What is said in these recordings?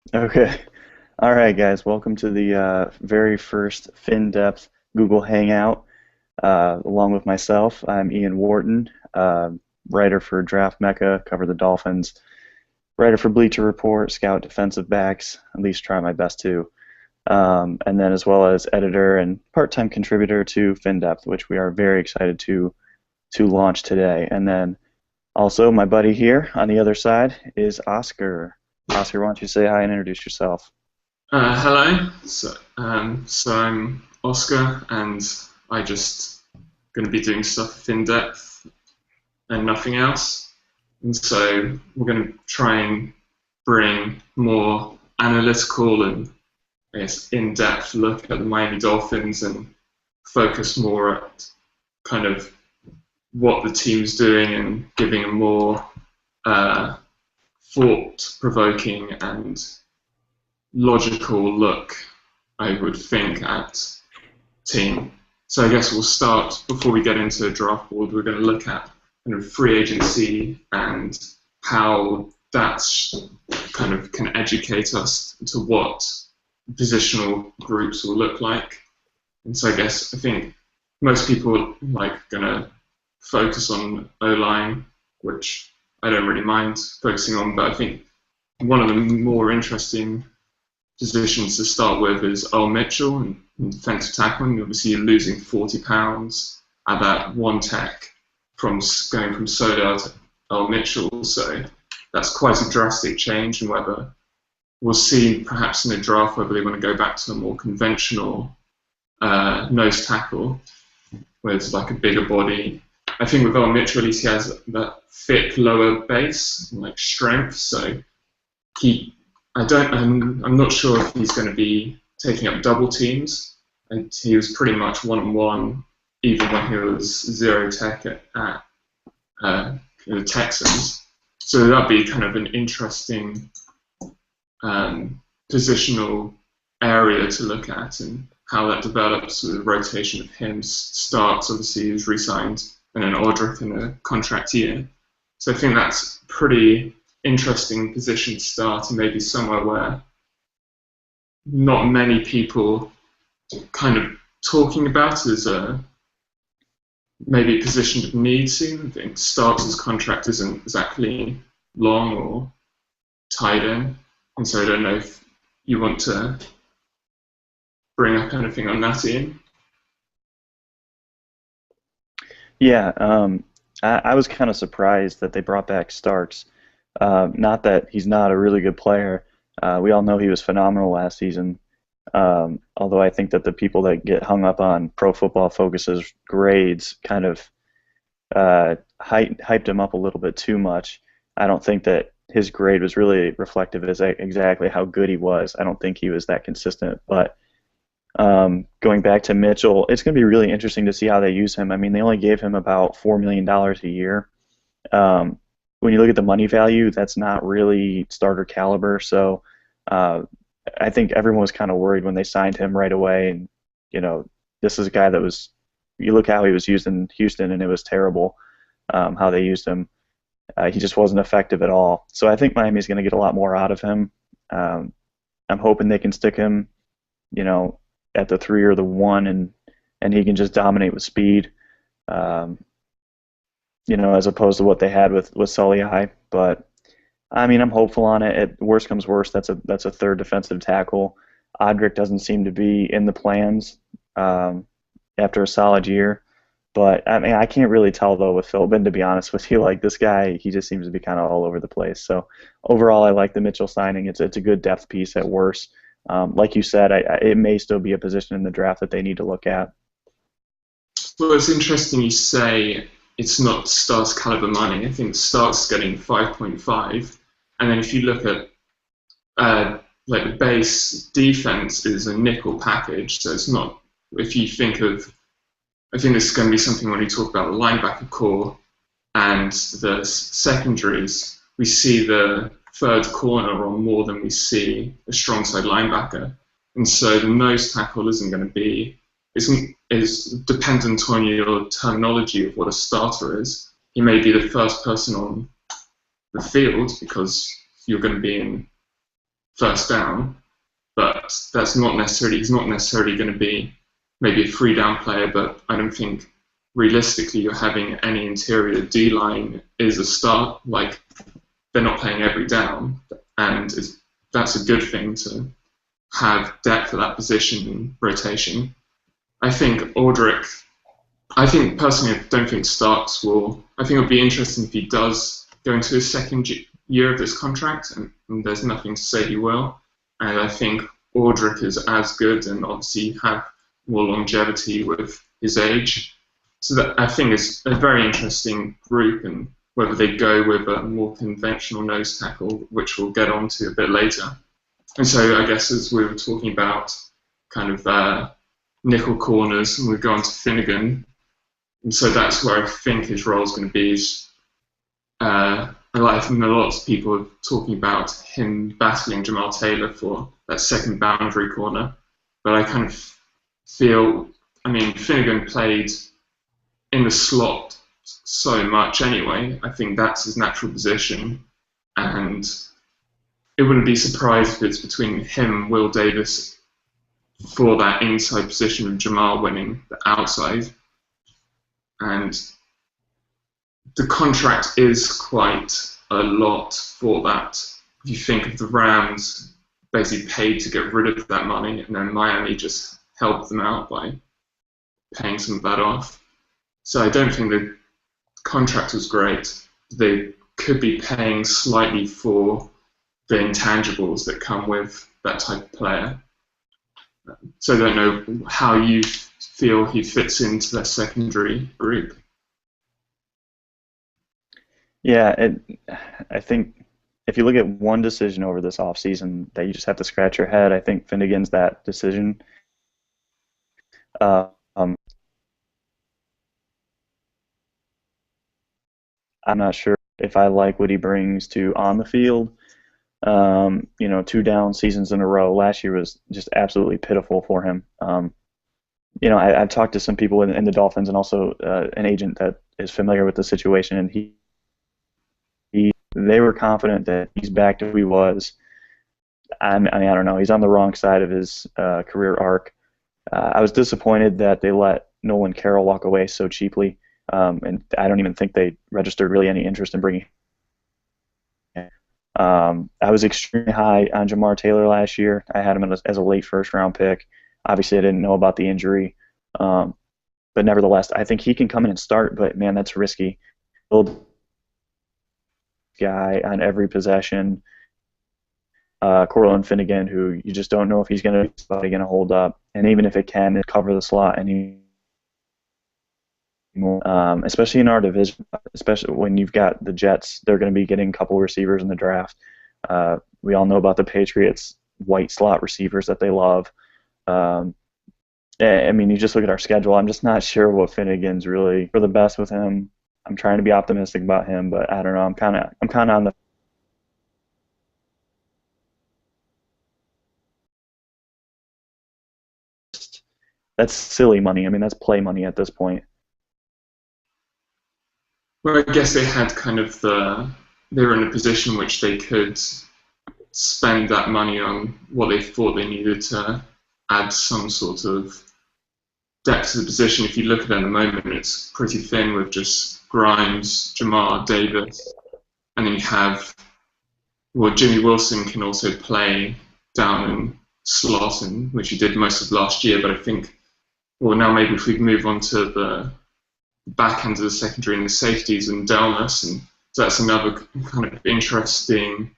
Okay. All right, guys. Welcome to the very first Findepth Google Hangout. Along with myself, I'm Ian Wharton, writer for Draft Mecca, cover the Dolphins, writer for Bleacher Report, scout defensive backs, at least try my best to. And then as well as editor and part-time contributor to Findepth, which we are very excited to launch today. And then also my buddy here on the other side is Oscar. Oscar, why don't you say hi and introduce yourself? Hello. So I'm Oscar, and I just going to be doing stuff in depth and nothing else. And so we're going to try and bring more analytical and I guess in-depth look at the Miami Dolphins and focus more at kind of what the team's doing and giving a more uh, thought-provoking and logical look, I would think, at team. So I guess we'll start, before we get into draft board, we're going to look at kind of free agency and how that's kind of can educate us to what positional groups will look like. And so I think most people are like going to focus on O-line, which I don't really mind focusing on, but I think one of the more interesting positions to start with is Earl Mitchell and defensive tackling. Obviously, you're losing 40 pounds at that one tech from going from Soda to Earl Mitchell. So that's quite a drastic change, and whether we'll see perhaps in the draft whether they want to go back to a more conventional nose tackle with like a bigger body. I think with Earl Mitchell, at least he has that thick lower base and like strength, so he I'm not sure if he's going to be taking up double teams. And he was pretty much one-on-one, even when he was zero tech at the Texans. So that'd be kind of an interesting positional area to look at and how that develops with the rotation of him. Starks, obviously, he was re-signed, and then Aldrich in a contract year. So I think that's pretty interesting position to start, and maybe somewhere where not many people kind of talking about as a maybe a position of need soon. I think Starks' contract isn't exactly long or tied in, and so I don't know if you want to bring up anything on that, Ian. Yeah, I was kind of surprised that they brought back Starks. Not that he's not a really good player. We all know he was phenomenal last season. Although I think that the people that get hung up on Pro Football Focus's grades kind of hyped him up a little bit too much. I don't think that his grade was really reflective as exactly how good he was. I don't think he was that consistent. But going back to Mitchell, it's going to be really interesting to see how they use him. I mean, they only gave him about $4 million a year. Um, when you look at the money value, that's not really starter caliber. So uh, I think everyone was kind of worried when they signed him right away. And this is a guy that was. You look how he was used in Houston, and it was terrible how they used him. He just wasn't effective at all. So I think Miami's going to get a lot more out of him. Um, I'm hoping they can stick him, you know, at the 3 or the 1, and he can just dominate with speed. Um, as opposed to what they had with Sully High. But I mean, I'm hopeful on it. Worst comes worst, that's a third defensive tackle. Odrick doesn't seem to be in the plans after a solid year. But I mean, I can't really tell though with Philbin, to be honest with you. Like this guy, he just seems to be kind of all over the place. So overall, I like the Mitchell signing. It's a good depth piece at worst. Like you said, it may still be a position in the draft that they need to look at. Well, it's interesting you say it's not Starks caliber money. I think Starks getting 5.5, and then if you look at like the base defense is a nickel package, so it's not. If you think of, I think this is going to be something when we talk about the linebacker core and the secondaries. We see the third corner on more than we see a strong side linebacker, and so the nose tackle isn't going to be is dependent on your terminology of what a starter is. He may be the first person on the field because you're going to be in first down, but that's not necessarily, he's not necessarily going to be maybe a 3-down player, but I don't think realistically you're having any interior D-line is a start. Like, they're not playing every down, and that's a good thing to have depth at that position and rotation. I think personally, I don't think Starks will. I think it would be interesting if he does go into his second year of this contract, and there's nothing to say he will. And I think Audric is as good and obviously have more longevity with his age. So that, I think, it's a very interesting group, and whether they go with a more conventional nose tackle, which we'll get onto a bit later. And so I guess as we were talking about kind of nickel corners, and we go on to Finnegan, and so that's where I think his role is going to be. I think a lot of people are talking about him battling Jamal Taylor for that second boundary corner, but I kind of feel, I mean, Finnegan played in the slot so much anyway. I think that's his natural position, and it wouldn't be surprised if it's between him and Will Davis for that inside position with Jamal winning the outside. And the contract is quite a lot for that. If you think of the Rams basically paid to get rid of that money, and then Miami just helped them out by paying some of that off. So I don't think the contract was great. They could be paying slightly for the intangibles that come with that type of player. So I don't know how you feel he fits into that secondary group. Yeah, I think if you look at one decision over this offseason that you just have to scratch your head, I think Finnegan's that decision. I'm not sure if I like what he brings to on the field. 2 down seasons in a row. Last year was just absolutely pitiful for him. I've talked to some people in the Dolphins and also an agent that is familiar with the situation, and they were confident that he's back to who he was. I don't know. He's on the wrong side of his career arc. I was disappointed that they let Nolan Carroll walk away so cheaply, and I don't even think they registered really any interest in bringing him. I was extremely high on Jamar Taylor last year. I had him as a late first-round pick. Obviously, I didn't know about the injury, but nevertheless, I think he can come in and start. But man, that's risky. Build guy on every possession. Cortland Finnegan, who you just don't know if he's going to hold up, and even if it can, cover the slot anymore. Especially in our division, especially when you've got the Jets, they're going to be getting a couple receivers in the draft. We all know about the Patriots' white slot receivers that they love. You just look at our schedule. I'm just not sure what Finnegan's really for the best with him. I'm trying to be optimistic about him, but I don't know. I'm kind of on the. That's silly money. I mean, that's play money at this point. Well, I guess they had kind of they were in a position which they could spend that money on what they thought they needed to add some sort of depth to the position. If you look at it at the moment, it's pretty thin with just Grimes, Jamar, Davis, and then you have, Jimmy Wilson can also play down in slot, which he did most of last year, but I think, now maybe if we move on to the back end of the secondary and the safeties and Delmas, and so that's another kind of interesting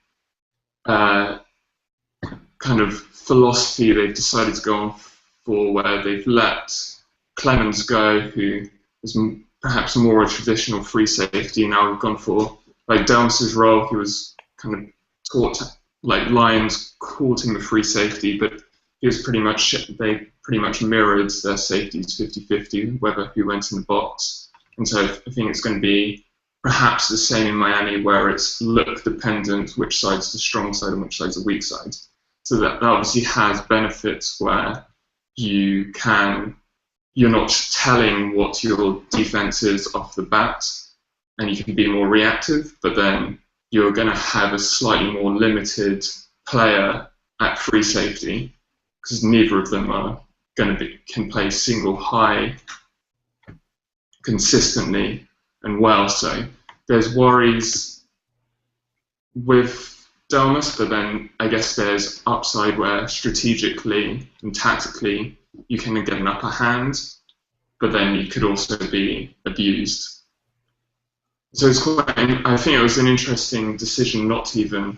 kind of philosophy they've decided to go on for, where they've let Clemens go, who was perhaps more a traditional free safety. Now we've gone for Delmas' role. He was kind of taught, Lions called him a free safety, but he was they pretty much mirrored their safeties 50-50, whether who went in the box. And so I think it's going to be perhaps the same in Miami, where it's look dependent, which side's the strong side and which side's the weak side. So that obviously has benefits where you're not telling what your defense is off the bat, and you can be more reactive, but then you're going to have a slightly more limited player at free safety, because neither of them are can play single high consistently and well. So there's worries with Delmas, but then I guess there's upside where strategically and tactically you can get an upper hand, but then you could also be abused. So it's quite. I think it was an interesting decision not to even.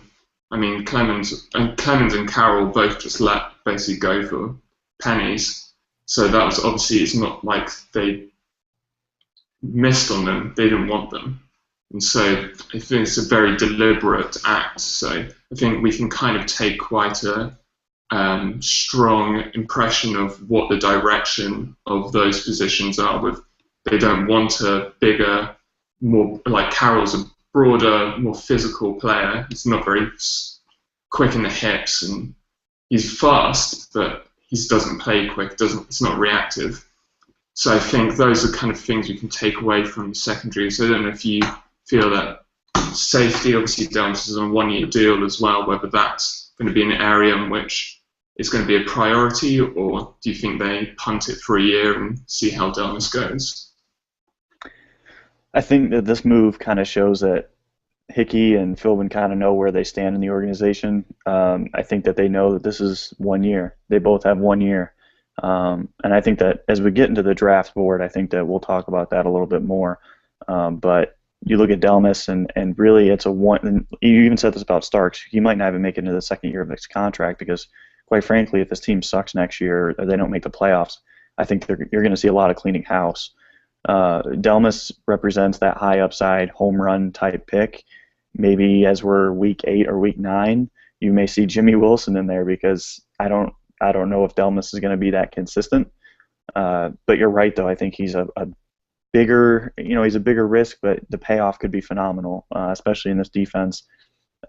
I mean, Clemens and Carroll both just let basically go for pennies. So that was obviously, it's not like they missed on them; they didn't want them, and so I think it's a very deliberate act. So I think we can kind of take quite a strong impression of what the direction of those positions are. With they don't want a bigger, more like Carroll's a broader, more physical player. He's not very quick in the hips, and he's fast, but he doesn't play quick. It's not reactive. So I think those are kind of things we can take away from the secondary. So I don't know if you feel that safety, obviously Downs is on a 1-year deal as well, whether that's going to be an area in which it's going to be a priority, or do you think they punt it for a year and see how Delmas goes? I think that this move kind of shows that Hickey and Philbin kind of know where they stand in the organization. I think that they know that this is 1 year. They both have 1 year. And I think that as we get into the draft board, I think that we'll talk about that a little bit more. But you look at Delmas, and really it's a one. And you even said this about Starks. He might not even make it into the second year of his contract because, quite frankly, if this team sucks next year or they don't make the playoffs, I think you're going to see a lot of cleaning house. Delmas represents that high upside home run type pick. Maybe as we're week 8 or week 9, you may see Jimmy Wilson in there because I don't know if Delmas is going to be that consistent. But you're right though. I think he's a bigger, he's a bigger risk, but the payoff could be phenomenal, especially in this defense.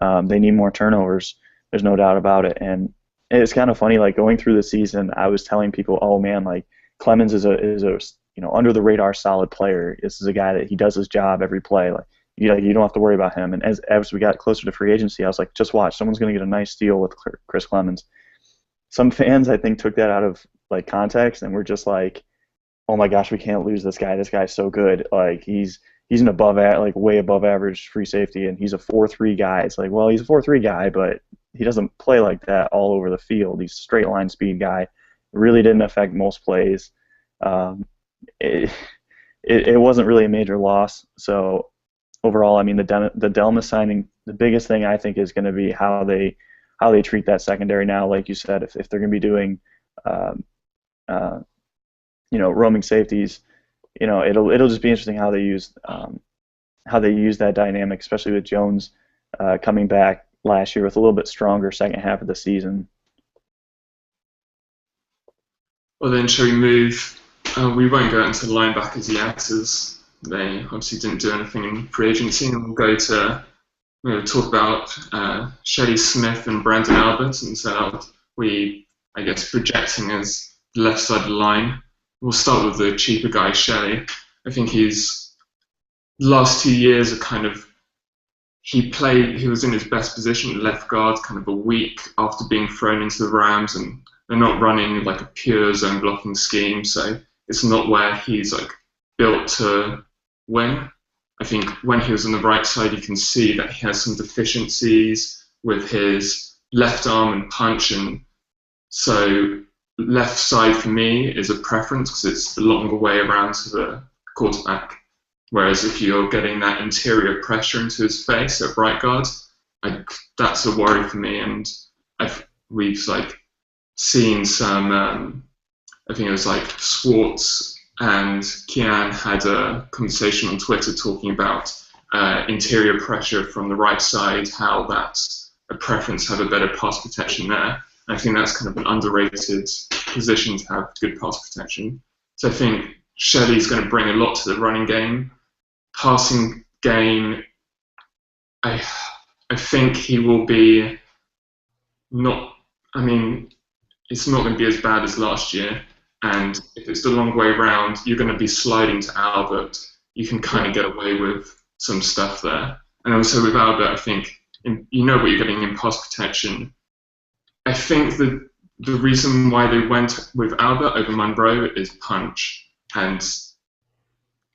They need more turnovers. There's no doubt about it. And it's kind of funny, like going through the season, I was telling people, oh man, like Clemens is a under the radar solid player. This is a guy that he does his job every play. Like you don't have to worry about him. And as we got closer to free agency, I was like, just watch, someone's going to get a nice deal with Chris Clemens. Some fans, I think, took that out of like context and were just like, oh my gosh, we can't lose this guy. This guy's so good. Like he's an way above average free safety, and he's a 4.3 guy. It's like, well, he's a 4.3 guy, but he doesn't play like that all over the field. He's a straight line speed guy. It really didn't affect most plays. It wasn't really a major loss. So overall, I mean, the Delmas signing, the biggest thing I think is going to be how they treat that secondary now. Like you said, if they're going to be doing roaming safeties, it'll just be interesting how they use that dynamic, especially with Jones coming back last year with a little bit stronger second half of the season. Well, then shall we move? We won't go into linebackers yet, as they obviously didn't do anything in free agency, and we'll talk about Shelley Smith and Brandon Albert, and so I guess, projecting as the left side of the line. We'll start with the cheaper guy, Shelley. I think the last 2 years are kind of, he was in his best position at left guard kind of a week after being thrown into the Rams, and they're not running like a pure zone blocking scheme, so it's not where he's like built to win. I think when he was on the right side, you can see that he has some deficiencies with his left arm and punch, and so left side for me is a preference because it's the longer way around to the quarterback. Whereas if you're getting that interior pressure into his face at right guard, that's a worry for me. And we've seen some. I think it was like Swartz and Kian had a conversation on Twitter talking about interior pressure from the right side, how that's a preference to have a better pass protection there. And I think that's kind of an underrated position to have good pass protection. So I think Shelley's going to bring a lot to the running game. Passing game, I think he will be not. I mean, it's not going to be as bad as last year. And if it's the long way around, you're going to be sliding to Albert. You can kind of get away with some stuff there. And also with Albert, I think you know what you're getting in pass protection. I think that the reason why they went with Albert over Monroe is punch and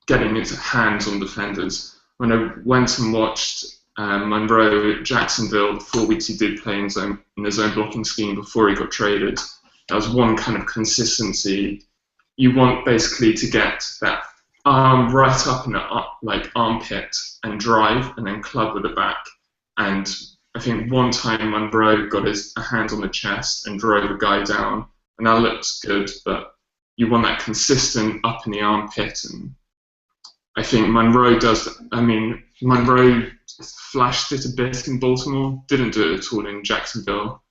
getting its hands on defenders. When I went and watched Monroe at Jacksonville, the 4 weeks he did play in his own blocking scheme before he got traded, that was one kind of consistency. You want basically to get that arm right up in the armpit and drive and then club with the back. And I think one time Monroe got a hand on the chest and drove a guy down, and that looks good, but you want that consistent up in the armpit. And I think Monroe Monroe flashed it a bit in Baltimore, didn't do it at all in Jacksonville.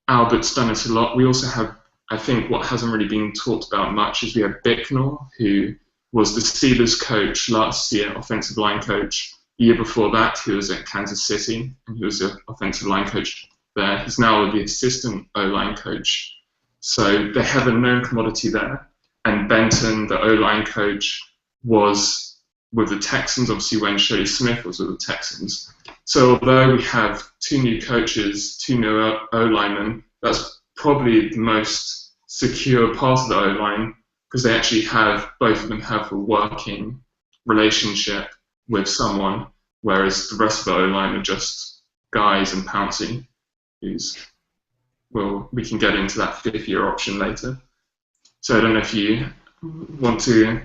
Albert's done it a lot. We also have, I think what hasn't really been talked about much is we have Bicknell, who was the Steelers coach last year, offensive line coach. The year before that, he was at Kansas City, and he was the offensive line coach there. He's now the assistant O-line coach. So they have a known commodity there. And Benton, the O-line coach, was with the Texans, obviously when Shirley Smith was with the Texans. So although we have 2 new coaches, 2 new O-linemen, that's probably the most secure part of the O-line, because they actually have, both of them have a working relationship with someone, whereas the rest of the O-line are just guys and Pouncey, we can get into that 5th-year option later. So I don't know if you want to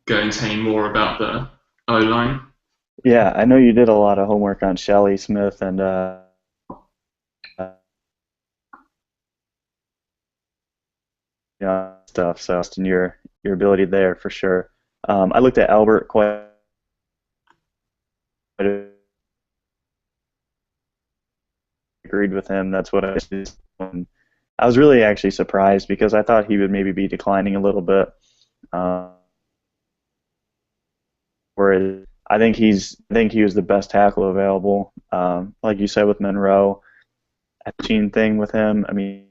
go into any more about the O-line. Yeah, I know you did a lot of homework on Shelley Smith and stuff, so in your ability there for sure. I looked at Albert quite agreed with him. That's what I was really actually surprised because I thought he would maybe be declining a little bit. Whereas I think he was the best tackle available. Like you said with Monroe, I've seen thing with him. I mean,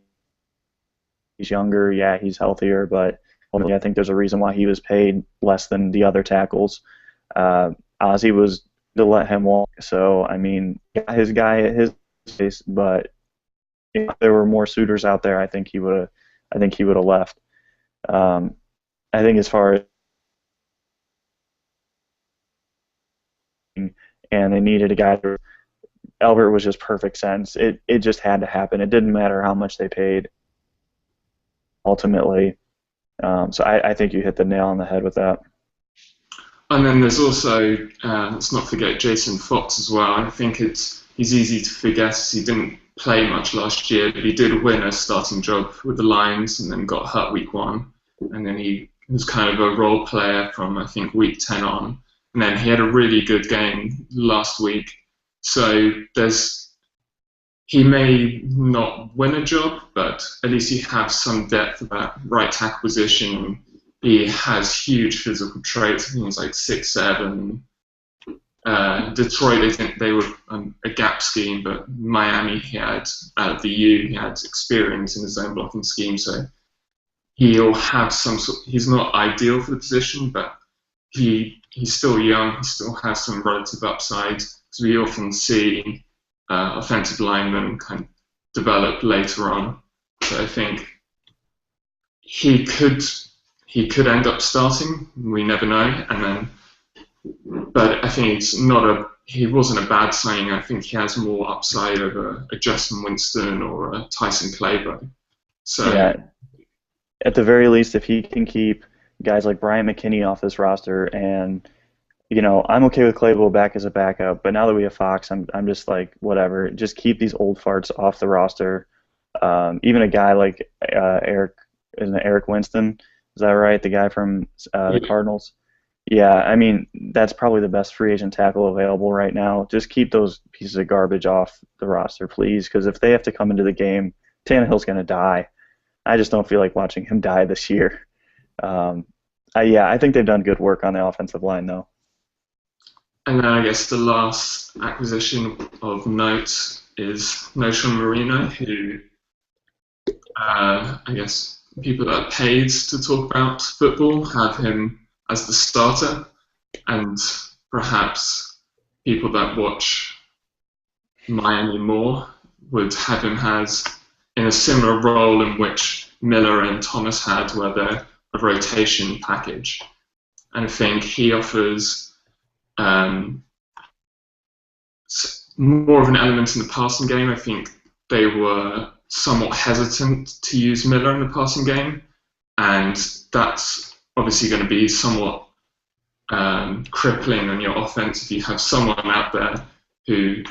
he's younger, yeah, he's healthier, but ultimately I think there's a reason why he was paid less than the other tackles. Ozzie was to let him walk, so I mean, his guy at his place, but if there were more suitors out there, I think he would have left. I think as far as and they needed a guy. Albert was just perfect sense. It just had to happen. It didn't matter how much they paid. Ultimately, so I think you hit the nail on the head with that. And then there's also let's not forget Jason Fox as well. I think he's easy to forget. He didn't play much last year, but he did win a starting job with the Lions and then got hurt week 1, and then he was kind of a role player from I think week 10 on. And then he had a really good game last week. So he may not win a job, but at least he has some depth at that right tackle position. He has huge physical traits. I think he's like 6'7". Detroit, they were a gap scheme, but Miami, he had out of the U, he had experience in his own blocking scheme. So he'll have some sort. He's not ideal for the position, but he's still young. He still has some relative upside. Because we often see offensive linemen kind of develop later on. So I think he could end up starting. We never know. But I think he wasn't a bad signing. I think he has more upside over a Justin Winston or a Tyson Clabo. So yeah, at the very least, if he can keep guys like Bryant McKinney off this roster, and I'm okay with Clabo back as a backup, but now that we have Fox, I'm just like, whatever. Just keep these old farts off the roster. Even a guy like Eric Winston, is that right? The guy from the Cardinals. Yeah, I mean, that's probably the best free agent tackle available right now. Just keep those pieces of garbage off the roster, please, because if they have to come into the game, Tannehill's going to die. I just don't feel like watching him die this year. I think they've done good work on the offensive line, though. And then I guess the last acquisition of note is Noshawn Marino, who I guess people that are paid to talk about football have him as the starter, and perhaps people that watch Miami more would have him as in a similar role in which Miller and Thomas had, where they're a rotation package. And I think he offers more of an element in the passing game. I think they were somewhat hesitant to use Miller in the passing game, and that's obviously going to be somewhat crippling on your offense if you have someone out there who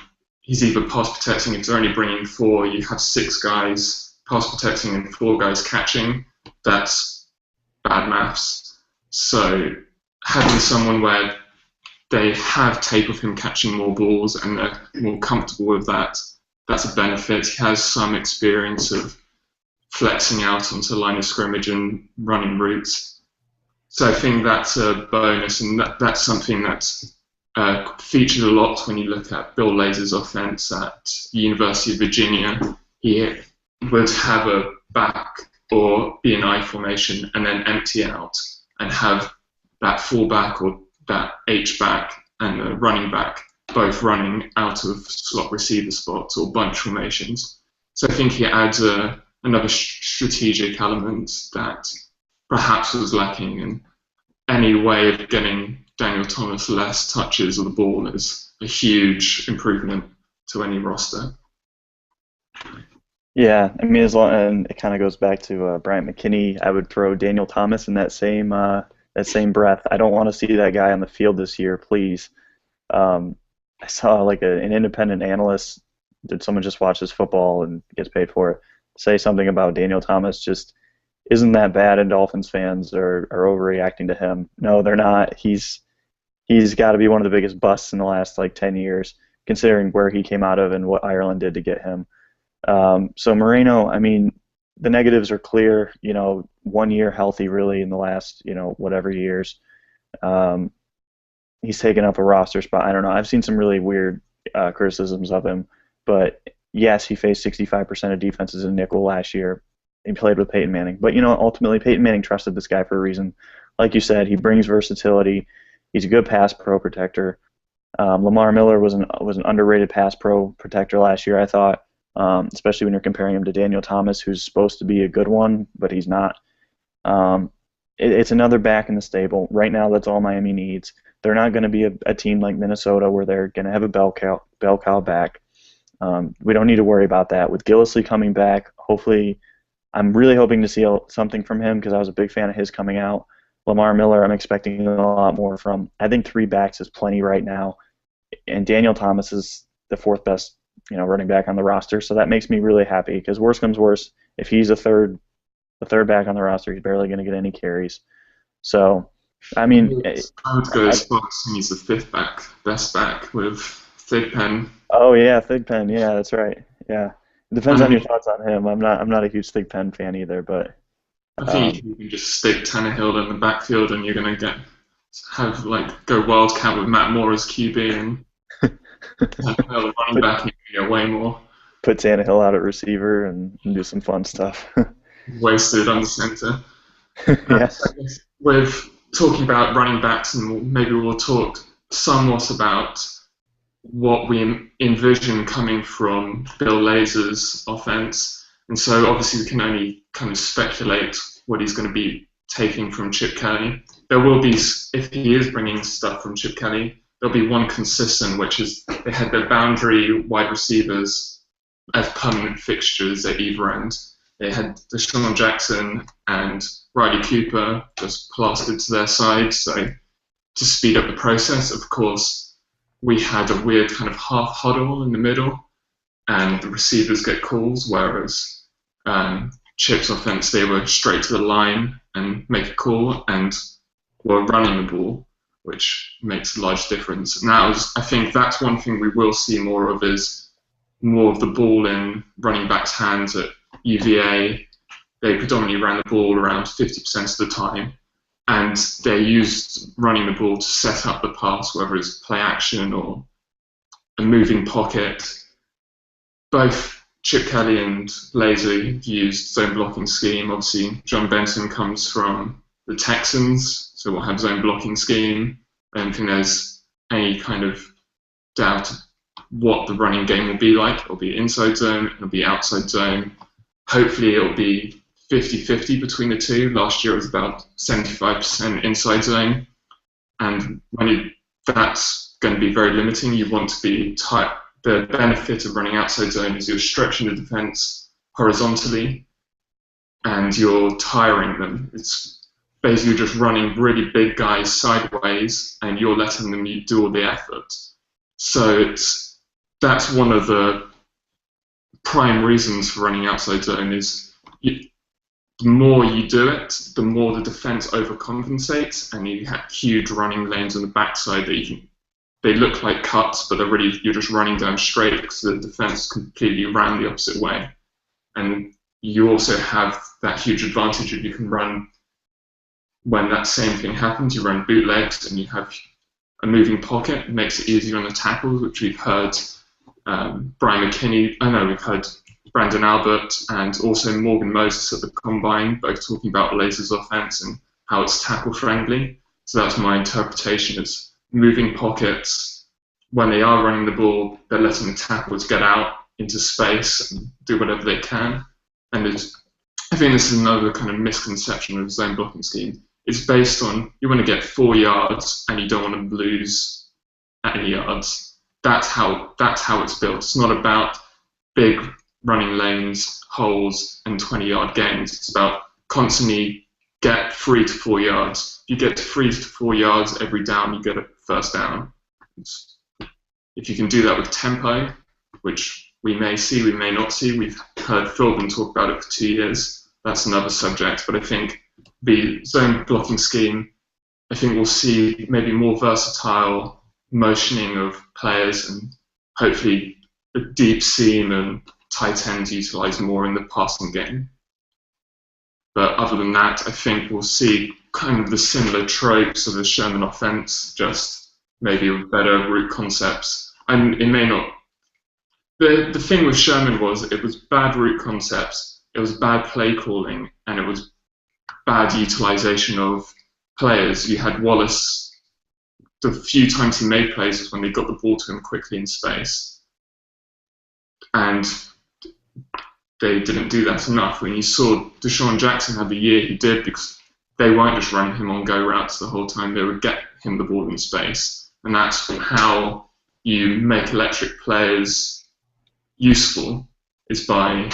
he's either pass protecting, if they're only bringing 4, you have 6 guys pass protecting and 4 guys catching. That's bad maths. So having someone where they have tape of him catching more balls and they're more comfortable with that, that's a benefit. He has some experience of flexing out onto the line of scrimmage and running routes. So I think that's a bonus, and that's something that's featured a lot when you look at Bill Lazor's offense at the University of Virginia. He would have a back or be an I formation and then empty out and have that fullback or that H-back and the running back both running out of slot receiver spots or bunch formations. So I think he adds another strategic element that perhaps was lacking, and any way of getting Daniel Thomas less touches of the ball is a huge improvement to any roster. Yeah, I mean, and it kind of goes back to Bryant McKinney. I would throw Daniel Thomas in that same breath. I don't want to see that guy on the field this year, please. I saw like an independent analyst, did someone just watches football and gets paid for it, say something about Daniel Thomas just isn't that bad, and Dolphins fans are overreacting to him. No, they're not. He's got to be one of the biggest busts in the last like 10 years, considering where he came out of and what Ireland did to get him. So Moreno, I mean, the negatives are clear. 1 year healthy really in the last whatever years. He's taken up a roster spot. I don't know. I've seen some really weird criticisms of him, but yes, he faced 65% of defenses in nickel last year. He played with Peyton Manning, but ultimately Peyton Manning trusted this guy for a reason. Like you said, he brings versatility. He's a good pass pro protector. Lamar Miller was an underrated pass pro protector last year, I thought, especially when you're comparing him to Daniel Thomas, who's supposed to be a good one, but he's not. It's another back in the stable. Right now, that's all Miami needs. They're not going to be a team like Minnesota where they're going to have a bell cow back. We don't need to worry about that. With Gillislee coming back, hopefully, I'm really hoping to see something from him because I was a big fan of his coming out. Lamar Miller, I'm expecting a lot more from. I think 3 backs is plenty right now, and Daniel Thomas is the 4th best, running back on the roster. So that makes me really happy because worst comes worst, if he's the third back on the roster, he's barely going to get any carries. So, I mean, I would go as far as saying he's the 5th best back with Thigpen. Oh yeah, Thigpen. Yeah, that's right. Yeah, it depends on your thoughts on him. I'm not a huge Thigpen fan either, but I think you can just stick Tannehill in the backfield and you're going to go wildcat with Matt Moore as QB and Tannehill running back, and you get way more. Put Tannehill out at receiver and do some fun stuff. Wasted on the center. Yeah. With talking about running backs, and maybe we'll talk somewhat about what we envision coming from Bill Lazor's offense. And so obviously we can only kind of speculate what he's going to be taking from Chip Kelly. There will be, if he is bringing stuff from Chip Kelly, there'll be one consistent, which is they had their boundary wide receivers as permanent fixtures at either end. They had Deshaun Jackson and Riley Cooper just plastered to their side, so to speed up the process, of course, we had a weird kind of half huddle in the middle, and the receivers get calls, whereas Chip's offense, they were straight to the line and make a call, and were running the ball, which makes a large difference. Now, I think that's one thing we will see more of, is more of the ball in running backs' hands at UVA. They predominantly ran the ball around 50% of the time, and they used running the ball to set up the pass, whether it's play action or a moving pocket. Both Chip Kelly and Lazor used zone blocking scheme. Obviously, John Benson comes from the Texans, so we'll have zone blocking scheme. I don't think there's any kind of doubt what the running game will be like. It'll be inside zone, it'll be outside zone. Hopefully it'll be 50-50 between the two. Last year it was about 75% inside zone. And that's going to be very limiting. You want to be tight. The benefit of running outside zone is you're stretching the defense horizontally and you're tiring them. It's basically just running really big guys sideways and you're letting them do all the effort. So that's one of the prime reasons for running outside zone is the more you do it, the more the defense overcompensates, and you have huge running lanes on the backside that they look like cuts, but you're just running down straight because the defense completely ran the opposite way. And you also have that huge advantage if you can run, when that same thing happens, you run bootlegs and you have a moving pocket. It makes it easier on the tackles, which we've heard we've heard Brandon Albert and also Morgan Moses at the Combine, both talking about Blazers offense and how it's tackle friendly. So that's my interpretation, is moving pockets. When they are running the ball, they're letting the tackles get out into space and do whatever they can. And I think this is another kind of misconception of zone blocking scheme. It's based on you want to get 4 yards and you don't want to lose any yards. That's how it's built. It's not about big running lanes, holes, and 20-yard gains. It's about constantly get 3 to 4 yards. If you get to 3 to 4 yards every down, you get a first down. If you can do that with tempo, which we may see, we may not see. We've heard Philbin talk about it for 2 years. That's another subject. But I think the zone blocking scheme, I think we'll see maybe more versatile motioning of players and hopefully a deep seam and tight ends utilised more in the passing game. But other than that, I think we'll see kind of the similar tropes of the Sherman offense, just maybe with better route concepts. And it may not. The thing with Sherman was it was bad route concepts, it was bad play calling, and it was bad utilisation of players. You had Wallace. The few times he made plays was when they got the ball to him quickly in space. And they didn't do that enough. When you saw Deshaun Jackson had the year he did, because they weren't just running him on go routes the whole time, they would get him the ball in space. And that's how you make electric players useful, is by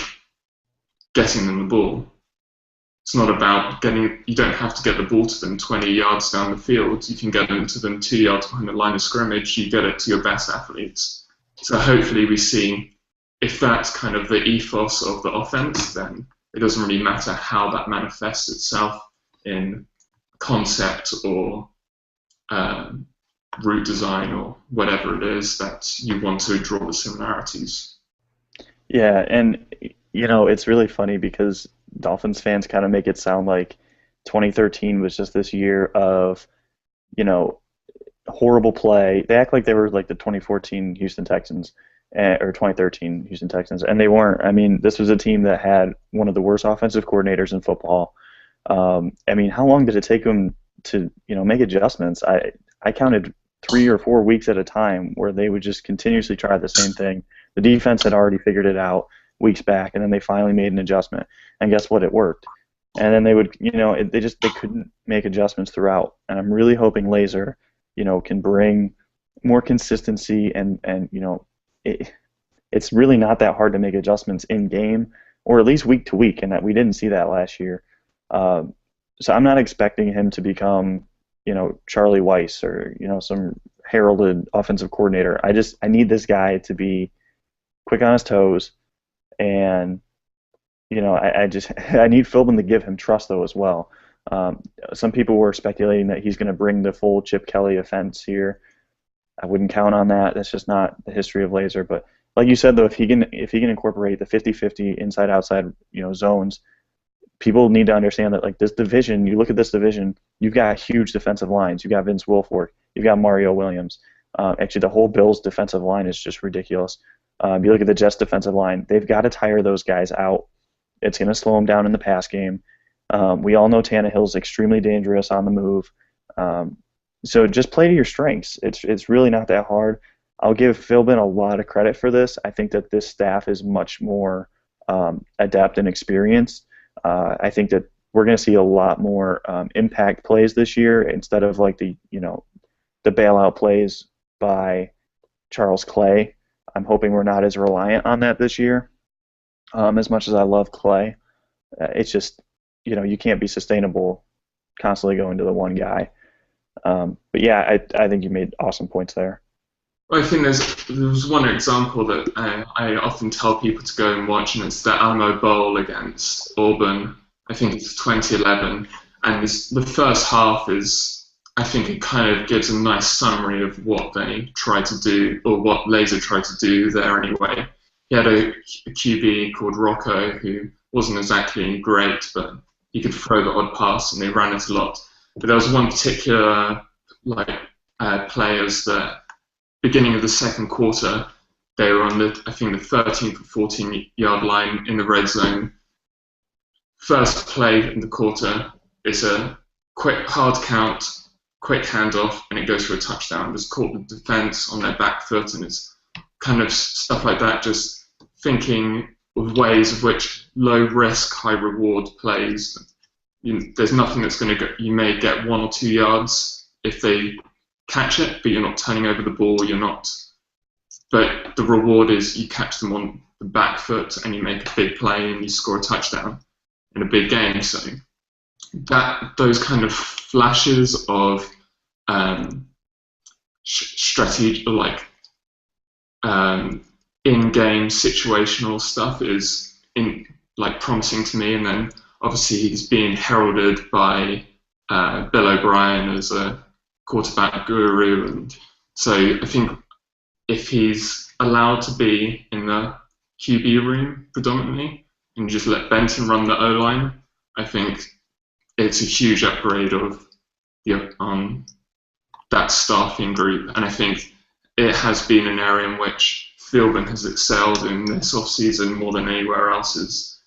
getting them the ball. It's not about you don't have to get the ball to them 20 yards down the field. You can get them to them 2 yards behind the line of scrimmage. You get it to your best athletes. So hopefully we see, if that's kind of the ethos of the offense, then it doesn't really matter how that manifests itself in concept or route design or whatever it is that you want to draw the similarities. Yeah, and it's really funny because Dolphins fans kind of make it sound like 2013 was just this year of, horrible play. They act like they were like the 2014 Houston Texans or 2013 Houston Texans, and they weren't. I mean, this was a team that had one of the worst offensive coordinators in football. I mean, how long did it take them to, make adjustments? I counted 3 or 4 weeks at a time where they would just continuously try the same thing. The defense had already figured it out weeks back, and then they finally made an adjustment, and guess what? It worked. And then they would, they couldn't make adjustments throughout. And I'm really hoping Laser, can bring more consistency, and it's really not that hard to make adjustments in game, or at least week to week, and that we didn't see that last year. So I'm not expecting him to become, Charlie Weiss or some heralded offensive coordinator. I need this guy to be quick on his toes, and I need Philbin to give him trust though as well. Some people were speculating that he's going to bring the full Chip Kelly offense here. I wouldn't count on that. That's just not the history of Laser. But like you said though, if he can incorporate the 50-50 inside-outside zones, people need to understand that like this division. You look at this division, you've got huge defensive lines. You've got Vince Wilfork. You've got Mario Williams. Actually, the whole Bills defensive line is just ridiculous. You look at the Jets defensive line, they've got to tire those guys out. It's going to slow them down in the pass game. We all know Tannehill's extremely dangerous on the move. So just play to your strengths. It's really not that hard. I'll give Philbin a lot of credit for this. I think that this staff is much more adept and experienced. I think that we're going to see a lot more impact plays this year instead of like the bailout plays by Charles Clay. I'm hoping we're not as reliant on that this year. As much as I love Clay, it's just you can't be sustainable constantly going to the one guy. But yeah, I think you made awesome points there. Well, I think there's one example that I often tell people to go and watch, and it's the Alamo Bowl against Auburn. I think it's 2011, and the first half is, I think it kind of gives a nice summary of what they tried to do, or what Laser tried to do there anyway. He had a QB called Rocco who wasn't exactly great, but he could throw the odd pass, and they ran it a lot. But there was one particular play as the beginning of the second quarter. They were on I think the 13th or 14-yard line in the red zone. First play in the quarter is a quick hard count, quick handoff, and it goes for a touchdown. Just caught the defense on their back foot, and it's kind of stuff like that. Just thinking of ways of which low risk, high reward plays. There's nothing that's going to go. You may get 1 or 2 yards if they catch it, but you're not turning over the ball. You're not. But the reward is you catch them on the back foot and you make a big play and you score a touchdown in a big game. So those kind of flashes of strategy, like in-game situational stuff, is promising to me. And then obviously he's being heralded by Bill O'Brien as a quarterback guru, and so I think if he's allowed to be in the QB room predominantly and just let Benton run the O-line, I think it's a huge upgrade of that staffing group, and I think it has been an area in which Philbin has excelled in this offseason more than anywhere else. Is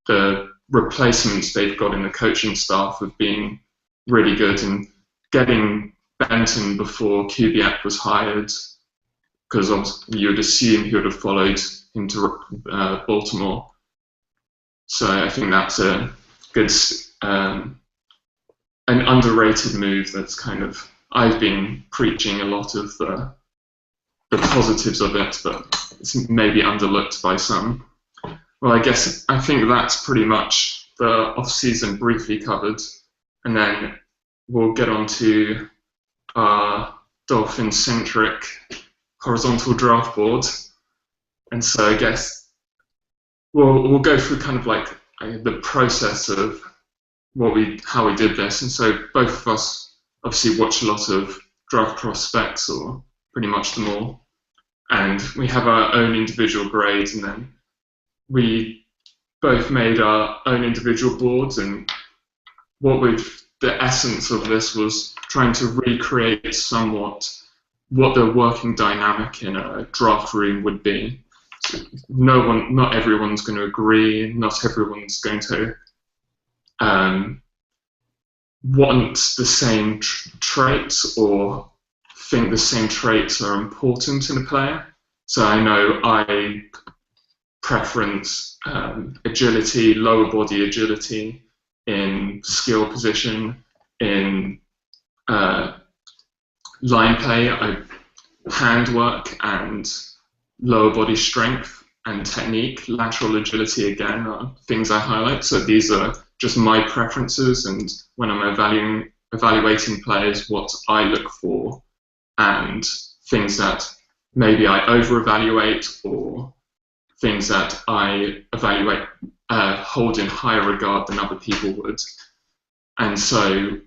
the replacements they've got in the coaching staff have been really good, and getting Benton before Kubiak was hired, because you would assume he would have followed him to Baltimore. So I think that's a good, an underrated move. That's kind of, I've been preaching a lot of the positives of it, but it's maybe underlooked by some. Well, I think that's pretty much the off-season briefly covered, and then we'll get on to our Dolphin-centric horizontal draft board. And so I guess we'll go through kind of like the process of how we did this. And so both of us obviously watch a lot of draft prospects, or pretty much them all, and we have our own individual grades, and then we both made our own individual boards. And the essence of this was trying to recreate somewhat what the working dynamic in a draft room would be. So not everyone's going to agree, not everyone's going to want the same traits or think the same traits are important in a player. So I know I preference agility, lower body agility, in skill position, in line play, handwork and lower body strength and technique. Lateral agility, again, are things I highlight. So these are just my preferences, and when I'm evaluating players, what I look for, and things that maybe I over-evaluate, or things that I evaluate, hold in higher regard than other people would. And so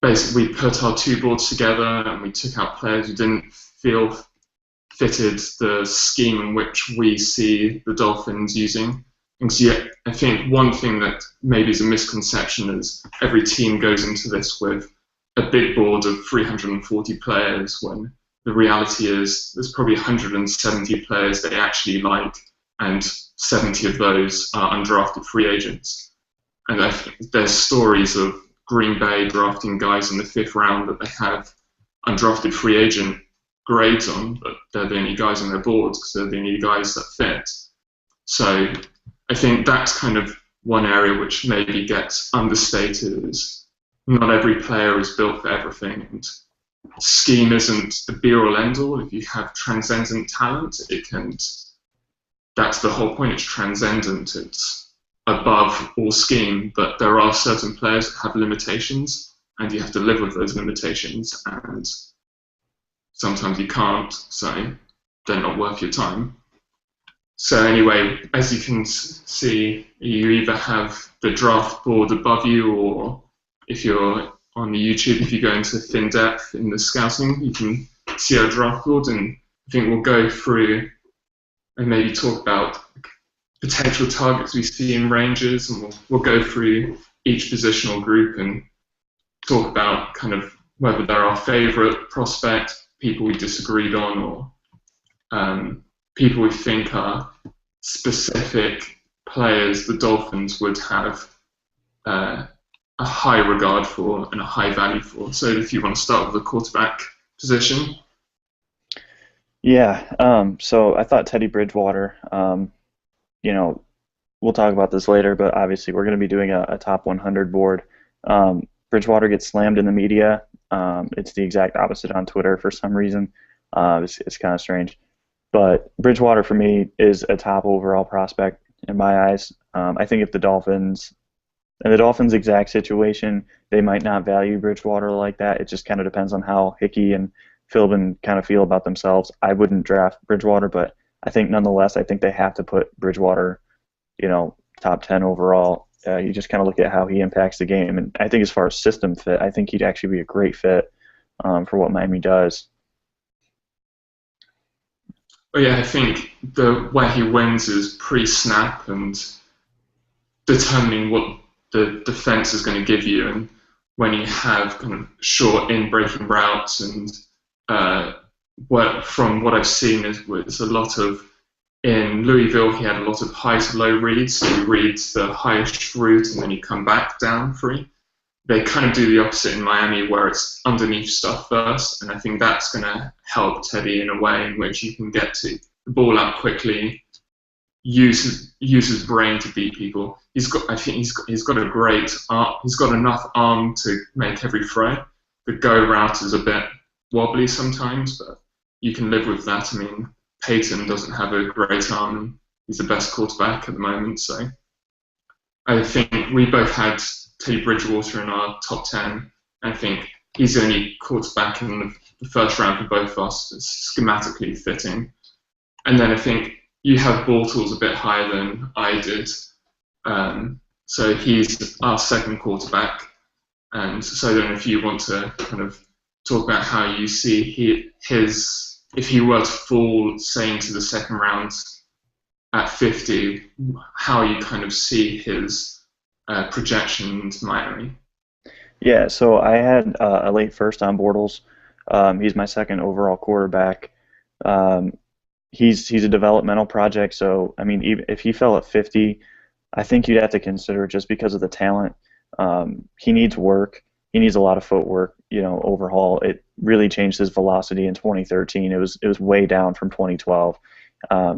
basically we put our two boards together and we took out players who didn't feel fitted the scheme in which we see the Dolphins using. And so I think one thing that maybe is a misconception is every team goes into this with a big board of 340 players, when the reality is there's probably 170 players they actually like, and 70 of those are undrafted free agents. And there's stories of Green Bay drafting guys in the 5th round that they have undrafted free agent grades on, but they're the only guys on their boards because they're the only guys that fit. So I think that's kind of one area which maybe gets understated is not every player is built for everything, and scheme isn't the be-all end-all. If you have transcendent talent, it can. That's the whole point. It's transcendent. It's above all scheme. But there are certain players that have limitations, and you have to live with those limitations. And sometimes you can't. So they're not worth your time. So anyway, as you can see, you either have the draft board above you, or if you're on the YouTube, if you go into Findepth in the scouting, you can see our draft board, and I think we'll go through and maybe talk about potential targets we see in ranges, and we'll go through each positional group and talk about kind of whether they're our favourite prospect, people we disagreed on, or people we think are specific players the Dolphins would have a high regard for and a high value for. So if you want to start with the quarterback position. Yeah, so I thought Teddy Bridgewater, we'll talk about this later, but obviously we're going to be doing a top 100 board. Bridgewater gets slammed in the media. It's the exact opposite on Twitter for some reason. It's kind of strange. But Bridgewater, for me, is a top overall prospect in my eyes. I think if the Dolphins, in the Dolphins' exact situation, they might not value Bridgewater like that. It just kind of depends on how Hickey and Philbin kind of feel about themselves. I wouldn't draft Bridgewater, but I think nonetheless, I think they have to put Bridgewater, top 10 overall. You just kind of look at how he impacts the game. And I think as far as system fit, I think he'd actually be a great fit for what Miami does. But yeah, I think the where he wins is pre-snap and determining what the defense is going to give you, and when you have kind of short in-breaking routes, and from what I've seen is a lot of, in Louisville he had a lot of high to low reads, so you read the highest route and then you come back down free. They kind of do the opposite in Miami, where it's underneath stuff first, and I think that's going to help Teddy in a way in which he can get to the ball out quickly, use his brain to beat people. I think he's got a great arm. He's got enough arm to make every throw. The go route is a bit wobbly sometimes, but you can live with that. I mean, Peyton doesn't have a great arm. He's the best quarterback at the moment, so I think we both had Teddy Bridgewater in our top 10. I think he's the only quarterback in the first round for both of us that's schematically fitting. And then I think you have Bortles a bit higher than I did. So he's our second quarterback. And so I don't know if you want to kind of talk about how you see his, if he were to fall, say, into the second round at 50, how you kind of see his projection into Miami. Yeah, so I had a late first on Bortles. He's my second overall quarterback. He's a developmental project, so I mean, even if he fell at 50, I think you'd have to consider, just because of the talent. He needs work. He needs a lot of footwork. Overhaul. It really changed his velocity in 2013. It was way down from 2012.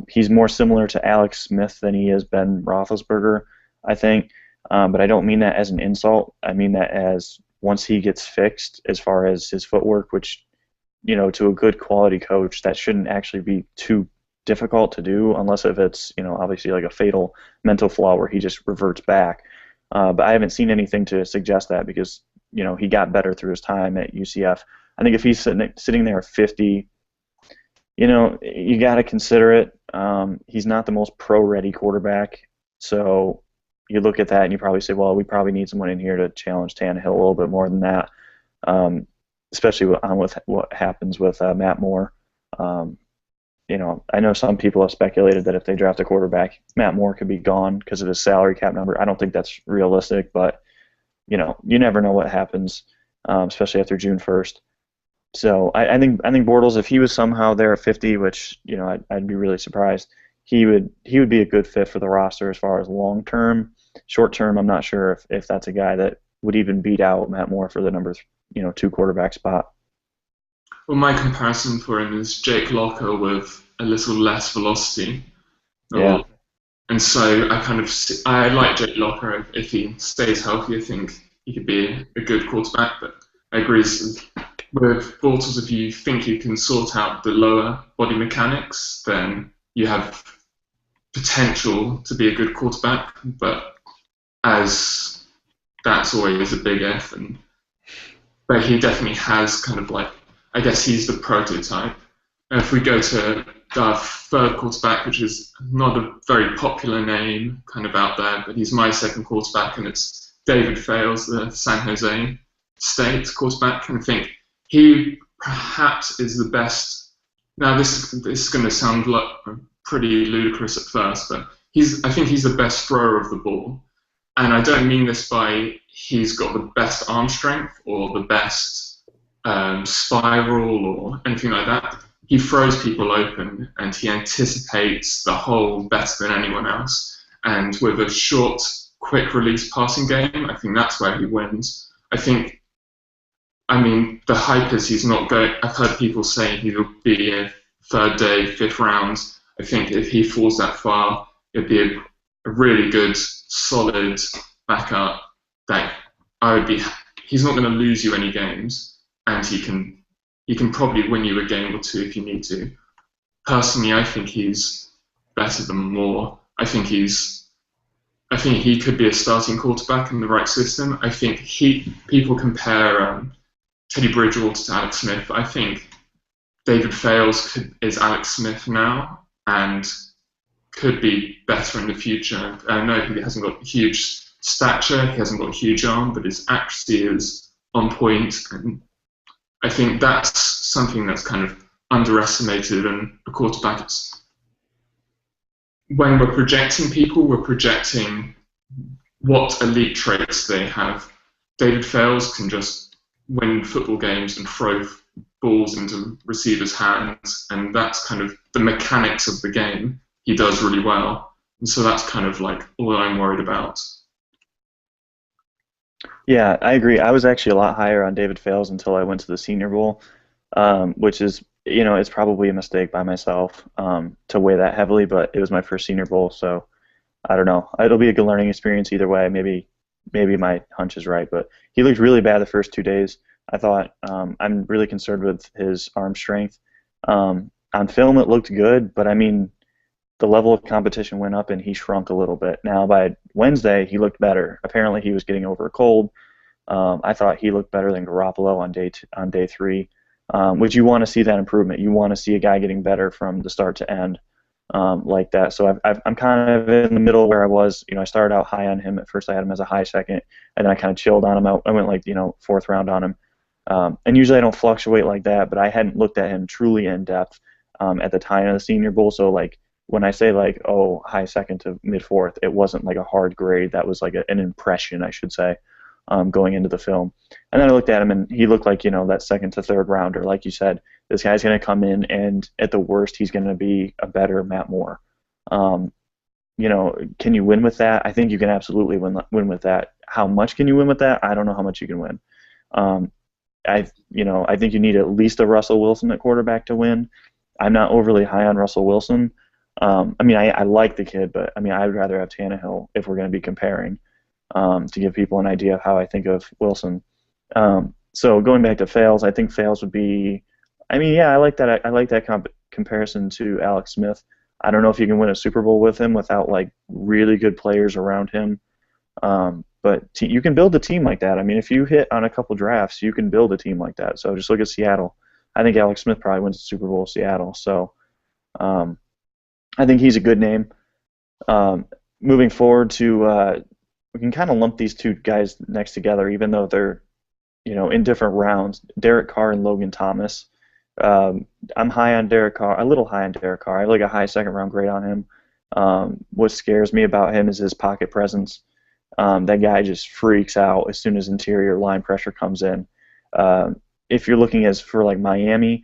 He's more similar to Alex Smith than he is Ben Roethlisberger, I think. But I don't mean that as an insult. I mean that as, once he gets fixed as far as his footwork, which, to a good quality coach, that shouldn't actually be too difficult to do, unless if it's, obviously like a fatal mental flaw where he just reverts back. But I haven't seen anything to suggest that, because, he got better through his time at UCF. I think if he's sitting there at 50, you got to consider it. He's not the most pro-ready quarterback, so you look at that and you probably say, well, we probably need someone in here to challenge Tannehill a little bit more than that, especially with what happens with Matt Moore. I know some people have speculated that if they draft a quarterback, Matt Moore could be gone because of his salary cap number. I don't think that's realistic, but you never know what happens, especially after June 1st. So I think Bortles, if he was somehow there at 50, which I'd be really surprised, he would be a good fit for the roster as far as long term. Short term, I'm not sure if that's a guy that would even beat out Matt Moore for the number 2 quarterback spot. Well, my comparison for him is Jake Locker with a little less velocity. Yeah, Or, and so I like Jake Locker if he stays healthy. I think he could be a good quarterback. But I agree with Bortles, if you think you can sort out the lower body mechanics, then you have potential to be a good quarterback. But as that's always a big if, but he definitely has kind of like, I guess he's the prototype. And if we go to our third quarterback, which is not a very popular name kind of out there, but he's my second quarterback, and it's David Fales, the San Jose State quarterback. And I think he perhaps is the best. Now, this is going to sound like pretty ludicrous at first, but I think he's the best thrower of the ball. And I don't mean this by he's got the best arm strength or the best spiral or anything like that. He throws people open and he anticipates the hole better than anyone else. And with a short, quick release passing game, I think that's where he wins. I mean, the hype is he's not going. I've heard people say he'll be a third day, fifth round. I think if he falls that far, it'd be a really good, solid backup that I would be. He's not going to lose you any games, and he can probably win you a game or two if you need to. Personally, I think he's better than Moore. I think he could be a starting quarterback in the right system. I think people compare Teddy Bridgewater to Alex Smith. I think David Fales is Alex Smith now and could be better in the future. I know he hasn't got huge stature, he hasn't got a huge arm, but his accuracy is on point, and I think that's something that's kind of underestimated in a quarterback. When we're projecting people, we're projecting what elite traits they have. David Fales can just win football games and throw balls into receivers' hands, and that's kind of the mechanics of the game he does really well. And so that's kind of like all I'm worried about. yeah, I agree. I was actually a lot higher on David Fales until I went to the Senior Bowl, which is, it's probably a mistake by myself to weigh that heavily, but it was my first Senior Bowl, so I don't know. It'll be a good learning experience either way. Maybe my hunch is right, but he looked really bad the first 2 days. I thought I'm really concerned with his arm strength. On film, it looked good, but I mean, the level of competition went up and he shrunk a little bit. Now by Wednesday, he looked better. Apparently, he was getting over a cold. I thought he looked better than Garoppolo on day 3, which you want to see that improvement. You want to see a guy getting better from the start to end like that. So I'm kind of in the middle where I was. I started out high on him. At first, I had him as a high second, and then I kind of chilled on him. I went like fourth round on him. And usually I don't fluctuate like that, but I hadn't looked at him truly in depth at the time of the Senior Bowl. So like when I say like, oh, high second to mid fourth, it wasn't like a hard grade. That was like an impression, I should say, going into the film. And then I looked at him, and he looked like that second to third rounder. Like you said, this guy's going to come in, and at the worst, he's going to be a better Matt Moore. Can you win with that? I think you can absolutely win with that. How much can you win with that? I don't know how much you can win. I think you need at least a Russell Wilson at quarterback to win. I'm not overly high on Russell Wilson. I like the kid, but I would rather have Tannehill if we're going to be comparing to give people an idea of how I think of Wilson. So going back to Fales, I think Fales would be. I like that. I like that comparison to Alex Smith. I don't know if you can win a Super Bowl with him without like really good players around him. But you can build a team like that. If you hit on a couple drafts, you can build a team like that. So just look at Seattle. I think Alex Smith probably wins the Super Bowl with Seattle. So I think he's a good name. Moving forward to, we can kind of lump these two guys next together, even though they're, in different rounds. Derek Carr and Logan Thomas. I'm high on Derek Carr, a little high on Derek Carr. I have like a high second round grade on him. What scares me about him is his pocket presence. That guy just freaks out as soon as interior line pressure comes in. If you're looking as for like Miami,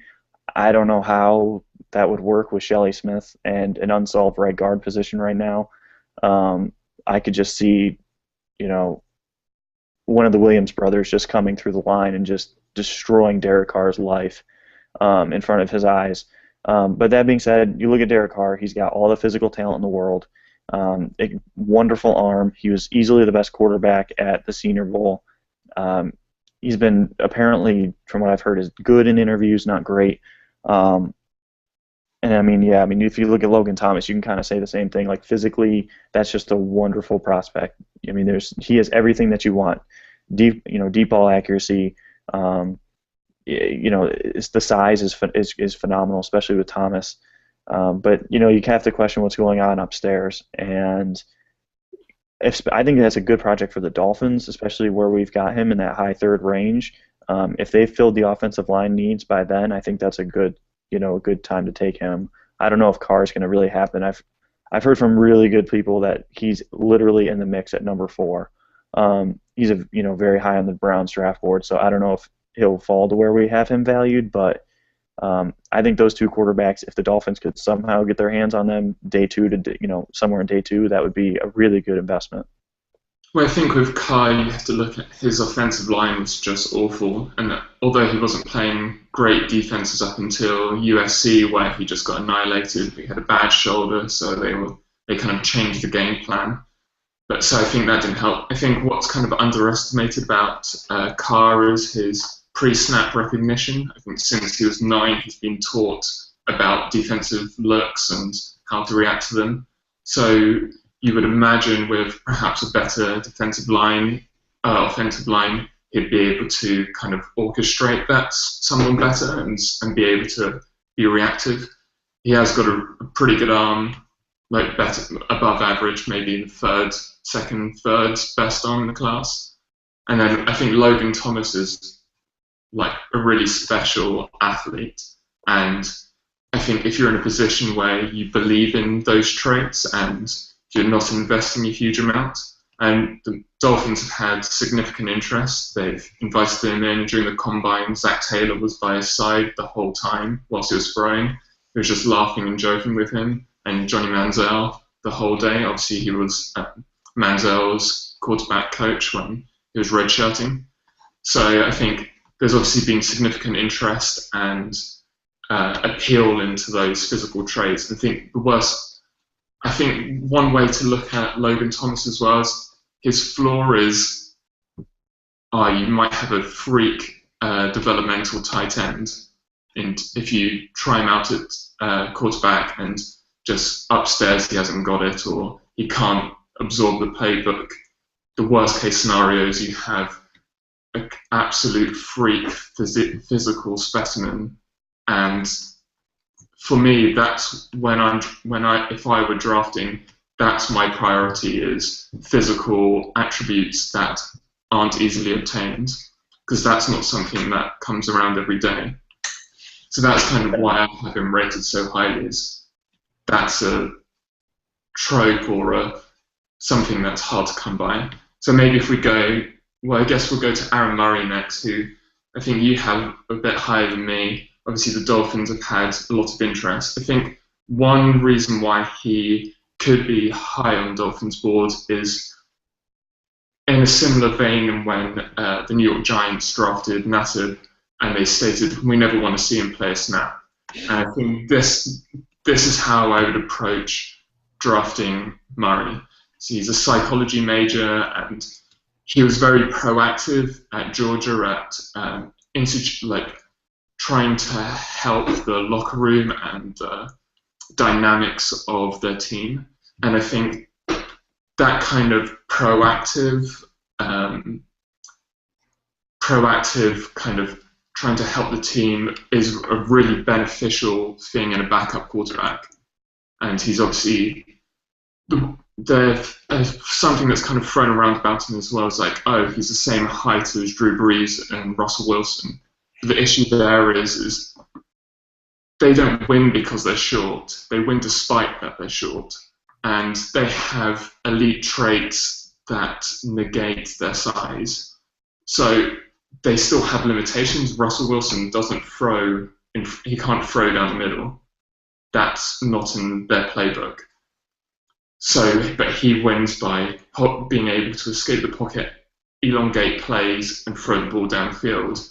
I don't know how that would work with Shelley Smith and an unsolved right guard position right now. I could just see, one of the Williams brothers just coming through the line and just destroying Derek Carr's life. in front of his eyes. But that being said, you look at Derek Carr, he's got all the physical talent in the world, a wonderful arm. He was easily the best quarterback at the Senior Bowl. Um, he's been apparently, from what I've heard, is good in interviews, not great. Um, and I mean, yeah, I mean, if you look at Logan Thomas, you can kind of say the same thing. Like physically, that's just a wonderful prospect. I mean, he has everything that you want. Deep ball accuracy. Um, it's the size is phenomenal, especially with Thomas. But you have to question what's going on upstairs, and I think that's a good project for the Dolphins, especially where we've got him in that high third range. If they've filled the offensive line needs by then, I think that's a good time to take him. I don't know if Carr is going to really happen. I've heard from really good people that he's literally in the mix at number 4. He's very high on the Browns draft board, so I don't know if he'll fall to where we have him valued, but I think those two quarterbacks, if the Dolphins could somehow get their hands on them day 2 to somewhere in day 2, that would be a really good investment. Well, I think with Kai, you have to look at his offensive line was just awful, and although he wasn't playing great defenses up until USC, where he just got annihilated, he had a bad shoulder, so they kind of changed the game plan. But so I think that didn't help. I think what's kind of underestimated about Carr is his pre-snap recognition. I think since he was 9, he's been taught about defensive looks and how to react to them. So you would imagine with perhaps a better offensive line, he'd be able to kind of orchestrate that someone better and be able to be reactive. He has got a pretty good arm, like better, above average, maybe the second, third best arm in the class. And then I think Logan Thomas is like a really special athlete. And I think if you're in a position where you believe in those traits and you're not investing a huge amount, and the Dolphins have had significant interest. They've invited him in during the combine. Zach Taylor was by his side the whole time whilst he was throwing. He was just laughing and joking with him. And Johnny Manziel the whole day. Obviously, he was Manziel's quarterback coach when he was redshirting. So I think there's obviously been significant interest and appeal into those physical traits. I think one way to look at Logan Thomas as well is his flaw is you might have a freak developmental tight end, and if you try him out at quarterback and just upstairs he hasn't got it or he can't absorb the playbook, the worst case scenario is you have an absolute freak physical specimen. And for me, that's if I were drafting, that's my priority, is physical attributes that aren't easily obtained, because that's not something that comes around every day. So that's kind of why I have him rated so highly, is that's a trope or something that's hard to come by. So maybe if we go, I guess we'll go to Aaron Murray next, who I think you have a bit higher than me. Obviously, the Dolphins have had a lot of interest. I think one reason why he could be high on Dolphins' board is in a similar vein in when the New York Giants drafted Nassib, and they stated, we never want to see him play a snap. And I think this is how I would approach drafting Murray. So he's a psychology major, and he was very proactive at Georgia at trying to help the locker room and the dynamics of their team. And I think that kind of proactive kind of trying to help the team is a really beneficial thing in a backup quarterback. And he's obviously there's something that's kind of thrown around about him as well. It's like, oh, he's the same height as Drew Brees and Russell Wilson. The issue there is they don't win because they're short. They win despite that they're short. And they have elite traits that negate their size. So they still have limitations. Russell Wilson doesn't throw, he can't throw down the middle. That's not in their playbook. So, but he wins by being able to escape the pocket, elongate plays, and throw the ball downfield.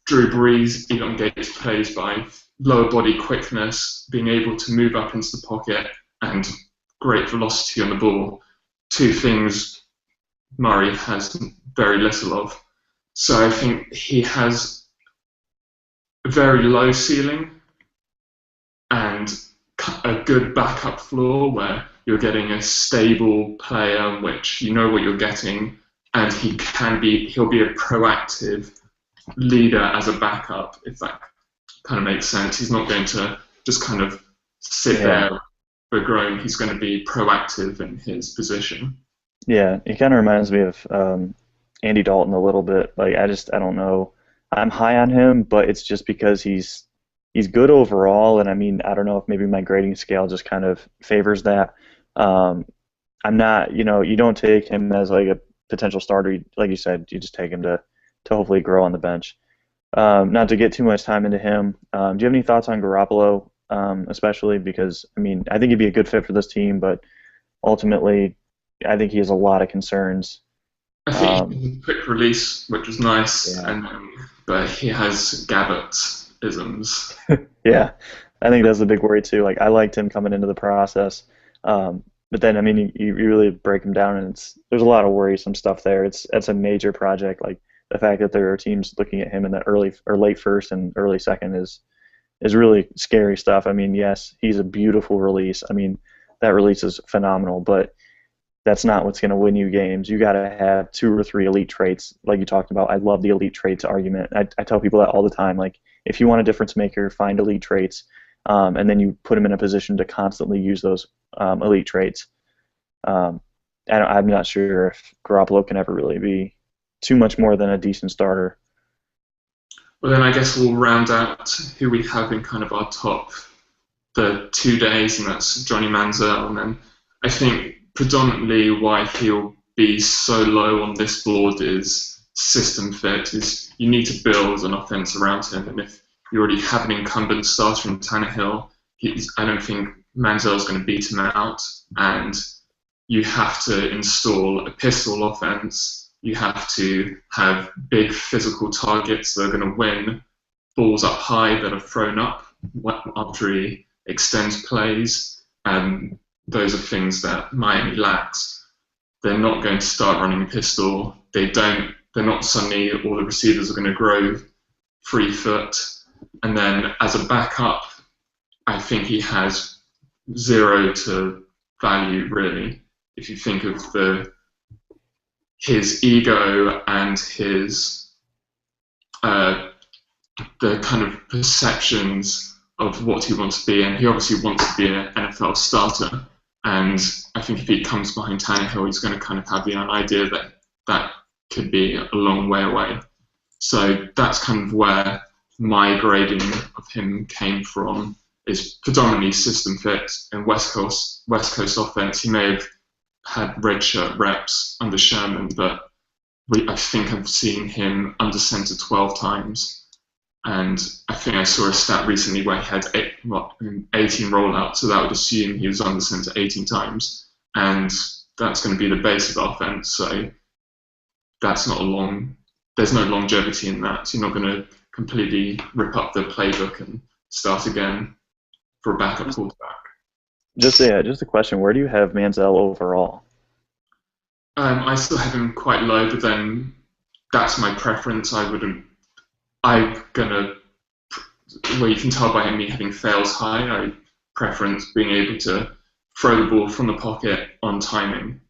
Drew Brees elongates plays by lower body quickness, being able to move up into the pocket, and great velocity on the ball. Two things Murray has very little of. So I think he has a very low ceiling and a good backup floor where you're getting a stable player in which you know what you're getting, and he'll be a proactive leader as a backup, if that kind of makes sense. He's not going to just kind of sit there for grown. He's going to be proactive in his position. Yeah, he kind of reminds me of Andy Dalton a little bit. Like I don't know. I'm high on him, but it's just because he's good overall, and I mean I don't know if maybe my grading scale just kind of favors that. I'm not, you don't take him as like a potential starter. Like you said, you just take him to hopefully grow on the bench. Not to get too much time into him. Do you have any thoughts on Garoppolo, especially because I mean I think he'd be a good fit for this team, but ultimately I think he has a lot of concerns. I think he has a quick release, which is nice, but he has Gabbert-isms. Yeah, I think that's the big worry too. Like I liked him coming into the process, but then I mean you really break him down, and there's a lot of worrisome stuff there. It's a major project. Like the fact that there are teams looking at him in the early or late first and early second is really scary stuff. I mean, yes, he's a beautiful release. I mean, that release is phenomenal, but that's not what's going to win you games. You got to have 2 or 3 elite traits, like you talked about. I love the elite traits argument. I tell people that all the time. Like, if you want a difference maker, find elite traits, and then you put them in a position to constantly use those elite traits. I'm not sure if Garoppolo can ever really be too much more than a decent starter. Well, then I guess we'll round out who we have in kind of our top the 2 days, and that's Johnny Manziel. And then I think predominantly why he'll be so low on this board is system fit. Is you need to build an offense around him, and if you already have an incumbent starter in Tannehill, I don't think Manziel's going to beat him out, and you have to install a pistol offense. You have to have big physical targets that are going to win balls up high that are thrown up after he extends plays. Those are things that Miami lacks. They're not going to start running pistol. They're not suddenly all the receivers are going to grow 3 foot. And then as a backup, I think he has 0 to value really. If you think of his ego and his the kind of perceptions of what he wants to be, and he obviously wants to be an NFL starter. And I think if he comes behind Tannehill, he's going to kind of have the idea that that could be a long way away. So that's kind of where my grading of him came from, is predominantly system fit and West Coast offense. He may have had redshirt reps under Sherman, but I think I've seen him under center 12 times. And I think I saw a stat recently where he had 18 rollouts, so that would assume he was under center 18 times. And that's going to be the base of the offense, so that's not there's no longevity in that. So you're not going to completely rip up the playbook and start again for a backup quarterback. Just a question. Where do you have Manziel overall? I still have him quite low, but then that's my preference. Well, you can tell by me having fails high, I preference being able to throw the ball from the pocket on timing.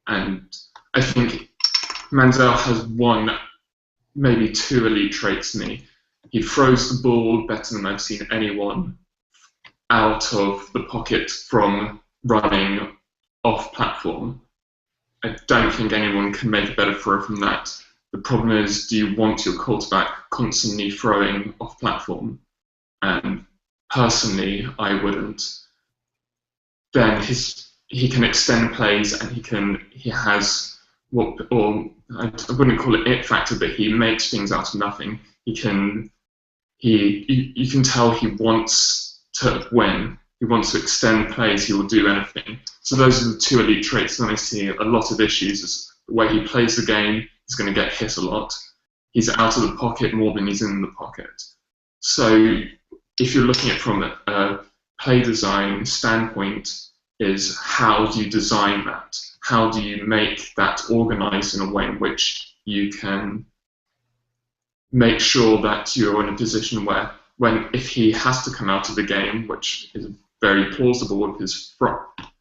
And I think Manziel has 1, maybe 2 elite traits to me. He throws the ball better than I've seen anyone out of the pocket from running off platform. I don't think anyone can make a better throw from that. The problem is, do you want your quarterback constantly throwing off platform? And personally, I wouldn't. Then he can extend plays, and he has I wouldn't call it it factor, but he makes things out of nothing. You can tell he wants to win. He wants to extend plays. He will do anything. So those are the 2 elite traits. Then I see a lot of issues. Is the way he plays the game. He's going to get hit a lot. he's out of the pocket more than he's in the pocket. So if you're looking at it from a play design standpoint, is how do you design that? How do you make that organized in a way in which you can make sure that you're in a position where, if he has to come out of the game, which is very plausible with his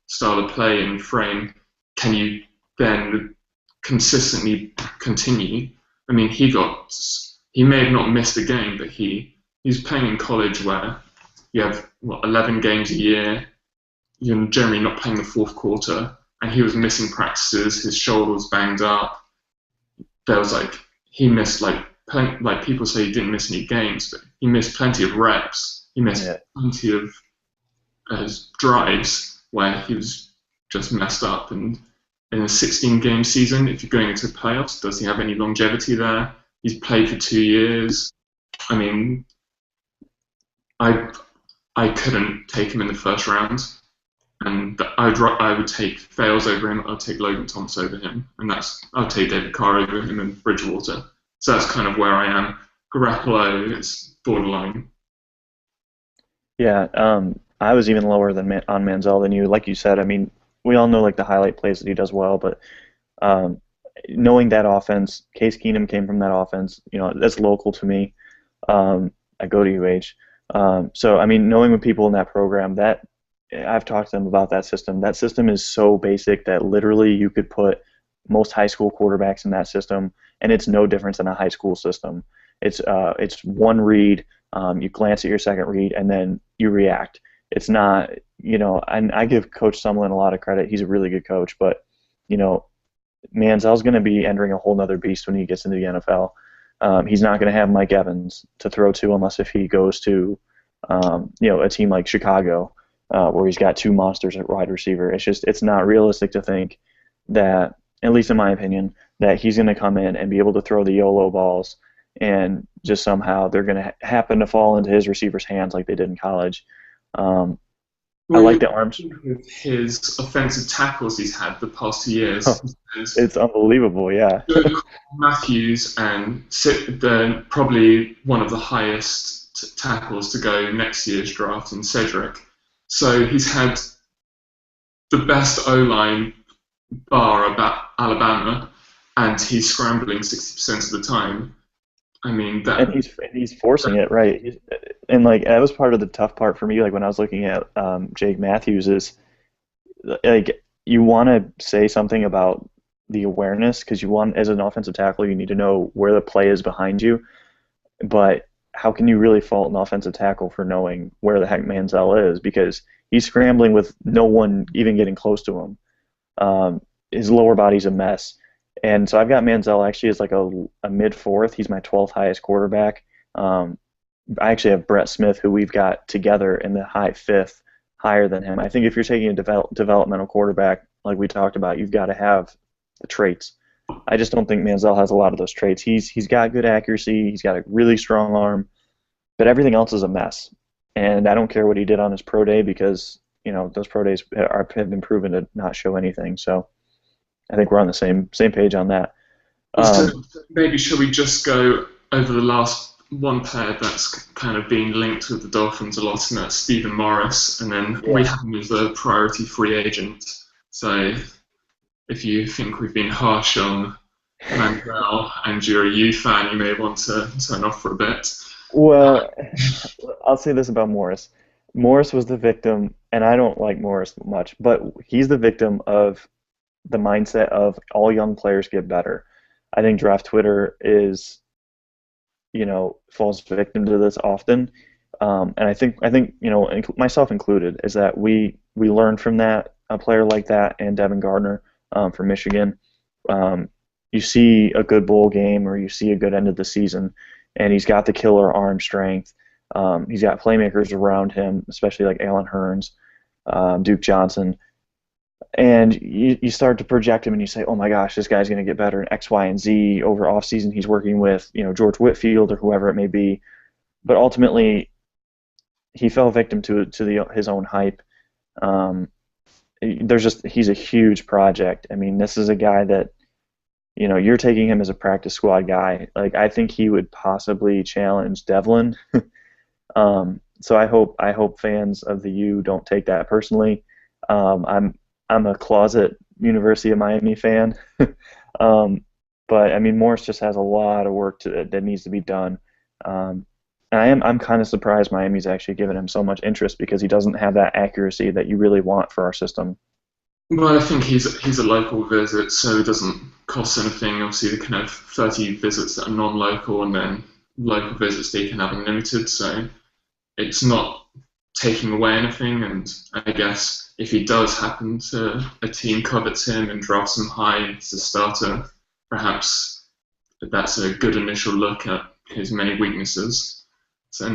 style of play and frame, can you then consistently continue? I mean, he may have not missed a game, but he's playing in college where you have 11 games a year. You're generally not playing the fourth quarter, and he was missing practices. His shoulder was banged up. There was he missed people say he didn't miss any games, but he missed plenty of reps. He missed plenty of drives where he was just messed up. And in a 16-game season, if you're going into playoffs, does he have any longevity there? He's played for 2 years. I mean, I couldn't take him in the first round, and I would take Fales over him. I'd take Logan Thomas over him, and I'd take David Carr over him and Bridgewater. So that's kind of where I am. Garoppolo is borderline. Yeah, I was even lower than on Manziel than you. Like you said, I mean, we all know the highlight plays that he does well, but knowing that offense, Case Keenum came from that offense. That's local to me. I go to UH, so I mean, knowing with people in that program, that I've talked to them about that system. That system is so basic that literally you could put most high school quarterbacks in that system, and it's no different than a high school system. It's one read. You glance at your second read, and then you react. It's not, and I give Coach Sumlin a lot of credit. He's a really good coach, but, Manziel's going to be entering a whole nother beast when he gets into the NFL. He's not going to have Mike Evans to throw to unless if he goes to, a team like Chicago, where he's got two monsters at wide receiver. It's not realistic to think that, at least in my opinion, that he's going to come in and be able to throw the YOLO balls and just somehow they're going to happen to fall into his receivers' hands like they did in college. I like the arms. With his offensive tackles he's had the past 2 years. It's unbelievable, yeah. Matthews and probably one of the highest tackles to go next year's draft in Cedric. So he's had the best O-line bar about Alabama, and he's scrambling 60% of the time. I mean, and he's forcing it, right? And that was part of the tough part for me. When I was looking at Jake Matthews, is you want to say something about the awareness because as an offensive tackle, you need to know where the play is behind you. But how can you really fault an offensive tackle for knowing where the heck Manziel is? Because he's scrambling with no one even getting close to him. His lower body's a mess. And so I've got Manziel actually as a mid-fourth. He's my 12th highest quarterback. I actually have Brett Smith, who we've got together in the high fifth, higher than him. I think if you're taking a developmental quarterback, like we talked about, you've got to have the traits. I just don't think Manziel has a lot of those traits. He's got good accuracy. He's got a really strong arm, but everything else is a mess. And I don't care what he did on his pro day because those pro days have been proven to not show anything. So I think we're on the same page on that. Maybe should we just go over the last one player that's kind of been linked with the Dolphins a lot, and that's Stephen Morris, and then we have him as a priority free agent. So if you think we've been harsh on Manziel and you're a U fan, you may want to turn off for a bit. Well, I'll say this about Morris. Morris was the victim, and I don't like Morris much, but he's the victim of the mindset of all young players get better. I think draft Twitter is, falls victim to this often, and I think myself included, is that we learned from that, a player like that, and Devin Gardner from Michigan. You see a good bowl game or you see a good end of the season, and he's got the killer arm strength. He's got playmakers around him, especially like Alan Hearns, Duke Johnson. And you start to project him and you say, oh my gosh, this guy's going to get better in X, Y, and Z. Over offseason, he's working with George Whitfield or whoever it may be. But ultimately, he fell victim to his own hype. He's a huge project. I mean, this is a guy that you're taking him as a practice squad guy. Like I think he would possibly challenge Devlin. So I hope fans of the U don't take that personally. I'm a closet University of Miami fan. um, but I mean Morris just has a lot of work that needs to be done. Um, and I'm kind of surprised Miami's actually given him so much interest because he doesn't have that accuracy that you really want for our system. Well, I think he's a local visit, so it doesn't cost anything. Obviously, they can have 30 visits that are non-local, and then local visits they can have unlimited. So it's not taking away anything. And I guess if he does happen to a team covets him and drafts him high as a starter, perhaps that's a good initial look at his many weaknesses. So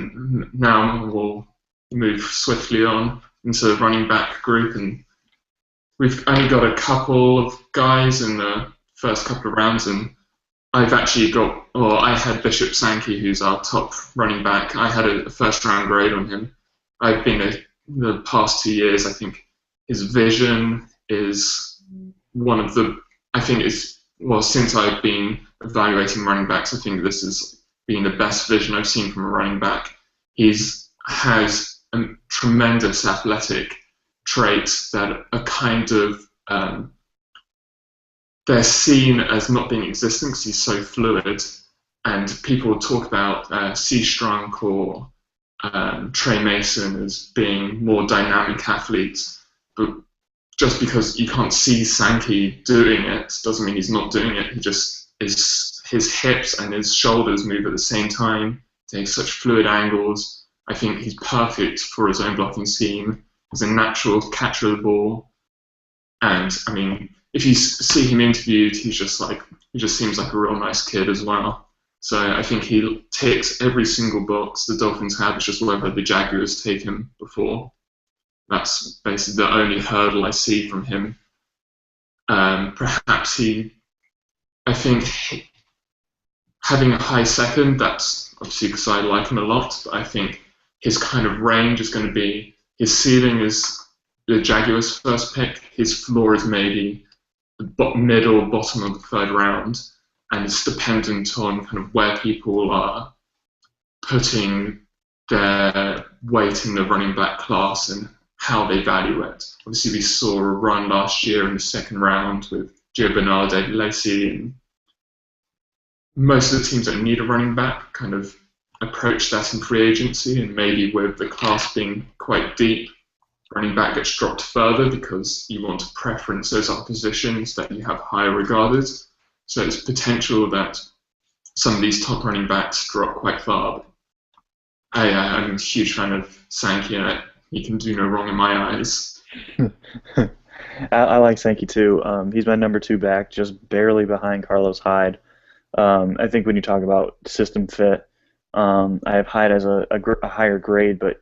now we'll move swiftly on into the running back group, and we've only got a couple of guys in the first couple of rounds, and I've actually I had Bishop Sankey, who's our top running back. I had a first round grade on him. I've been the past 2 years, I think his vision is one of the, I think it's, well, since I've been evaluating running backs, I think this has been the best vision I've seen from a running back. Has a tremendous athletic traits that are kind of they're seen as not being existent because he's so fluid, and people talk about C. Strunk or Trey Mason as being more dynamic athletes, but just because you can't see Sankey doing it doesn't mean he's not doing it. He just is, his hips and his shoulders move at the same time, takes such fluid angles. I think he's perfect for his own blocking scheme. He's a natural catcher of the ball, and I mean, if you see him interviewed, he just seems like a real nice kid as well. So I think he ticks every single box the Dolphins have. It's just whether the Jaguars take him before. That's basically the only hurdle I see from him. Perhaps I think having a high second, that's obviously because I like him a lot, but I think his kind of range is going to be, his ceiling is the Jaguars' first pick, his floor is maybe the middle, bottom of the third round, and it's dependent on kind of where people are putting their weight in the running back class and how they value it. Obviously, we saw a run last year in the second round with Gio Bernard, David Lacy, and most of the teams that need a running back kind of approach that in free agency, and maybe with the class being quite deep, running back gets dropped further because you want to preference those other positions that you have higher regarded. So it's potential that some of these top running backs drop quite far. I'm a huge fan of Sankey, and he can do no wrong in my eyes. I like Sankey too. He's my number 2 back, just barely behind Carlos Hyde. I think when you talk about system fit, I have Hyde as a higher grade, but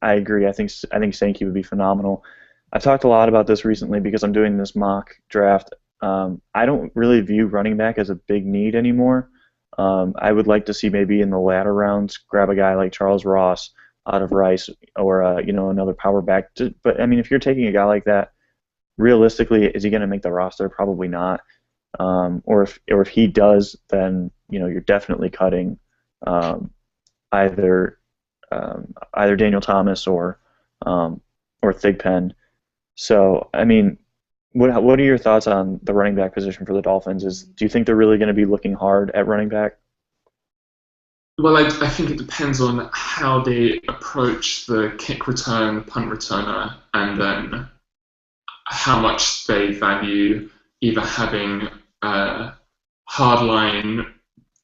I agree. I think Sankey would be phenomenal. I've talked a lot about this recently because I'm doing this mock draft. I don't really view running back as a big need anymore. I would like to see maybe in the latter rounds grab a guy like Charles Ross out of Rice, or another power back. But I mean, if you're taking a guy like that, realistically, is he going to make the roster? Probably not. Or if he does, then you're definitely cutting either Daniel Thomas or Thigpen. So I mean, what are your thoughts on the running back position for the Dolphins? Do you think they're really going to be looking hard at running back? Well, I think it depends on how they approach the kick return, the punt returner, and then how much they value either having a hardline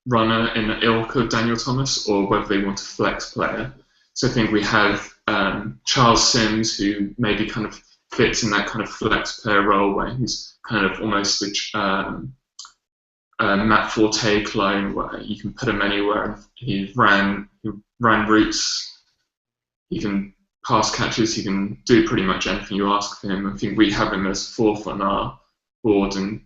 runner in the ilk of Daniel Thomas, or whether they want a flex player. So I think we have Charles Sims, who maybe kind of fits in that kind of flex player role where he's kind of almost a Matt Forte clone, where you can put him anywhere. He ran routes, he can pass catches, he can do pretty much anything you ask of him. I think we have him as 4th on our board, and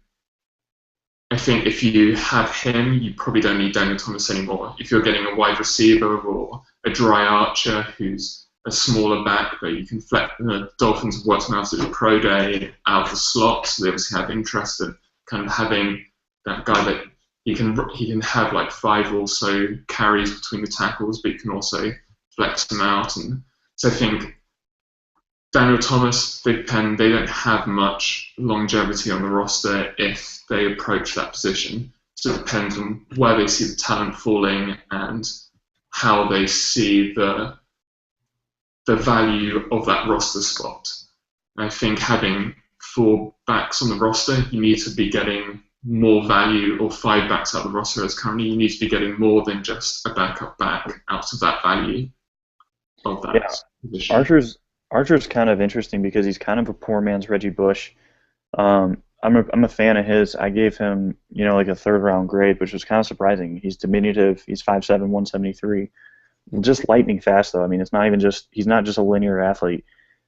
I think if you have him, you probably don't need Daniel Thomas anymore. If you're getting a wide receiver or a dry archer who's a smaller back, but you can flex. The Dolphins have worked him out at the pro day out of the slot, so they obviously have interest in kind of having that guy that he can have like 5 or so carries between the tackles, but you can also flex them out. And so I think Daniel Thomas, Big Pen, they don't have much longevity on the roster if they approach that position. So it depends on where they see the talent falling and how they see the value of that roster spot. I think having 4 backs on the roster, you need to be getting more value, or 5 backs out of the roster as currently, you need to be getting more than just a backup back out of that value of that position. Archer's kind of interesting because he's kind of a poor man's Reggie Bush. I'm a fan of his. I gave him, like a 3rd round grade, which was kind of surprising. He's diminutive. He's 5'7", 173. Just lightning fast though. I mean, he's not just a linear athlete.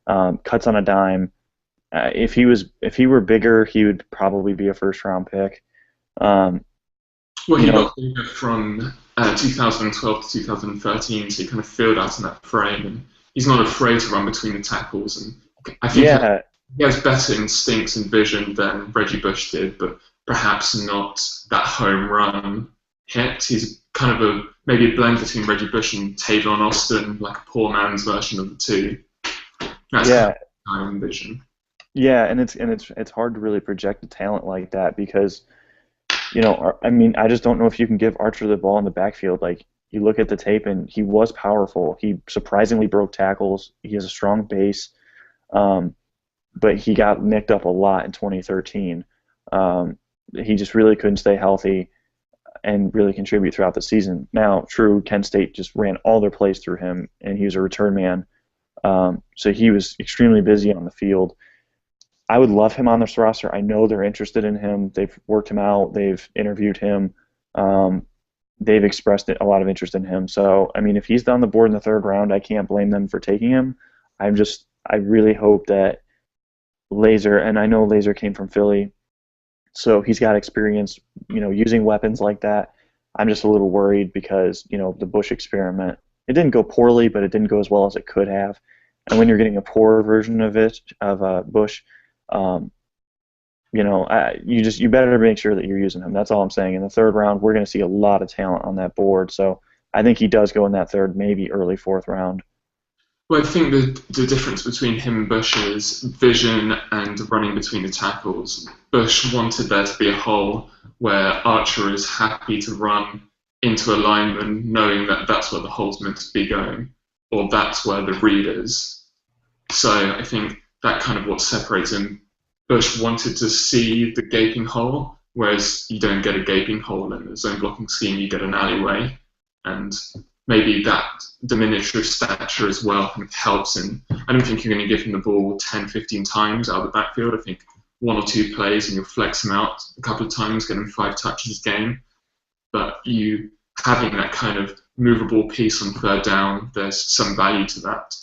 Cuts on a dime. If he were bigger, he would probably be a 1st round pick. Well, he got bigger from 2012 to 2013, so he kind of filled out in that frame, and he's not afraid to run between the tackles. And I think he has better instincts and vision than Reggie Bush did, but perhaps not that home run hit. He's kind of maybe a blend between Reggie Bush and Tavon Austin, like a poor man's version of the two. That's kind of my vision. Yeah, and it's hard to really project a talent like that because, I mean, I just don't know if you can give Archer the ball in the backfield. Like, you look at the tape and he was powerful. He surprisingly broke tackles. He has a strong base, but he got nicked up a lot in 2013. He just really couldn't stay healthy and really contribute throughout the season. Now, true, Kent State just ran all their plays through him, and he was a return man. So he was extremely busy on the field. I would love him on this roster. I know they're interested in him. They've worked him out. They've interviewed him. They've expressed a lot of interest in him. So, I mean, if he's down the board in the 3rd round, I can't blame them for taking him. I really hope that Laser, and I know Laser came from Philly, so he's got experience, using weapons like that. I'm just a little worried because, the Bush experiment, it didn't go poorly, but it didn't go as well as it could have. And when you're getting a poor version of Bush, you better make sure that you're using him. That's all I'm saying. In the 3rd round, we're going to see a lot of talent on that board. So I think he does go in that 3rd, maybe early 4th round. Well, I think the difference between him and Bush is vision and running between the tackles. Bush wanted there to be a hole where Archer is happy to run into a lineman knowing that that's where the hole's meant to be going, or that's where the read is. So I think that kind of what separates him. Bush wanted to see the gaping hole, whereas you don't get a gaping hole in the zone blocking scheme, you get an alleyway. And maybe that diminutive stature as well kind of helps him. I don't think you're going to give him the ball 10, 15 times out of the backfield. I think 1 or 2 plays and you'll flex him out a couple of times, get him 5 touches a game. But you having that kind of movable piece on 3rd down, there's some value to that.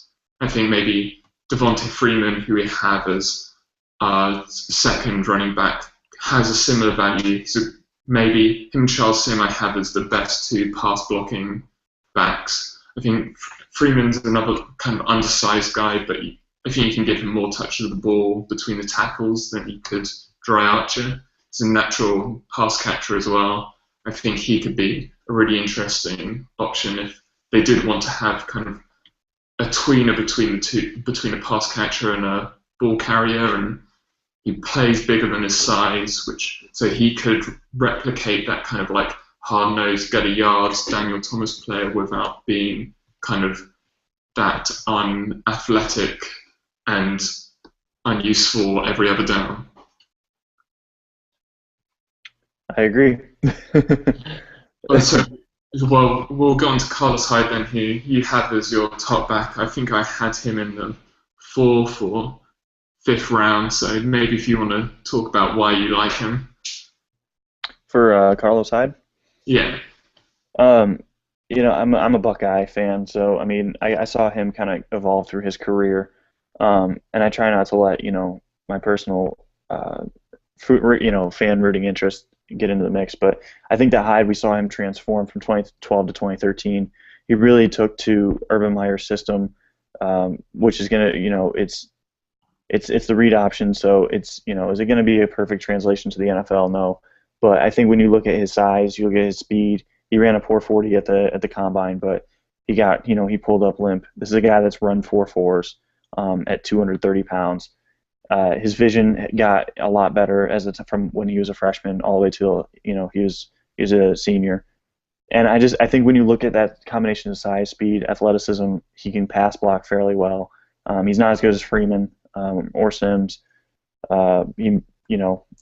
I think maybe Devontae Freeman, who we have as our 2nd running back, has a similar value. So maybe him and Charles Sim I have as the best 2 pass blocking backs. I think Freeman's another kind of undersized guy, but I think you can give him more touches of the ball between the tackles than you could Dry Archer. He's a natural pass catcher as well. I think he could be a really interesting option if they did want to have kind of a tweener between the two, between a pass catcher and a ball carrier, and he plays bigger than his size, so he could replicate that kind of like hard-nosed, get a yards Daniel Thomas player without being kind of that unathletic and unuseful every other down. I agree. So, well, we'll go on to Carlos Hyde then, who you have as your top back. I think I had him in the 4th or 5th round, so maybe if you want to talk about why you like him. For Carlos Hyde? Yeah. I'm a Buckeye fan, so I mean, I saw him kind of evolve through his career, and I try not to let my personal fan rooting interest get into the mix. But I think that Hyde, we saw him transform from 2012 to 2013. He really took to Urban Meyer's system, which is gonna, it's the read option. So it's, is it going to be a perfect translation to the NFL? No. But I think when you look at his size, you look at his speed. He ran a 4.40 at the combine, but he pulled up limp. This is a guy that's run 4.4s at 230 pounds. His vision got a lot better from when he was a freshman all the way till he was a senior. And I think when you look at that combination of size, speed, athleticism, he can pass block fairly well. He's not as good as Freeman or Sims.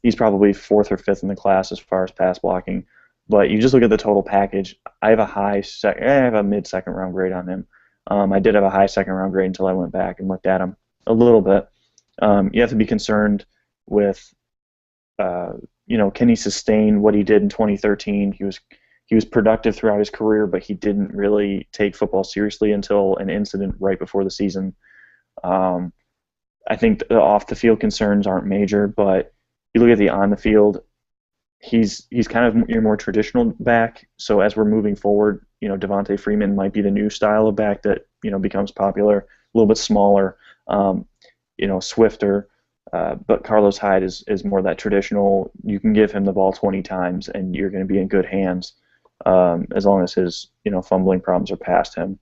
He's probably fourth or fifth in the class as far as pass blocking. But you just look at the total package. I have a mid-second round grade on him. I did have a high second round grade until I went back and looked at him a little bit. You have to be concerned with, can he sustain what he did in 2013? He was productive throughout his career, but he didn't really take football seriously until an incident right before the season. I think the off-the-field concerns aren't major, but you look at the on-the-field, he's kind of your more traditional back. So as we're moving forward, Devontae Freeman might be the new style of back that becomes popular, a little bit smaller, swifter. But Carlos Hyde is more that traditional. You can give him the ball 20 times, and you're going to be in good hands as long as his fumbling problems are past him,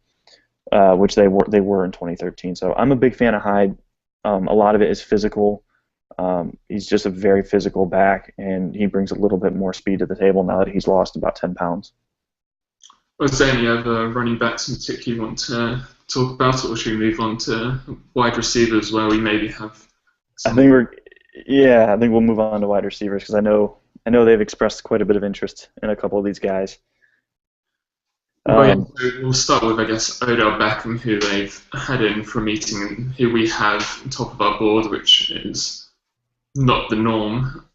which they were in 2013. So I'm a big fan of Hyde. A lot of it is physical. He's just a very physical back, and he brings a little bit more speed to the table now that he's lost about 10 pounds. Was there any other running backs in particular you want to talk about, or should we move on to wide receivers where we maybe have some... I think we'll move on to wide receivers because I know they've expressed quite a bit of interest in a couple of these guys. We'll start with, I guess, Odell Beckham, who they've had in for a meeting, and who we have on top of our board, which is not the norm.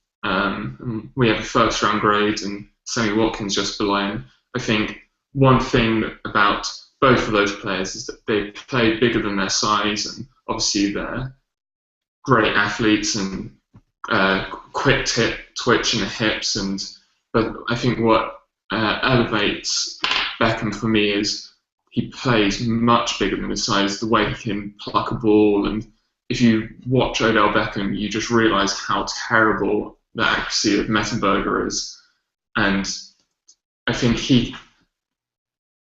We have a first-round grade, and Sammy Watkins just below him. I think one thing about both of those players is that they play bigger than their size, and obviously they're great athletes and quick twitch in the hips. But I think what elevates Beckham for me is he plays much bigger than his size. The way he can pluck a ball, and if you watch Odell Beckham, you just realise how terrible the accuracy of Mettenberger is. And I think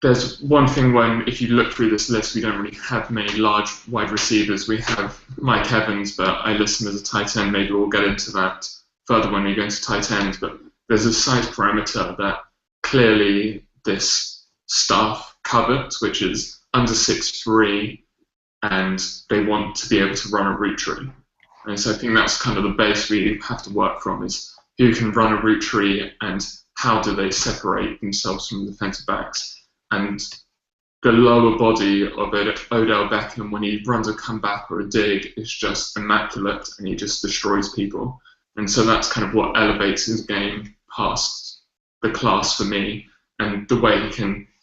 there's one thing if you look through this list, we don't really have many large wide receivers. We have Mike Evans, but I list him as a tight end. Maybe we'll get into that further when we go into tight ends. But there's a size parameter that clearly this staff covets, which is under 6'3", and they want to be able to run a route tree. And so I think that's kind of the base we have to work from, is who can run a route tree and how do they separate themselves from defensive backs. And the lower body of Odell Beckham, when he runs a comeback or a dig, is just immaculate, and he just destroys people. And so that's kind of what elevates his game past the class for me. And the way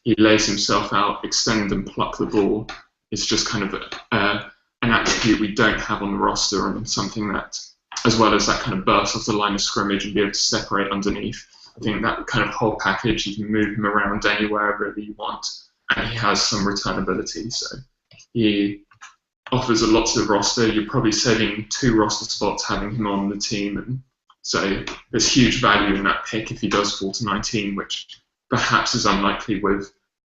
he lays himself out, extend and pluck the ball, is just kind of an attribute we don't have on the roster, and something that, as well as that kind of burst off the line of scrimmage and be able to separate underneath, I think that kind of whole package, you can move him around anywhere really you want, and he has some returnability. So he offers a lot to the roster. You're probably saving 2 roster spots having him on the team, and so there's huge value in that pick if he does fall to 19, which perhaps is unlikely with,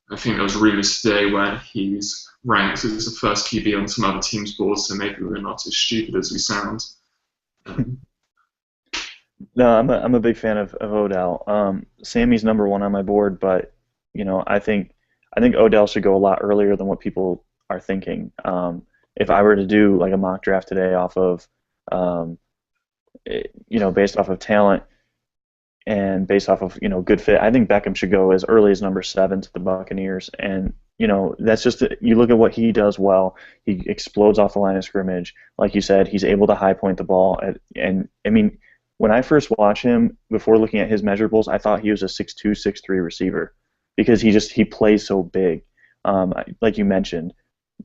I think there was rumours today where he's ranked as the first QB on some other team's boards, so maybe we're not as stupid as we sound. No, I'm a big fan of Odell. Sammy's number 1 on my board, but I think Odell should go a lot earlier than what people are thinking. If I were to do like a mock draft today off of, based off of talent and based off of good fit, I think Beckham should go as early as number 7 to the Buccaneers. And that's just you look at what he does well. He explodes off the line of scrimmage, like you said. He's able to high point the ball, and I mean, when I first watched him, before looking at his measurables, I thought he was a 6'2", 6'3" receiver because he plays so big. Like you mentioned,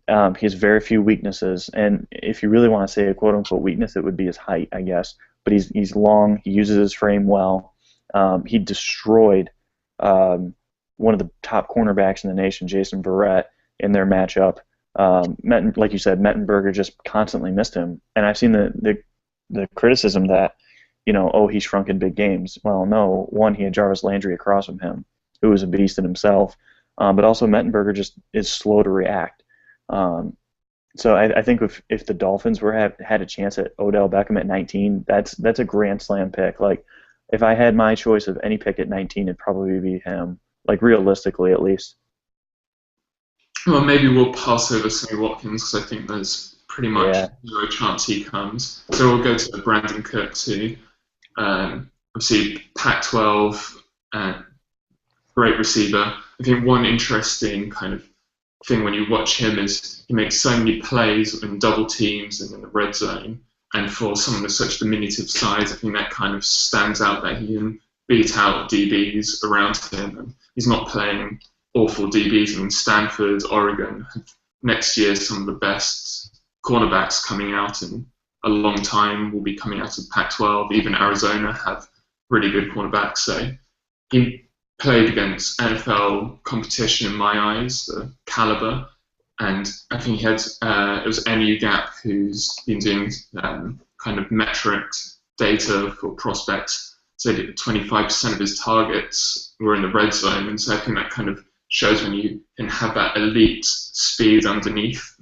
he has very few weaknesses, and if you really want to say a quote-unquote weakness, it would be his height, I guess. But he's long. He uses his frame well. He destroyed one of the top cornerbacks in the nation, Jason Verrett, in their matchup. Like you said, Mettenberger just constantly missed him, and I've seen the criticism that oh, he shrunk in big games. Well, no. One, he had Jarvis Landry across from him, who was a beast in himself. But also Mettenberger just is slow to react. So I think if the Dolphins had a chance at Odell Beckham at 19, that's a grand slam pick. Like, if I had my choice of any pick at 19, it'd probably be him. Like, realistically, at least. Well, maybe we'll pass over Sammy Watkins because I think there's pretty much Yeah. no chance he comes. So we'll go to Brandon Cooks, who obviously Pac-12, great receiver. I think one interesting kind of thing when you watch him is he makes so many plays in double teams and in the red zone. And for someone with such diminutive size, I think that kind of stands out that he can beat out DBs around him. And he's not playing awful DBs. I mean, Stanford, Oregon, next year some of the best cornerbacks coming out in a long time will be coming out of Pac-12. Even Arizona have really good cornerbacks. So he played against NFL competition in my eyes, the caliber. And I think he had, it was MU Gap who's been doing kind of metric data for prospects. So 25% of his targets were in the red zone. And so I think that kind of shows when you can have that elite speed underneath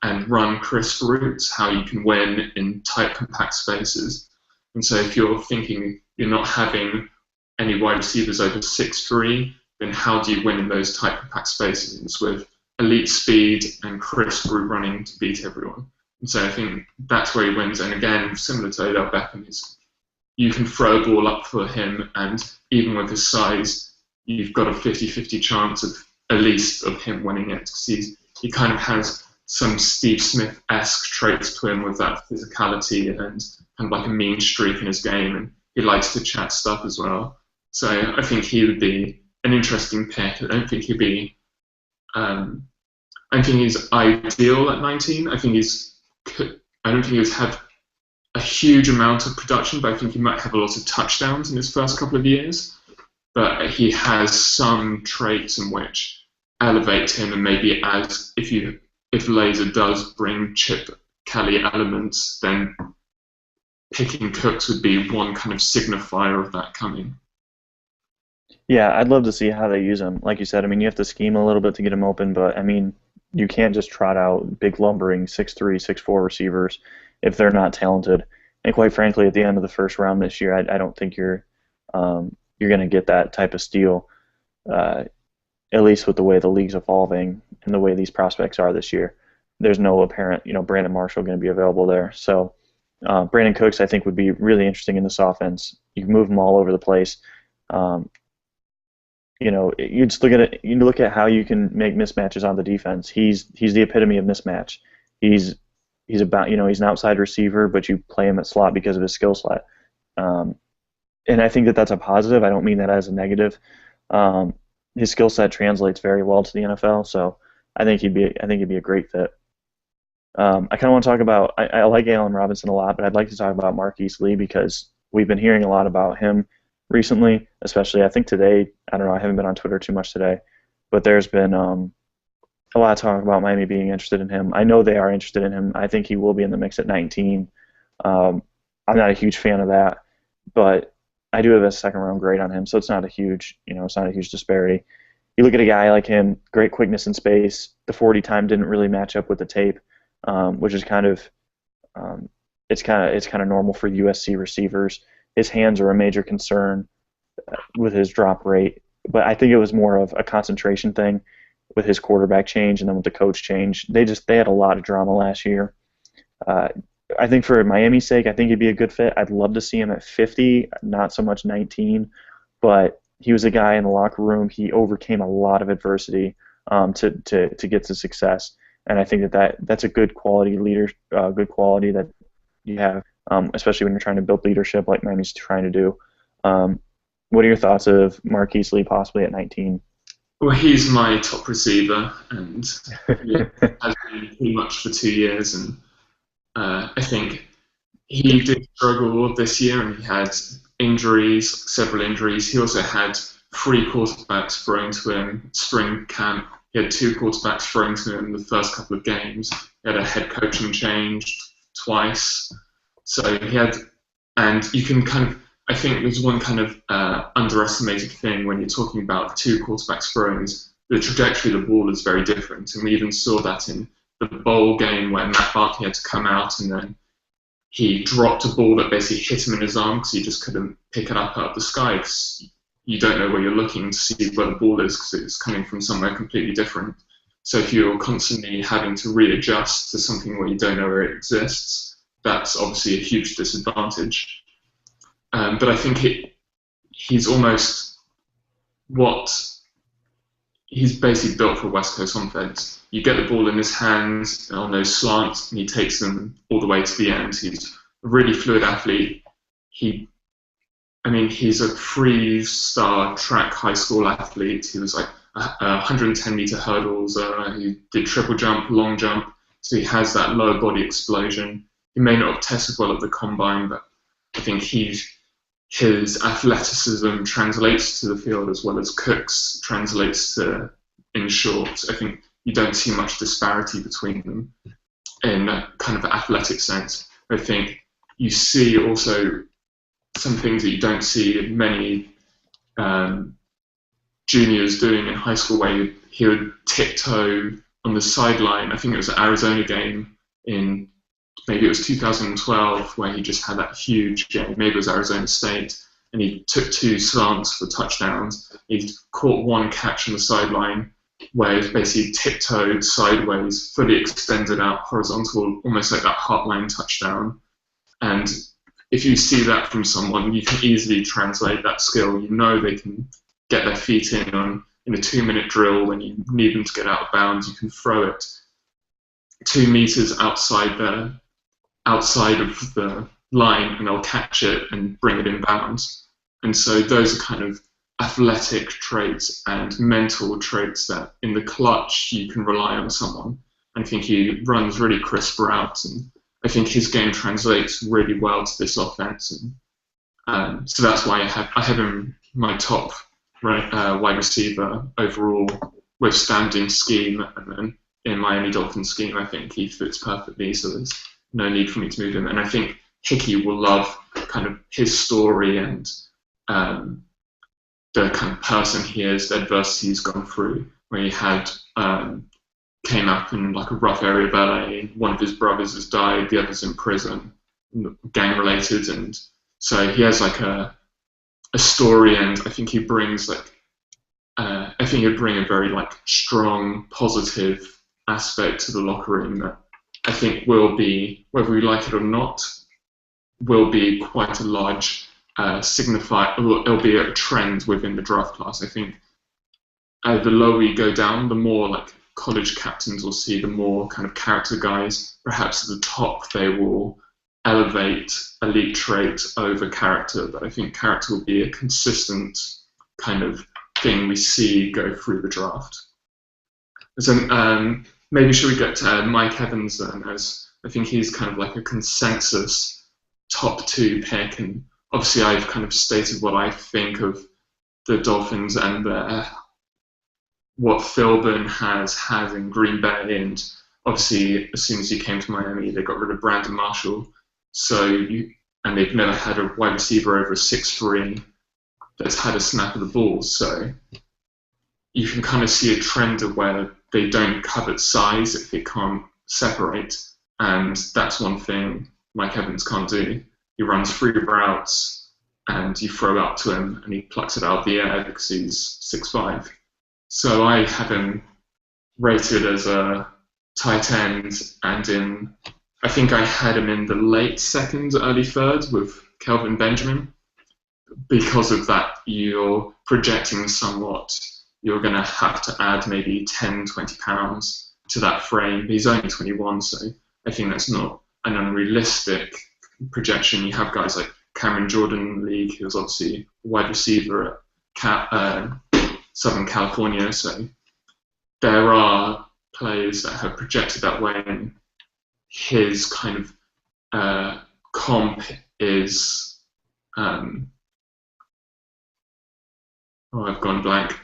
and run crisp routes, how you can win in tight, compact spaces. And so if you're thinking you're not having any wide receivers over 6'3", then how do you win in those tight, compact spaces with elite speed and crisp route running to beat everyone? And so I think that's where he wins. And again, similar to Odell Beckham, is you can throw a ball up for him, and even with his size, you've got a 50-50 chance of at least of him winning it, because he kind of has some Steve Smith-esque traits to him with that physicality and kind of like a mean streak in his game, and he likes to chat stuff as well. So I think he would be an interesting pick. I don't think he'd be. I don't think he's ideal at 19. I don't think he'd have a huge amount of production, but I think he might have a lot of touchdowns in his first couple of years. But he has some traits in which elevate him, and maybe if Laser does bring Chip Kelly elements, then picking Cooks would be one kind of signifier of that coming. Yeah, I'd love to see how they use him. Like you said, I mean, you have to scheme a little bit to get him open, but I mean, you can't just trot out big lumbering 6'3", 6'4" receivers if they're not talented. And quite frankly, at the end of the first round this year, I don't think you're going to get that type of steal, at least with the way the league's evolving and the way these prospects are this year. There's no apparent, Brandon Marshall going to be available there. So Brandon Cooks, I think, would be really interesting in this offense. You can move him all over the place. You just look at it. You look at how you can make mismatches on the defense. He's the epitome of mismatch. He's about he's an outside receiver, but you play him at slot because of his skill set. And I think that that's a positive. I don't mean that as a negative. His skill set translates very well to the NFL, so I think he'd be a great fit. I kind of want to talk about. I like Allen Robinson a lot, but I'd like to talk about Marquise Lee because we've been hearing a lot about him recently, especially I think today. I don't know. I haven't been on Twitter too much today, but there's been a lot of talk about Miami being interested in him. I know they are interested in him. I think he will be in the mix at 19. I'm not a huge fan of that, but I do have a second round grade on him, so it's not a huge disparity. You look at a guy like him, great quickness in space. The 40 time didn't really match up with the tape, which is kind of normal for USC receivers. His hands are a major concern with his drop rate, but I think it was more of a concentration thing with his quarterback change and then with the coach change. They had a lot of drama last year. I think for Miami's sake, I think he'd be a good fit. I'd love to see him at 50, not so much 19, but he was a guy in the locker room. He overcame a lot of adversity to get to success, and I think that's a good quality leader, good quality that you have, especially when you're trying to build leadership like Miami's trying to do. What are your thoughts of Marquise Lee possibly at 19? Well, he's my top receiver, and he has been pretty much for 2 years, and I think he did struggle this year, and he had several injuries. He also had 3 quarterbacks thrown to him spring camp. He had 2 quarterbacks thrown to him in the first couple of games. He had a head coaching change twice. So he had And you can kind of, I think there's one kind of underestimated thing when you're talking about two quarterbacks throwing is the trajectory of the ball is very different. And we even saw that in the bowl game where Matt Barkley had to come out and then he dropped a ball that basically hit him in his arm because he just couldn't pick it up out of the sky. You don't know where you're looking to see where the ball is because it's coming from somewhere completely different. So if you're constantly having to readjust to something where you don't know where it exists, that's obviously a huge disadvantage. But I think he's almost he's basically built for West Coast offense. You get the ball in his hands on those slants, and he takes them all the way to the end. He's a really fluid athlete. He's a 3-star track high school athlete. He was like 110-meter hurdles. He did triple jump, long jump. So he has that lower body explosion. He may not have tested well at the combine, but I think his athleticism translates to the field as well as Cook's translates to in short. I think you don't see much disparity between them in that kind of athletic sense. I think you see also some things that you don't see many juniors doing in high school, where he would tiptoe on the sideline. I think it was an Arizona game in maybe it was 2012 where he just had that huge game. Maybe it was Arizona State, and he took 2 slants for touchdowns. He caught 1 catch on the sideline where he basically tiptoed sideways, fully extended out horizontal, almost like that heartline touchdown. And if you see that from someone, you can easily translate that skill. You know they can get their feet in a 2-minute drill when you need them to get out of bounds. You can throw it 2 meters outside of the line, and they'll catch it and bring it in bounds. And so those are kind of athletic traits and mental traits that in the clutch you can rely on someone. I think he runs really crisp routes, and I think his game translates really well to this offense. And so that's why I have him my top wide receiver overall with standing scheme, and then in Miami Dolphins scheme I think he fits perfectly, so there's no need for me to move him. And I think Hickey will love kind of his story and the kind of person he is, the adversity he's gone through, where he had came up in like a rough area of LA. One of his brothers has died, the other's in prison, gang related, and so he has like a story, and I think he brings I think he'd bring a very like strong, positive aspect to the locker room that I think will be, whether we like it or not, will be quite a large it'll be a trend within the draft class. I think the lower you go down, the more like college captains will see, the more kind of character guys. Perhaps at the top they will elevate elite traits over character, but I think character will be a consistent kind of thing we see go through the draft. So maybe should we get to Mike Evans then, as I think he's kind of like a consensus top 2 pick, and obviously I've kind of stated what I think of the Dolphins and what Philbin has in Green Bay, and obviously as soon as he came to Miami they got rid of Brandon Marshall, and they've never had a wide receiver over 6'3" that's had a snap of the ball, so you can kind of see a trend of where they don't covet size if they can't separate, and that's one thing Mike Evans can't do. He runs 3 routes and you throw up to him and he plucks it out of the air because he's 6'5". So I have him rated as a tight end, and I think I had him in the late 2nd, early 3rd with Kelvin Benjamin. Because of that, you're projecting somewhat. You're going to have to add maybe 10, 20 pounds to that frame. He's only 21, so I think that's not an unrealistic projection. You have guys like Cameron Jordan in the league, who was obviously a wide receiver at Southern California, so there are players that have projected that way, and his kind of comp is I've gone blank.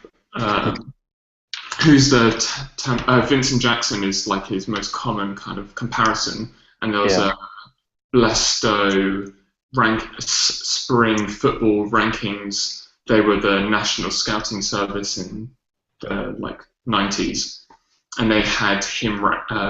Who's the Vincent Jackson is like his most common kind of comparison, and there was a Blesto spring football rankings. They were the National Scouting Service in the 90s, and they had him,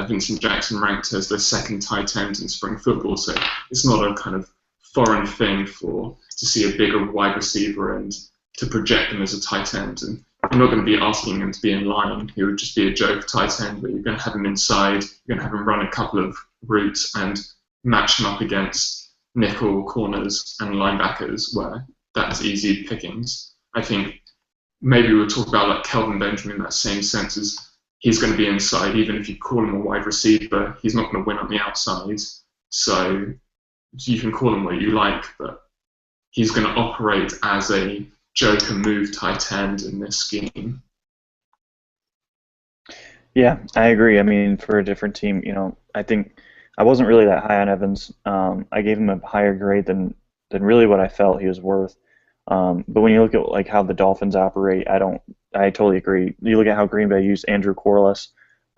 Vincent Jackson, ranked as the second tight end in spring football. So it's not a kind of foreign thing to see a bigger wide receiver and to project them as a tight end. And you're not going to be asking him to be in line. He would just be a joke tight end, where you're going to have him inside, you're going to have him run a couple of routes and match him up against nickel corners and linebackers, where that's easy pickings. I think maybe we'll talk about like Kelvin Benjamin in that same sense, as he's going to be inside. Even if you call him a wide receiver, he's not going to win on the outside. So you can call him what you like, but he's going to operate as a joker move tight end in this scheme. Yeah, I agree. I mean, for a different team, I think I wasn't really that high on Evans. I gave him a higher grade than really what I felt he was worth. But when you look at like how the Dolphins operate, I totally agree. You look at how Green Bay used Andrew Corliss.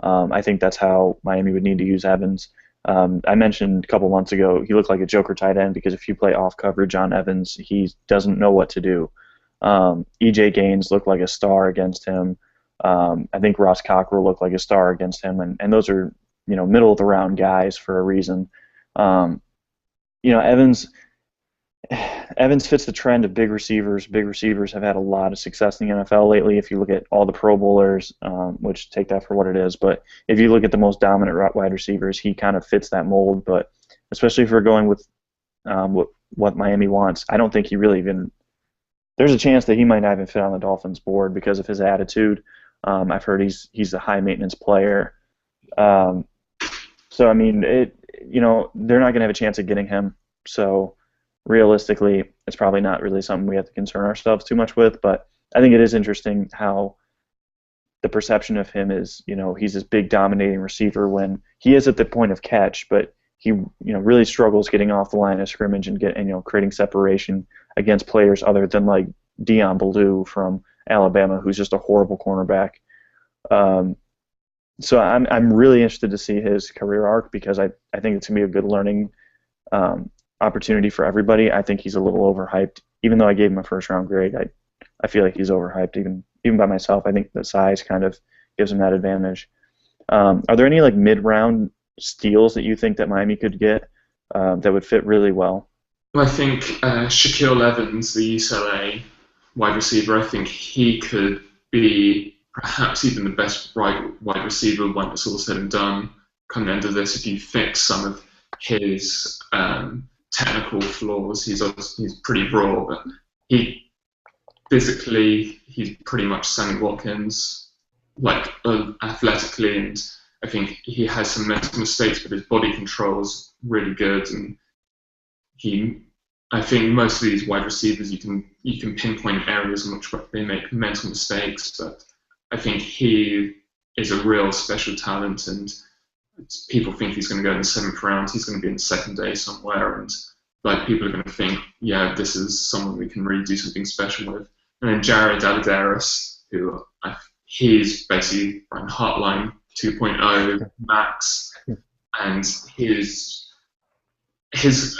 I think that's how Miami would need to use Evans. I mentioned a couple months ago he looked like a joker tight end because if you play off coverage on Evans, he doesn't know what to do. EJ Gaines looked like a star against him. I think Ross Cockrell looked like a star against him, and those are middle of the round guys for a reason. Evans fits the trend of big receivers. Big receivers have had a lot of success in the NFL lately. If you look at all the Pro Bowlers, which take that for what it is, but if you look at the most dominant wide receivers, he kind of fits that mold. But especially if we're going with what Miami wants, I don't think he really even. There's a chance that he might not even fit on the Dolphins board because of his attitude. I've heard he's a high maintenance player. So I mean, they're not going to have a chance of getting him. So realistically, it's probably not really something we have to concern ourselves too much with. But I think it is interesting how the perception of him is, he's this big dominating receiver when he is at the point of catch, but he really struggles getting off the line of scrimmage and creating separation against players other than like Deion Ballou from Alabama, who's just a horrible cornerback. So I'm really interested to see his career arc because I think it's gonna be a good learning opportunity for everybody. I think he's a little overhyped, even though I gave him a first round grade. I feel like he's overhyped even by myself. I think the size kind of gives him that advantage. Are there any like mid round steals that you think that Miami could get that would fit really well? Well, I think Shaquille Evans, the UCLA wide receiver, I think he could be perhaps even the best wide receiver when it's all said and done coming into this. If you fix some of his technical flaws, he's pretty raw, but physically he's pretty much Sammy Watkins, like athletically, and I think he has some mental mistakes, but his body control is really good, and I think most of these wide receivers you can pinpoint areas in which they make mental mistakes, but I think he is a real special talent, and people think he's going to go in the 7th round. He's going to be in the second day somewhere, and like people are going to think, yeah, this is someone we can really do something special with. And then Jared Allardyce, who he's basically on Heartline 2.0 max, and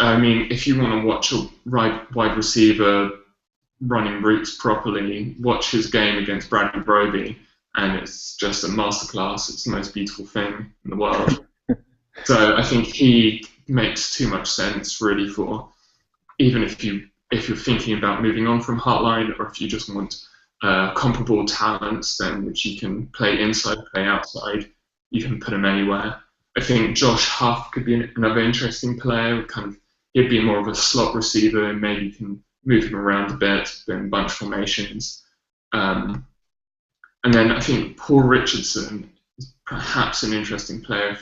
I mean, if you want to watch a wide receiver running routes properly, watch his game against Bradley Brody, and it's just a masterclass. It's the most beautiful thing in the world. So I think he makes too much sense, really, for even if you're thinking about moving on from Heartline, or if you just want comparable talents, then which you can play inside, play outside, you can put him anywhere. I think Josh Huff could be another interesting player. He'd be more of a slot receiver, and maybe you can move him around a bit in bunch formations. And then I think Paul Richardson is perhaps an interesting player.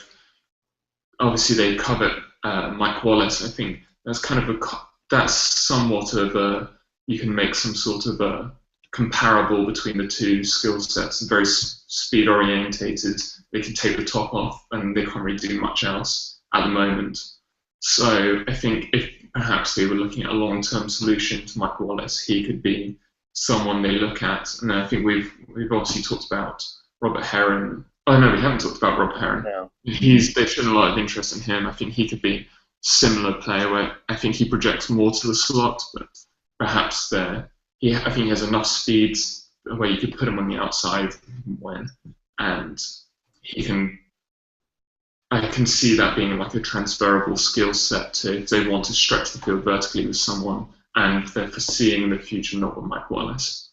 Obviously, they covered Mike Wallace. I think that's somewhat of a, you can make some sort of a comparable between the two skill sets. Very speed orientated. They can take the top off, and they can't really do much else at the moment. So I think if perhaps they were looking at a long-term solution to Mike Wallace, he could be someone they look at. And I think we've obviously talked about Robert Herron. Oh no, we haven't talked about Robert Herron. No. They've shown a lot of interest in him. I think he could be similar player where I think he projects more to the slot, but perhaps I think he has enough speed where you could put him on the outside when, and he can. I can see that being like a transferable skill set to if they want to stretch the field vertically with someone, and they're foreseeing the future not with Mike Wallace.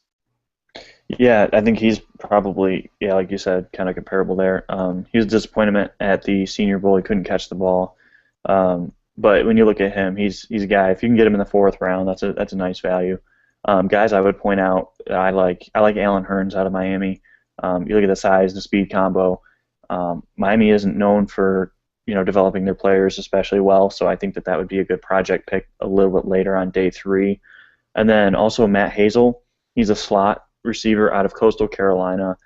Yeah, I think he's probably, yeah, like you said, kind of comparable there. He was a disappointment at the Senior Bowl. He couldn't catch the ball. But when you look at him, he's a guy. If you can get him in the fourth round, that's a nice value. Guys, I would point out, I like Alan Hearns out of Miami. You look at the size, the speed combo. Miami isn't known for developing their players especially well, so I think that would be a good project pick a little bit later on day 3. And then also Matt Hazell. He's a slot receiver out of Coastal Carolina.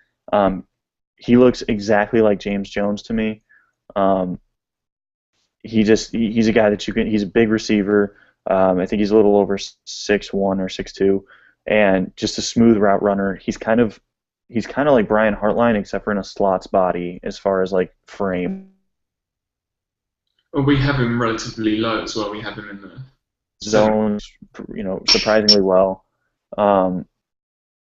He looks exactly like James Jones to me. He's a guy that he's a big receiver. I think he's a little over 6'1" or 6'2", and just a smooth route runner. He's kind of like Brian Hartline, except for in a slot's body as far as like frame. Well, we have him relatively low as well. We have him in the zones, surprisingly well.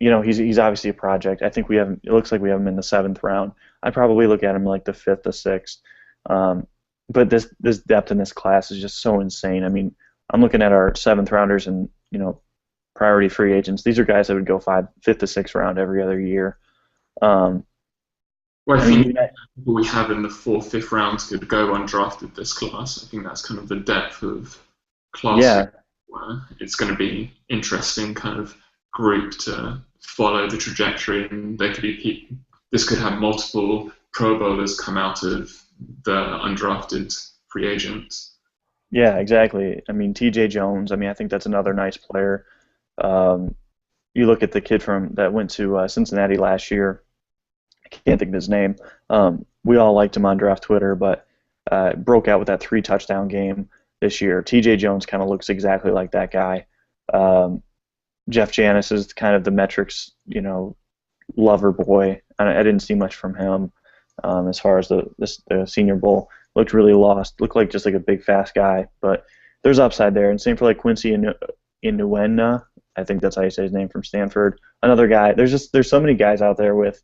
He's obviously a project. I think it looks like we have him in the 7th round. I'd probably look at him like the 5th or 6th. But this depth in this class is just so insane. I mean, I'm looking at our 7th rounders and priority free agents. These are guys that would go 5th to 6th round every other year. Well, I think people we have in the 4th, 5th rounds could go undrafted this class. I think that's kind of the depth of class. Yeah. Where it's going to be interesting kind of group to follow the trajectory, and this could have multiple Pro Bowlers come out of the undrafted free agents. Yeah, exactly. I mean, T.J. Jones. I mean, I think that's another nice player. You look at the kid that went to Cincinnati last year. I can't think of his name. We all liked him on draft Twitter, but broke out with that 3-touchdown game this year. T.J. Jones kind of looks exactly like that guy. Jeff Janis is kind of the metrics, lover boy. I didn't see much from him as far as the Senior Bowl. Looked really lost. Looked like just like a big fast guy, but there's upside there. And same for like Quincy Inuenna. I think that's how you say his name, from Stanford. Another guy. There's so many guys out there with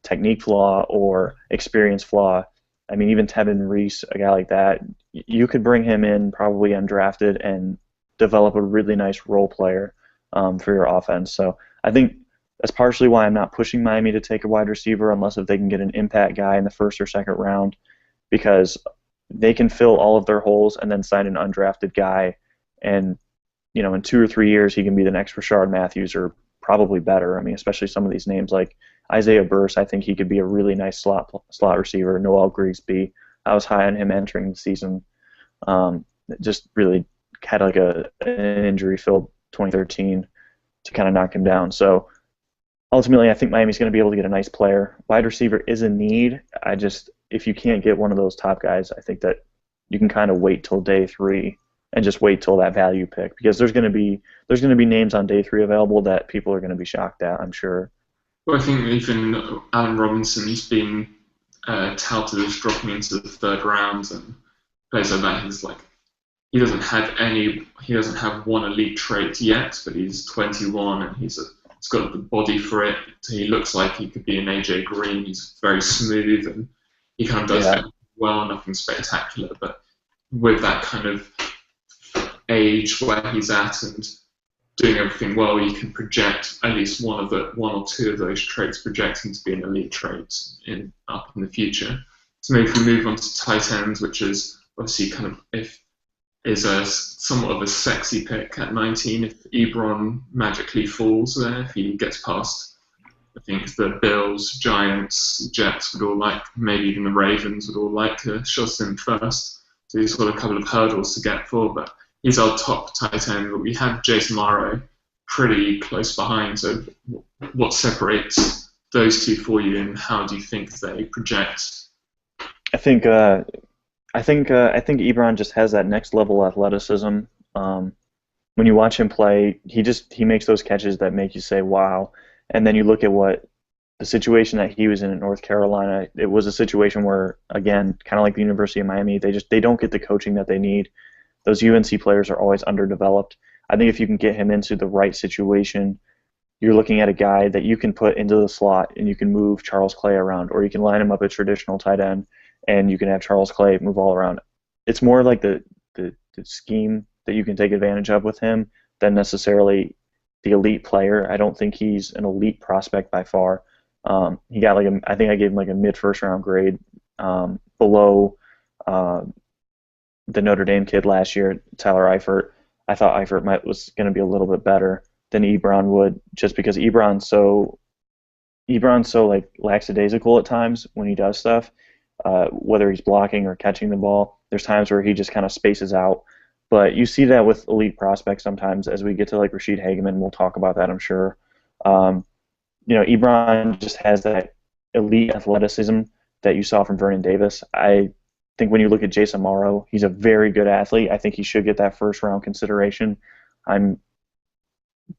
technique flaw or experience flaw. I mean, even Tevin Reese, a guy like that, you could bring him in probably undrafted and develop a really nice role player for your offense. So I think that's partially why I'm not pushing Miami to take a wide receiver unless if they can get an impact guy in the 1st or 2nd round, because they can fill all of their holes and then sign an undrafted guy, and in 2 or 3 years he can be the next Rashard Matthews or probably better. I mean, especially some of these names like Isaiah Burse. I think he could be a really nice slot receiver. Noel Grigsby. I was high on him entering the season. Just really had like an injury-filled 2013 to kind of knock him down. So ultimately, I think Miami's going to be able to get a nice player. Wide receiver is a need. If you can't get one of those top guys, I think that you can kind of wait till day 3 and just wait till that value pick, because there's going to be names on day 3 available that people are going to be shocked at, I'm sure. Well, I think even Allen Robinson's been touted as dropping into the 3rd round, and players like that. He doesn't have one elite trait yet, but he's 21 and he's got the body for it. He looks like he could be an AJ Green. He's very smooth and he kind of does that well. Nothing spectacular, but with that kind of age where he's at and doing everything well, you can project at least one or two of those traits projecting to be an elite trait up in the future. So maybe if we move on to tight ends, which is obviously kind of is somewhat of a sexy pick at 19 if Ebron magically falls there, if he gets past. I think the Bills, Giants, Jets would all like, maybe even the Ravens would all like to shot him first. So he's got a couple of hurdles to get for, but he's our top tight end. But we have Jason Morrow pretty close behind. So what separates those two for you, and how do you think they project? I think Ebron just has that next level athleticism. When you watch him play, he makes those catches that make you say, "Wow!" And then you look at what the situation that he was in at North Carolina, it was a situation where, again, kind of like the University of Miami, they don't get the coaching that they need. Those UNC players are always underdeveloped. I think if you can get him into the right situation, you're looking at a guy that you can put into the slot and you can move Charles Clay around, or you can line him up at traditional tight end and you can have Charles Clay move all around. It's more like the scheme that you can take advantage of with him than necessarily the elite player. I don't think he's an elite prospect by far. He got I think I gave him like a mid first round grade, below the Notre Dame kid last year, Tyler Eifert. I thought Eifert was going to be a little bit better than Ebron would, just because Ebron's so like lackadaisical at times when he does stuff, whether he's blocking or catching the ball. There's times where he just kind of spaces out. But you see that with elite prospects sometimes. As we get to like Rashid Hageman, we'll talk about that, I'm sure. Ebron just has that elite athleticism that you saw from Vernon Davis. I think when you look at Jason Morrow, he's a very good athlete. I think he should get that first round consideration. I'm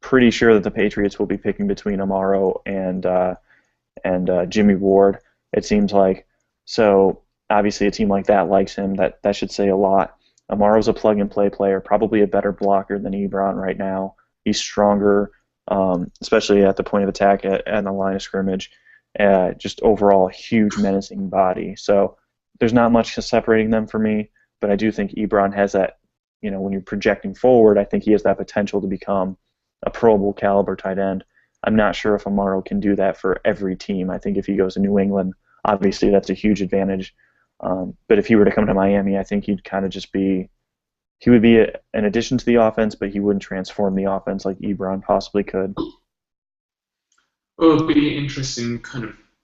pretty sure that the Patriots will be picking between Amaro and Jimmy Ward, it seems like. So obviously a team like that likes him. That should say a lot. Amaro's a plug-and-play player, probably a better blocker than Ebron right now. He's stronger, especially at the point of attack and the line of scrimmage. Just overall huge menacing body. So there's not much separating them for me, but I do think Ebron has that, when you're projecting forward, I think he has that potential to become a Pro Bowl caliber tight end. I'm not sure if Amaro can do that for every team. I think if he goes to New England, obviously that's a huge advantage. But if he were to come to Miami, I think he'd kind of just be, he would be an addition to the offense, but he wouldn't transform the offense like Ebron possibly could. Well, it'll be interesting.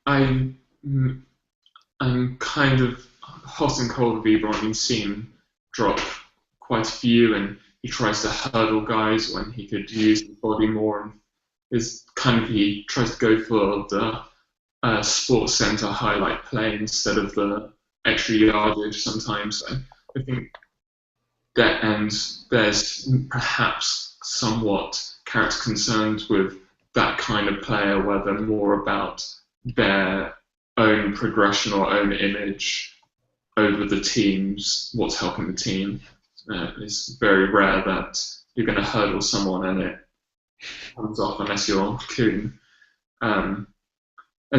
I'm kind of hot and cold with Ebron. You've seen him drop quite a few, and he tries to hurdle guys when he could use the body more. And he tries to go for the sports center highlight play instead of the extra yardage sometimes. I think that, and there's perhaps somewhat character concerns with that kind of player where they're more about their own progression or own image over the team's, what's helping the team. It's very rare that you're going to hurdle someone and it comes off unless you're Kuhn. And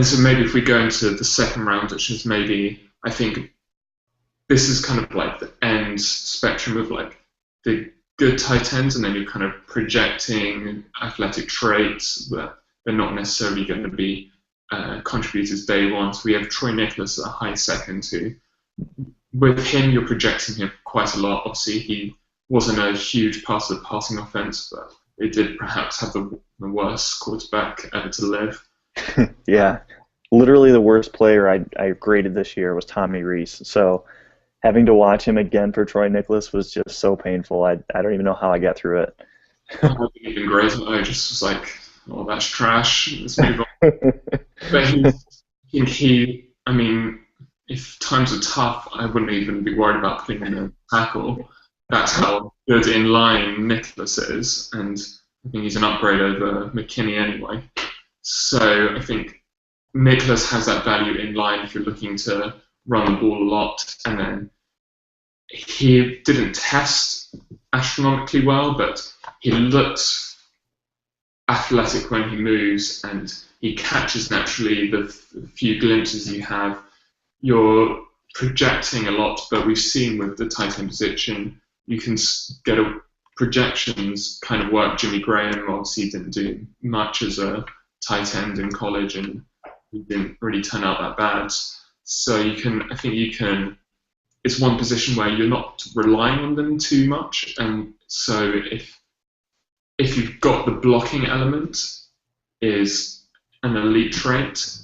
so maybe if we go into the second round, which is maybe, I think this is kind of like the end spectrum of like the good tight ends, and then you're kind of projecting athletic traits that they're not necessarily going to be contributors day one. So we have Troy Nicholas at a high second who, with him, you're projecting him quite a lot. Obviously, he wasn't a huge part of the passing offense, but it did perhaps have the worst quarterback ever to live. Yeah, literally the worst player I graded this year was Tommy Rees. So having to watch him again for Troy Nicholas was just so painful. I don't even know how I got through it. I wasn't even great. I just was like, oh, that's trash. Let's move on. But I mean, if times are tough, I wouldn't even be worried about putting in a tackle. That's how good in line Nicholas is, and I think he's an upgrade over McKinney anyway. So I think Nicholas has that value in line if you're looking to run the ball a lot. And then he didn't test astronomically well, but he looks athletic when he moves, and he catches naturally the few glimpses you have. You're projecting a lot, but we've seen with the tight end position, you can get projections kind of work. Jimmy Graham obviously didn't do much as a tight end in college, and he didn't really turn out that bad. So I think you can, it's one position where you're not relying on them too much, and so if you've got the blocking element is an elite trait,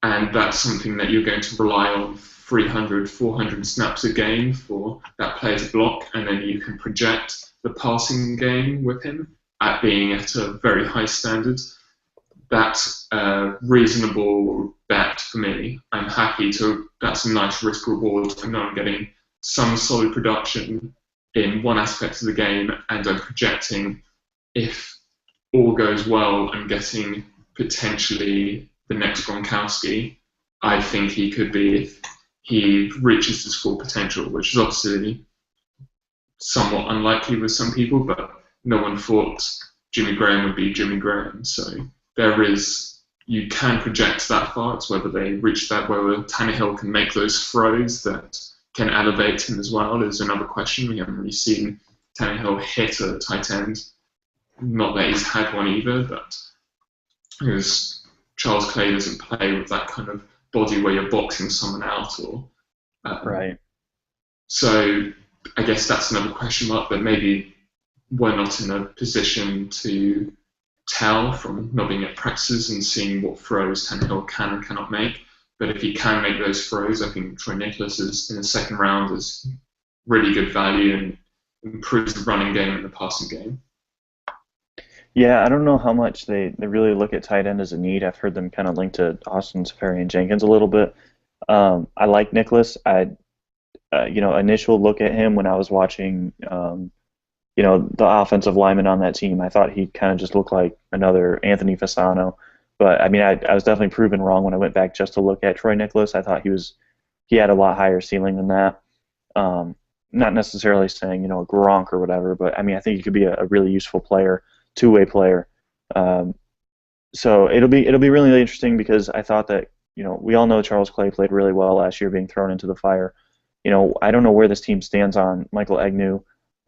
and that's something that you're going to rely on 300, 400 snaps a game for that player to block, and then you can project the passing game with him at being at a very high standard. That's a reasonable bet for me. I'm happy to, that's a nice risk reward. I know I'm getting some solid production in one aspect of the game, and I'm projecting, if all goes well, I'm getting potentially the next Gronkowski. I think he could be if he reaches his full potential, which is obviously somewhat unlikely with some people, but no one thought Jimmy Graham would be Jimmy Graham. So you can project that far. It's whether they reach that, whether Tannehill can make those throws that can elevate him as well is another question. We haven't really seen Tannehill hit a tight end. Not that he's had one either, but because Charles Clay doesn't play with that kind of body where you're boxing someone out, or Right. so I guess that's another question mark, but maybe we're not in a position to tell from not being at practices and seeing what throws Tannehill can and cannot make. But if he can make those throws, I think Troy Nicholas is in the second round is really good value and improves the running game and the passing game. Yeah, I don't know how much they really look at tight end as a need. I've heard them kind of linked to Austin Seferian-Jenkins a little bit. I like Nicholas. Initial look at him when I was watching, the offensive lineman on that team, I thought he kind of just looked like another Anthony Fasano. But I mean, I was definitely proven wrong when I went back just to look at Troy Nicholas. I thought he had a lot higher ceiling than that. Not necessarily saying Gronk or whatever, but I mean, I think he could be a really useful player, two-way player. So it'll be really interesting because I thought that we all know Charles Clay played really well last year, being thrown into the fire. I don't know where this team stands on Michael Agnew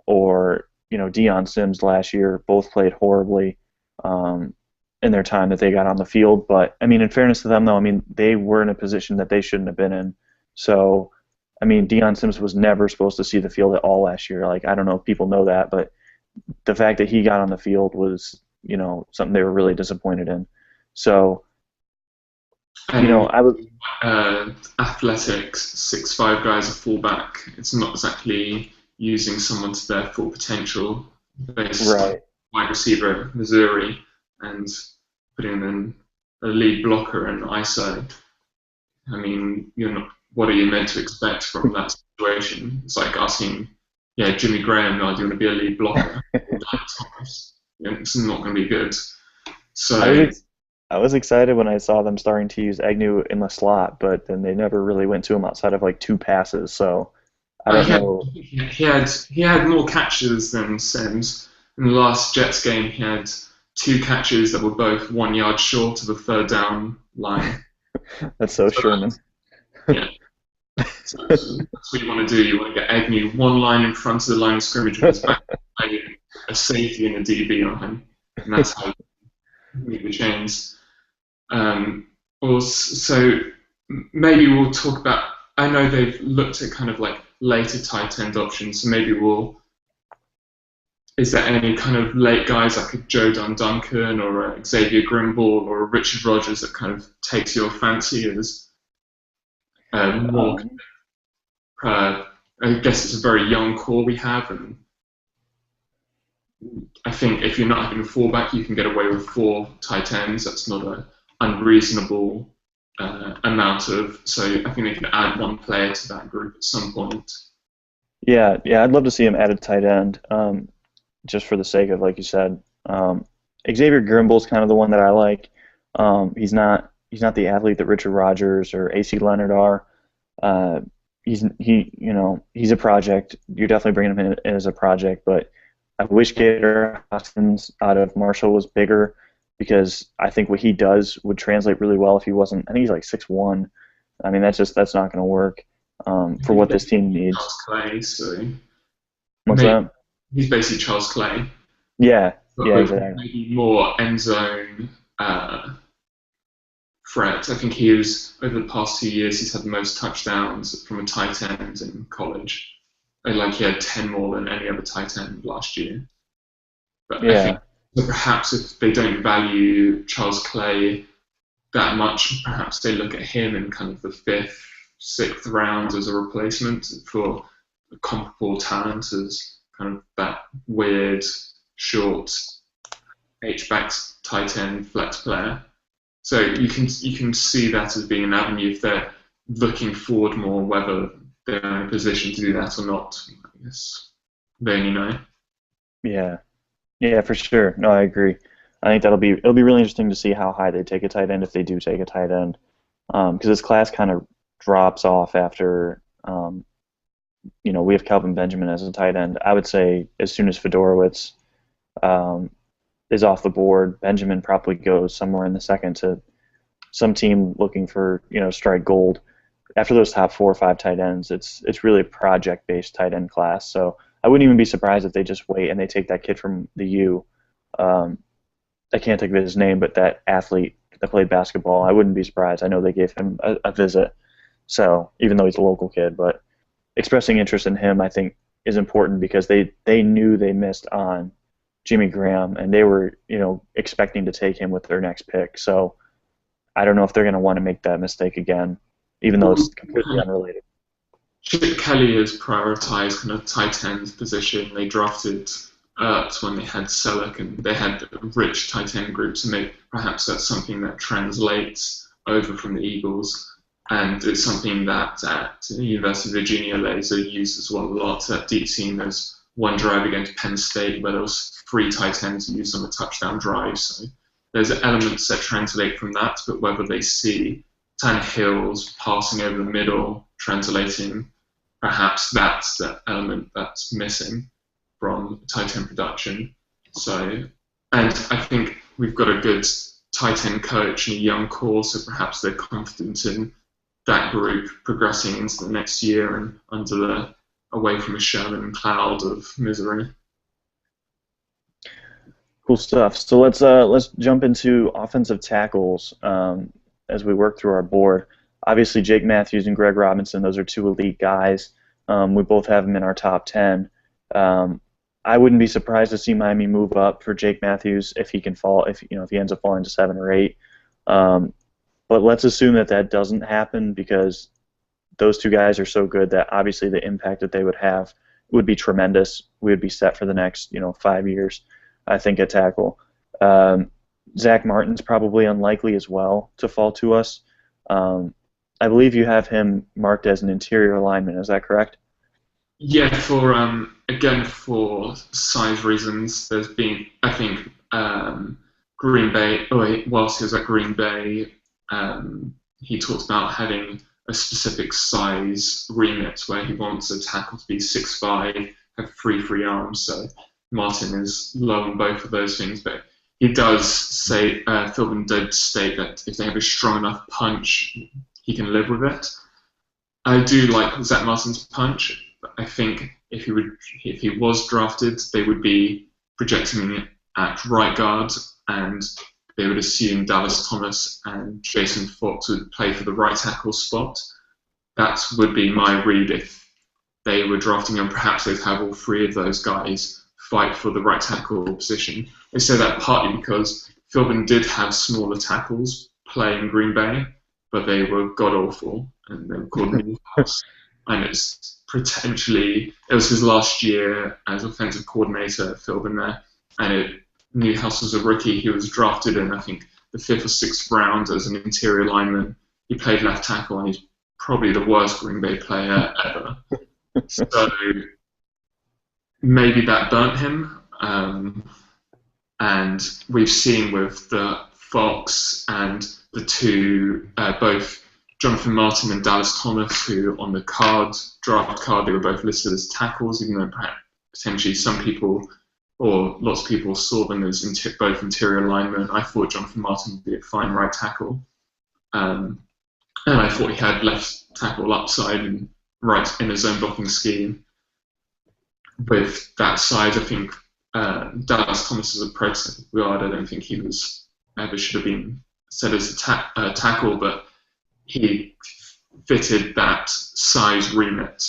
or Deion Sims last year. Both played horribly in their time that they got on the field. But I mean, in fairness to them, though, I mean they were in a position that they shouldn't have been in. So I mean, Deion Sims was never supposed to see the field at all last year. Like, I don't know if people know that, but the fact that he got on the field was something they were really disappointed in. So I was. Athletics, 6'5" guys, a fullback. It's not exactly using someone to their full potential. Based Right. wide receiver at Missouri and putting them in a lead blocker and ISO. I mean, what are you meant to expect from that situation? It's like asking, Jimmy Graham, do you want to be a lead blocker? It's not going to be good. So I was excited when I saw them starting to use Agnew in the slot, but then they never really went to him outside of like 2 passes. So I don't know. He had more catches than Sims. In the last Jets game, he had 2 catches that were both 1 yard short of the third down line. That's so Sherman. Yeah. So that's what you want to do. You want to get Agnew 1 line in front of the line of scrimmage with his back, a safety and a DB on him, and that's how you move the chains. So maybe we'll talk about. I know they've looked at kind of like later tight end options. So maybe is there any kind of late guys like a Joe Duncan or a Xavier Grimble or a Richard Rodgers that kind of takes your fancy as more? I guess it's a very young core we have, and I think if you're not having a fullback, you can get away with 4 tight ends. That's not an unreasonable amount of. So I think they can add 1 player to that group at some point. Yeah, I'd love to see him add a tight end, just for the sake of, like you said. Xavier Grimble's kind of the one that I like. He's not the athlete that Richard Rodgers or AC Leonard are. He's a project. You're definitely bringing him in as a project, but I wish Gator Hoskins out of Marshall was bigger, because I think what he does would translate really well if he wasn't. I think he's like 6'1". I mean, that's not going to work for what this team needs. Charles Clay, so What's that? He's basically Charles Clay. Yeah, but exactly. Maybe more end zone threat. I think he was, over the past 2 years, he's had the most touchdowns from a tight end in college. He had 10 more than any other tight end last year. But I think perhaps if they don't value Charles Clay that much, perhaps they look at him in kind of the 5th, 6th round as a replacement for a comparable talent as kind of that weird, short, H-back tight end flex player. So you can see that as being an avenue if they're looking forward more, whether they're in a position to do that or not. I guess they only know. Yeah, for sure. No, I agree. I think it'll be really interesting to see how high they take a tight end if they do take a tight end, because this class kind of drops off after we have Calvin Benjamin as a tight end. I would say as soon as Fedorowicz um, is off the board, Benjamin probably goes somewhere in the second to some team looking for strike gold. After those top 4 or 5 tight ends, it's really a project-based tight end class. So I wouldn't even be surprised if they just wait and they take that kid from the U. Um, I can't think of his name, but that athlete that played basketball. I wouldn't be surprised. I know they gave him a visit. So even though he's a local kid, but expressing interest in him, I think, is important because they knew they missed on Jimmy Graham, and they were expecting to take him with their next pick. So I don't know if they're going to want to make that mistake again, even though it's completely unrelated. Chip Kelly has prioritized kind of tight end position. They drafted Ertz when they had Selleck, and they had rich tight end groups, and perhaps that's something that translates over from the Eagles. And it's something that at the University of Virginia, Laser used as well a lot. At deep seam, there's one drive against Penn State where there was 3 tight ends used on a touchdown drive. So there's elements that translate from that, but whether they see Tannehill's passing over the middle translating, perhaps that's the element that's missing from tight end production. So, and I think we've got a good tight end coach and a young core, so perhaps they're confident in that group progressing into the next year and away from a Sherman cloud of misery. Cool stuff. So let's jump into offensive tackles as we work through our board. Obviously, Jake Matthews and Greg Robinson; those are 2 elite guys. We both have them in our top 10. I wouldn't be surprised to see Miami move up for Jake Matthews if he can fall, if he ends up falling to 7 or 8. But let's assume that doesn't happen because those 2 guys are so good that obviously the impact that they would have would be tremendous. We would be set for the next 5 years, I think, at tackle. Zach Martin's probably unlikely as well to fall to us. I believe you have him marked as an interior lineman. Is that correct? Yeah, for size reasons, there's been, I think, Green Bay. Whilst he was at Green Bay, he talked about having a specific size remit where he wants a tackle to be 6'5", have 3 free arms. So Martin is low on both of those things, but he does say, Philbin did state that if they have a strong enough punch, he can live with it. I do like Zach Martin's punch. I think if he was drafted, they would be projecting him at right guard, and they would assume Dallas Thomas and Jason Fox would play for the right tackle spot. That would be my read if they were drafting him. Perhaps they'd have all 3 of those guys fight for the right tackle position. I say that partly because Philbin did have smaller tackles playing Green Bay, but they were god-awful, and they were called Newhouse. And it was his last year as offensive coordinator at Philbin there, and Newhouse was a rookie. He was drafted in, I think, the 5th or 6th round as an interior lineman. He played left tackle, and he's probably the worst Green Bay player ever. So maybe that burnt him. And we've seen with the Fox and the 2, both Jonathan Martin and Dallas Thomas, who on the draft card, they were both listed as tackles, even though perhaps potentially some people or lots of people saw them as both interior linemen. I thought Jonathan Martin would be a fine right tackle. And I thought he had left tackle upside and right in his own blocking scheme. With that side, I think Dallas Thomas is a pro guard. I don't think he ever should have been set as a tackle, but he fitted that size remit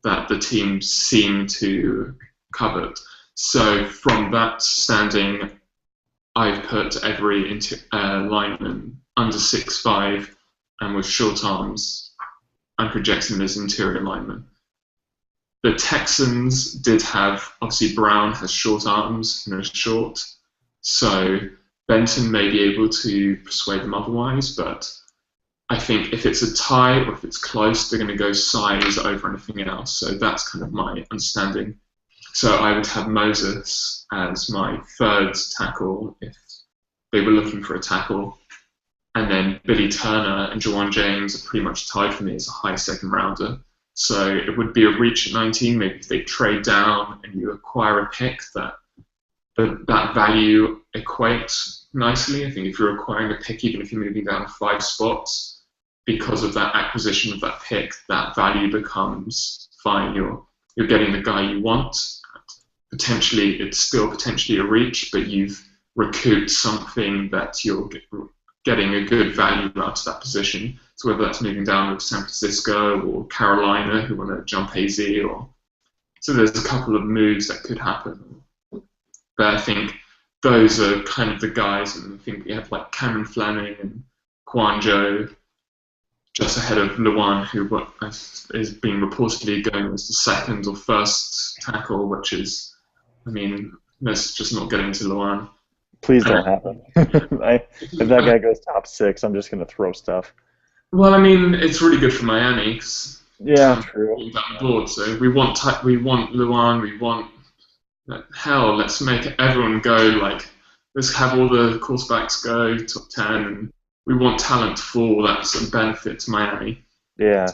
that the team seemed to covet. So from that standing, I've put every lineman under 6'5", and with short arms, I'm projecting them as interior linemen. The Texans did have, obviously Brown has short arms and is short, so Benton may be able to persuade them otherwise, but I think if it's a tie or if it's close, they're going to go size over anything else. So that's kind of my understanding. So I would have Moses as my 3rd tackle if they were looking for a tackle. And then Billy Turner and Jawan James are pretty much tied for me as a high second rounder. So it would be a reach at 19. Maybe if they trade down and you acquire a pick that value equates nicely. I think if you're acquiring a pick, even if you're moving down 5 spots, because of that acquisition of that pick, that value becomes fine. You're getting the guy you want. Potentially, it's still potentially a reach, but you've recouped something that you're getting a good value out of that position. So whether that's moving down with San Francisco or Carolina, who want to jump AZ, so there's a couple of moves that could happen. But I think those are kind of the guys, and I think we have like Cameron Fleming and Kwanjo just ahead of Luan, who is being reportedly going as the second or first tackle, which is, I mean, let's just not get into Luan. Please don't happen. If that guy goes top 6, I'm just going to throw stuff. Well, I mean, it's really good for Miami. Yeah, true. That board, so we want Luan, we want hell. Let's make everyone go. Like, let's have all the quarterbacks go top 10, and we want talent for that's a benefit to Miami. Yeah.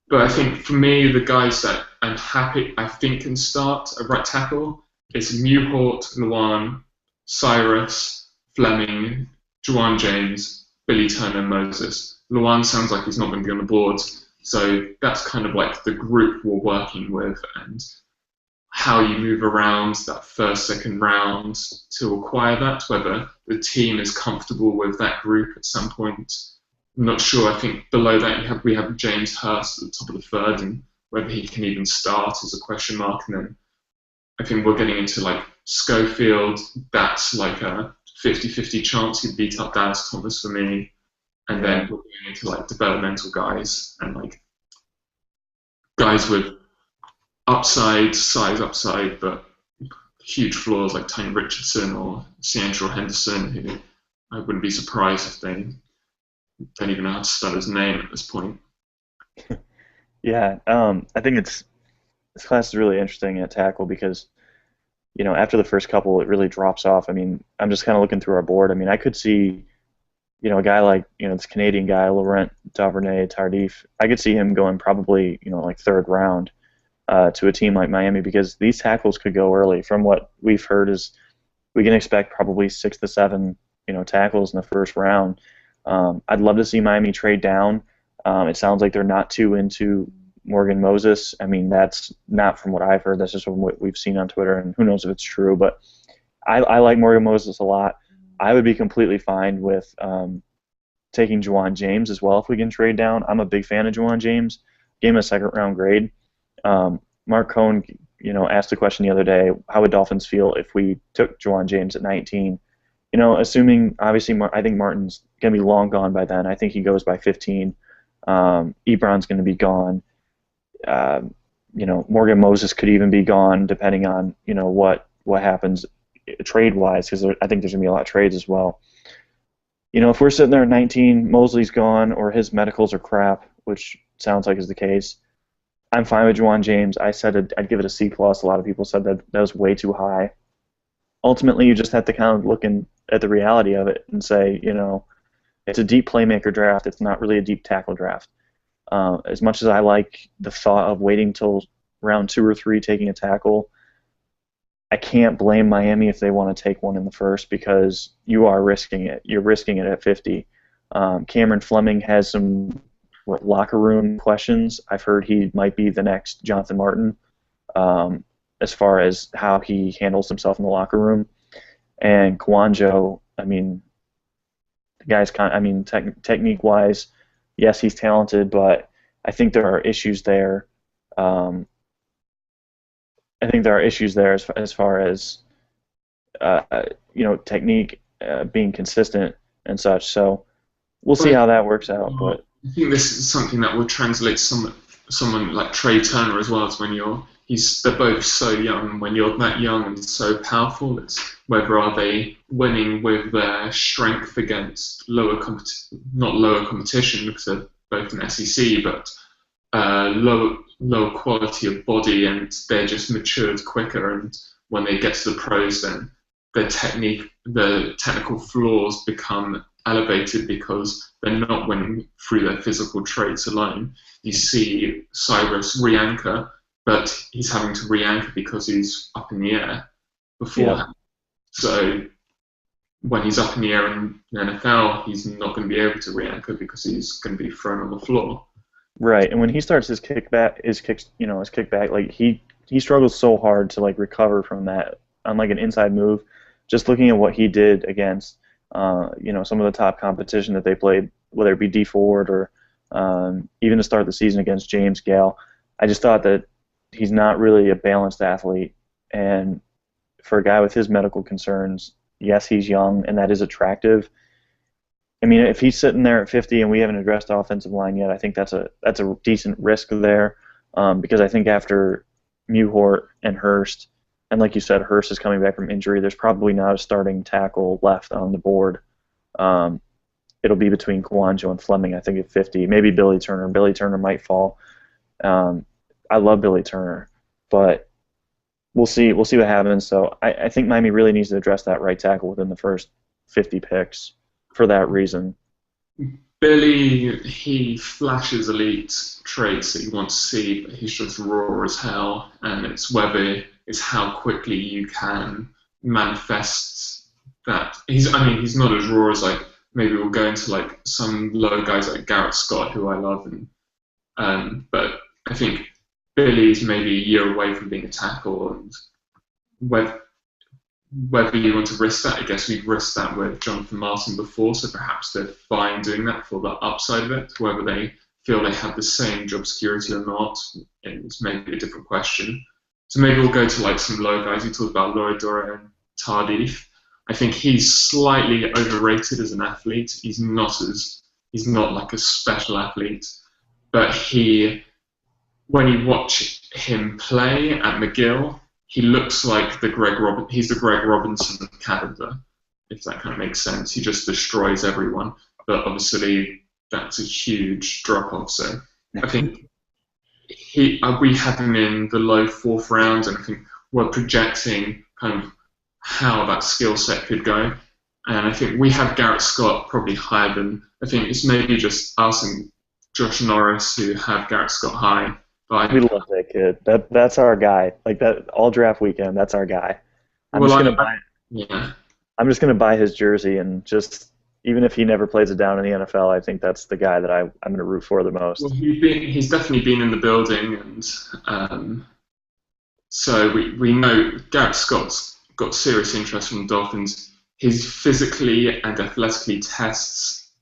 But I think for me, the guys that I'm happy I think can start at right tackle is Newhart, Luan, Cyrus, Fleming, Jawan James, Billy Turner, Moses. Luan sounds like he's not going to be on the board, so that's kind of like the group we're working with, and how you move around that first, second round to acquire that, whether the team is comfortable with that group at some point. I'm not sure. I think below that we have James Hurst at the top of the 3rd, and whether he can even start is a question mark. And then I think we're getting into like Schofield. That's like a 50-50 chance he'd beat up Dallas Thomas for me. And then we're going into like developmental guys and like guys with size upside, but huge flaws like Tony Richardson or Seantrell Henderson, who I wouldn't be surprised if they don't even know how to spell his name at this point. Yeah, I think this class is really interesting at tackle because, after the first couple, it really drops off. I mean, I'm just kind of looking through our board. I mean, I could see, a guy like, this Canadian guy, Laurent Duvernay-Tardif, I could see him going probably, like 3rd round. To a team like Miami, because these tackles could go early. From what we've heard, is we can expect probably 6 to 7, tackles in the first round. I'd love to see Miami trade down. It sounds like they're not too into Morgan Moses. I mean, that's not from what I've heard. That's just from what we've seen on Twitter, and who knows if it's true. But I like Morgan Moses a lot. I would be completely fine with taking Jawan James as well if we can trade down. I'm a big fan of Jawan James. Gave him a 2nd round grade. Mark Cohn, asked the question the other day, how would Dolphins feel if we took Jawan James at 19? Assuming, obviously, I think Martin's going to be long gone by then. I think he goes by 15. Ebron's going to be gone. Morgan Moses could even be gone, depending on, what happens trade-wise, because I think there's going to be a lot of trades as well. If we're sitting there at 19, Mosley's gone, or his medicals are crap, which sounds like is the case, I'm fine with Jawan James. I said I'd give it a C+. A lot of people said that was way too high. Ultimately, you just have to kind of look at the reality of it and say, it's a deep playmaker draft. It's not really a deep tackle draft. As much as I like the thought of waiting till round 2 or 3 taking a tackle, I can't blame Miami if they want to take one in the first, because you are risking it. You're risking it at 50. Cameron Fleming has some locker room questions. I've heard he might be the next Jonathan Martin as far as how he handles himself in the locker room. And Kwanjo, I mean, the guy's technique-wise, yes, he's talented, but I think there are issues there. I think there are issues there as far as technique, being consistent and such. So we'll see how that works out. But I think this is something that will translate to someone like Trey Turner as well. As when they're both so young. When you're that young and so powerful, it's whether are they winning with their strength against not lower competition, because they're both in SEC, but lower quality of body, and they're just matured quicker. And when they get to the pros, then the technical flaws become elevated because they're not winning through their physical traits alone. You see Cyrus re-anchor, but he's having to re-anchor because he's up in the air beforehand. So when he's up in the air in the NFL, he's not going to be able to re-anchor because he's going to be thrown on the floor. Right, and when he starts his kickback, like he struggles so hard to like recover from that on like an inside move. Just looking at what he did against, some of the top competition that they played, whether it be D Ford or even to start the season against James Gale, I just thought that he's not really a balanced athlete, and for a guy with his medical concerns, yes, he's young, and that is attractive. I mean, if he's sitting there at 50 and we haven't addressed the offensive line yet, I think that's a decent risk there, because I think after Mewhort and Hurst, and like you said, Hurst is coming back from injury, there's probably not a starting tackle left on the board. It'll be between Kwanjo and Fleming, I think, at 50. Maybe Billy Turner. Billy Turner might fall. I love Billy Turner, but we'll see what happens. So I think Miami really needs to address that right tackle within the first 50 picks for that reason. Billy, he flashes elite traits that you want to see, but he's just raw as hell, and it's how quickly you can manifest that. He's not as raw as, like, maybe we'll go into like some low guys like Garrett Scott, who I love, but I think Billy's maybe a year away from being a tackle, and whether you want to risk that, I guess we've risked that with Jonathan Martin before, so perhaps they're fine doing that for the upside of it. Whether they feel they have the same job security or not is maybe a different question. So maybe we'll go to like some low guys. You talked about Loradora and Tardif. I think he's slightly overrated as an athlete. He's not like a special athlete, but when you watch him play at McGill, he looks like he's the Greg Robinson of Canada, if that kind of makes sense. He just destroys everyone, but obviously that's a huge drop-off. So I think we had him in the low 4th round, and I think we're projecting kind of how that skill set could go. And I think we have Garrett Scott probably higher than, I think it's maybe just us and Josh Norris who have Garrett Scott high. We love that kid. That's our guy. Like that all draft weekend, that's our guy. I'm just gonna buy his jersey, and just even if he never plays it down in the NFL, I think that's the guy that I'm gonna root for the most. Well, he's definitely been in the building, and so we know Garrett Scott's got serious interest from the Dolphins. He's physically and athletically tests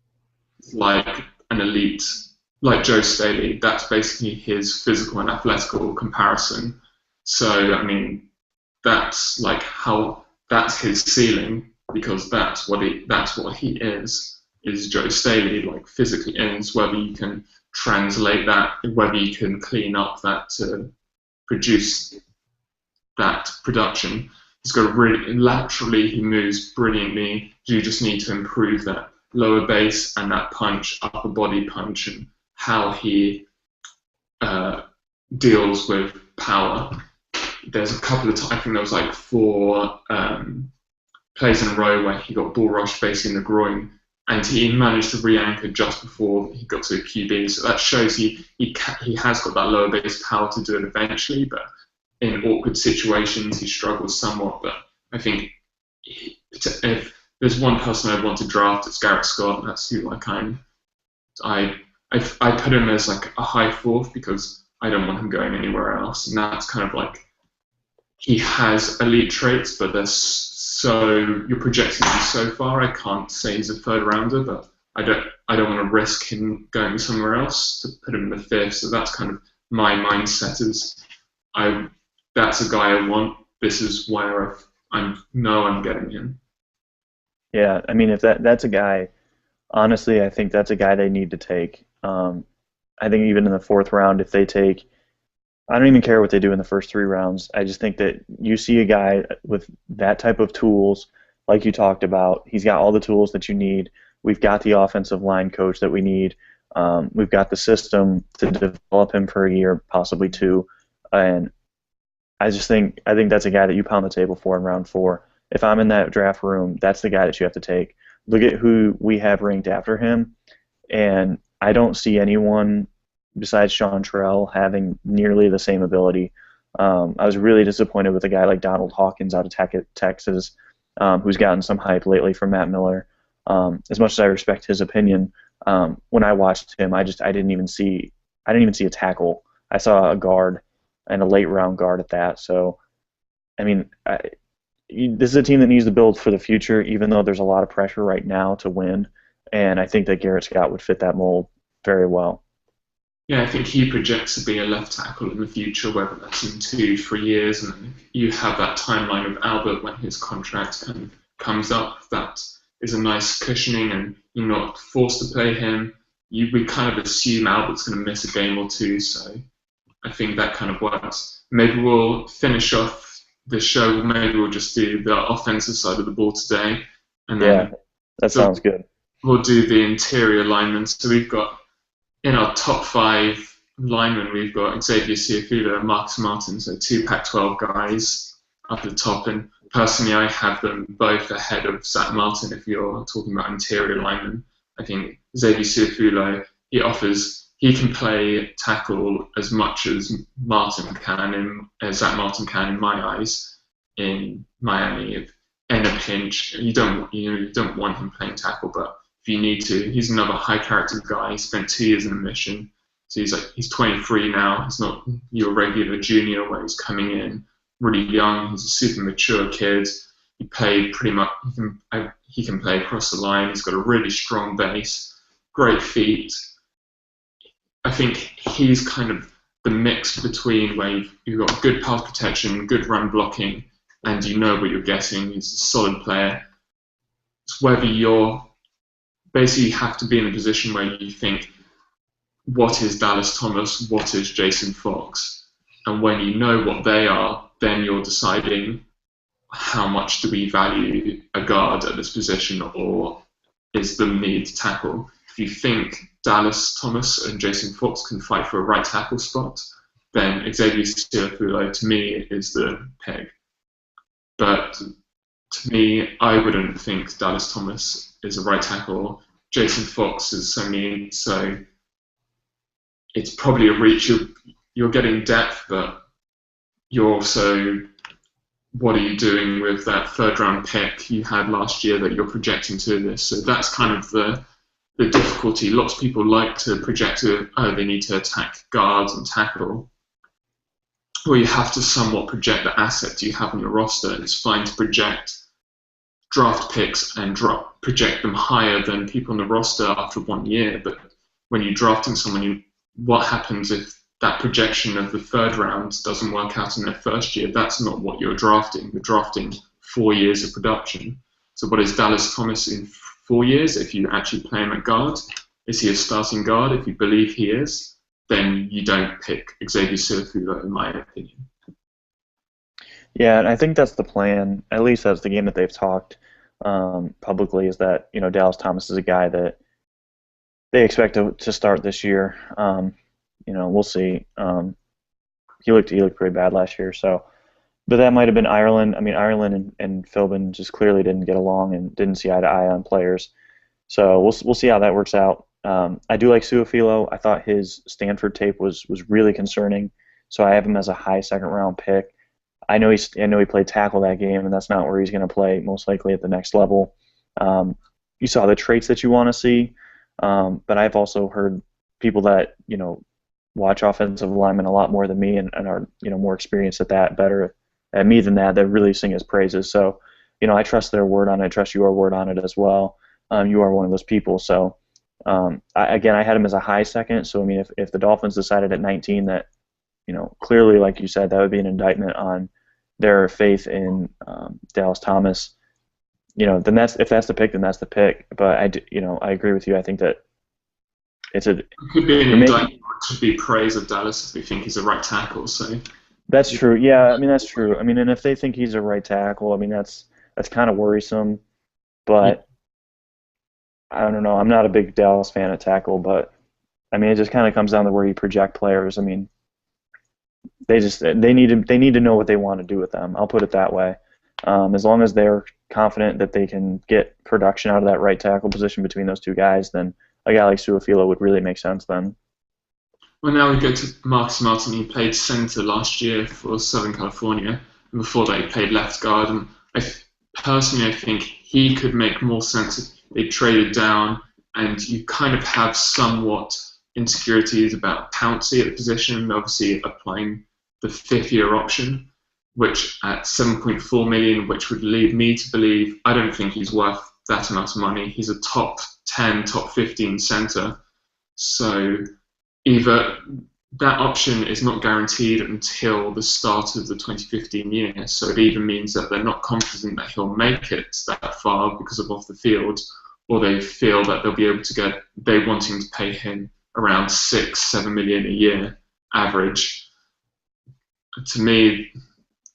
like an elite. Like Joe Staley, that's basically his physical and athletical comparison. So, I mean, that's his ceiling, because that's what he is Joe Staley, like physically is. Whether you can translate that, whether you can clean up that to produce that production. He's got laterally, he moves brilliantly. You just need to improve that lower base and that punch, upper body punch, and how he deals with power. There's a couple of times, I think there was like 4 plays in a row where he got ball rushed basically in the groin, and he managed to re-anchor just before he got to the QB. So that shows he has got that lower base power to do it eventually, but in awkward situations he struggles somewhat. But I think if there's one person I want to draft, it's Garrett Scott, and that's who I put him as like a high 4th because I don't want him going anywhere else, and that's kind of like he has elite traits, but you're projecting him so far. I can't say he's a 3rd rounder, but I don't want to risk him going somewhere else to put him in the 5th. So that's kind of my mindset that's a guy I want. This is where I know I'm getting him. Yeah, I mean, if that's a guy, honestly, I think that's a guy they need to take. I think even in the 4th round, if they take, I don't even care what they do in the first 3 rounds. I just think that you see a guy with that type of tools, like you talked about. He's got all the tools that you need. We've got the offensive line coach that we need. We've got the system to develop him for a year, possibly 2. And I think that's a guy that you pound the table for in round 4. if I'm in that draft room, that's the guy that you have to take. Look at who we have ranked after him, and I don't see anyone besides Sean Terrell having nearly the same ability. I was really disappointed with a guy like Donald Hawkins out of Texas, who's gotten some hype lately from Matt Miller. As much as I respect his opinion, when I watched him, I didn't even see a tackle. I saw a guard and a late round guard at that. So, I mean, this is a team that needs to build for the future, even though there's a lot of pressure right now to win. And I think that Garrett Scott would fit that mold very well. Yeah, I think he projects to be a left tackle in the future, whether that's in 2-3 years, and then you have that timeline of Albert when his contract kind of comes up. That is a nice cushioning, and you're not forced to play him. We kind of assume Albert's going to miss a game or two, so I think that kind of works. Maybe we'll finish off the show. Maybe we'll just do the offensive side of the ball today, and then that sounds good. We'll do the interior linemen. So we've got in our top 5 linemen, we've got Xavier Ciafula and Marcus Martin, so 2 Pac-12 guys up the top. And personally, I have them both ahead of Zach Martin if you're talking about interior linemen. I think Xavier Ciafula, he can play tackle as much as Martin can, as Zach Martin can in my eyes, in Miami. If in a pinch, you don't want him playing tackle, but if you need to, he's another high character guy. He spent 2 years in a mission, so he's 23 now. He's not your regular junior where he's coming in really young. He's a super mature kid. He played pretty much. He can play across the line. He's got a really strong base, great feet. I think he's kind of the mix between where you've got good pass protection, good run blocking, and you know what you're getting. He's a solid player. It's whether you're basically have to be in a position where you think, what is Dallas Thomas? What is Jason Fox? And when you know what they are, then you're deciding how much do we value a guard at this position, or is the need to tackle. If you think Dallas Thomas and Jason Fox can fight for a right tackle spot, then Xavier Ciafula, to me, is the peg. But to me, I wouldn't think Dallas Thomas is a right tackle. Jason Fox is so it's probably a reach. You're getting depth, but you're also, what are you doing with that 3rd round pick you had last year that you're projecting to this? So that's kind of the difficulty. Lots of people like to project they need to attack guards and tackle. Well, you have to somewhat project the assets you have on your roster. It's fine to project draft picks and project them higher than people on the roster after 1 year, but when you're drafting someone, what happens if that projection of the 3rd round doesn't work out in their first year? That's not what you're drafting. You're drafting 4 years of production. So what is Dallas Thomas in 4 years if you actually play him at guard? Is he a starting guard? If you believe he is, then you don't pick Xavier Ciafula, in my opinion. Yeah, and I think that's the plan. At least that's the game that they've talked publicly, is that Dallas Thomas is a guy that they expect to start this year. We'll see. He looked pretty bad last year, so. But that might have been Ireland. I mean, Ireland and Philbin just clearly didn't get along and didn't see eye to eye on players. So we'll see how that works out. I do like Suafilo. I thought his Stanford tape was really concerning, so I have him as a high 2nd round pick. I know he played tackle that game, and that's not where he's going to play most likely at the next level. You saw the traits that you want to see, but I've also heard people that watch offensive linemen a lot more than me and are more experienced at that, better at me than that really sing his praises. So I trust their word on it. I trust your word on it as well. You are one of those people. So I had him as a high 2nd. So I mean, if the Dolphins decided at 19 that clearly, like you said, that would be an indictment on their faith in Dallas Thomas. Then if that's the pick, then that's the pick. But I agree with you. I think that it could be an indictment. Could be praise of Dallas if they think he's a right tackle. So that's true. Yeah, I mean that's true. I mean, and if they think he's a right tackle, I mean that's kind of worrisome. But I don't know. I'm not a big Dallas fan at tackle, but I mean it just kind of comes down to where you project players. I mean, they need to know what they want to do with them. I'll put it that way. As long as they're confident that they can get production out of that right tackle position between those two guys, then a guy like Suafilo would really make sense then. Well, now we go to Marcus Martin. He played centre last year for Southern California, and before that he played left guard. And personally, I think he could make more sense if they traded down, and you kind of have somewhat insecurities about Pouncey at the position, obviously applying the fifth-year option, which at 7.4 million, which would lead me to believe I don't think he's worth that amount of money. He's a top 10, top 15 centre, so either that option is not guaranteed until the start of the 2015 year, so it either means that they're not confident that he'll make it that far because of off the field, or they feel that they'll be able to get, they're wanting to pay him around 6-7 million a year average. To me,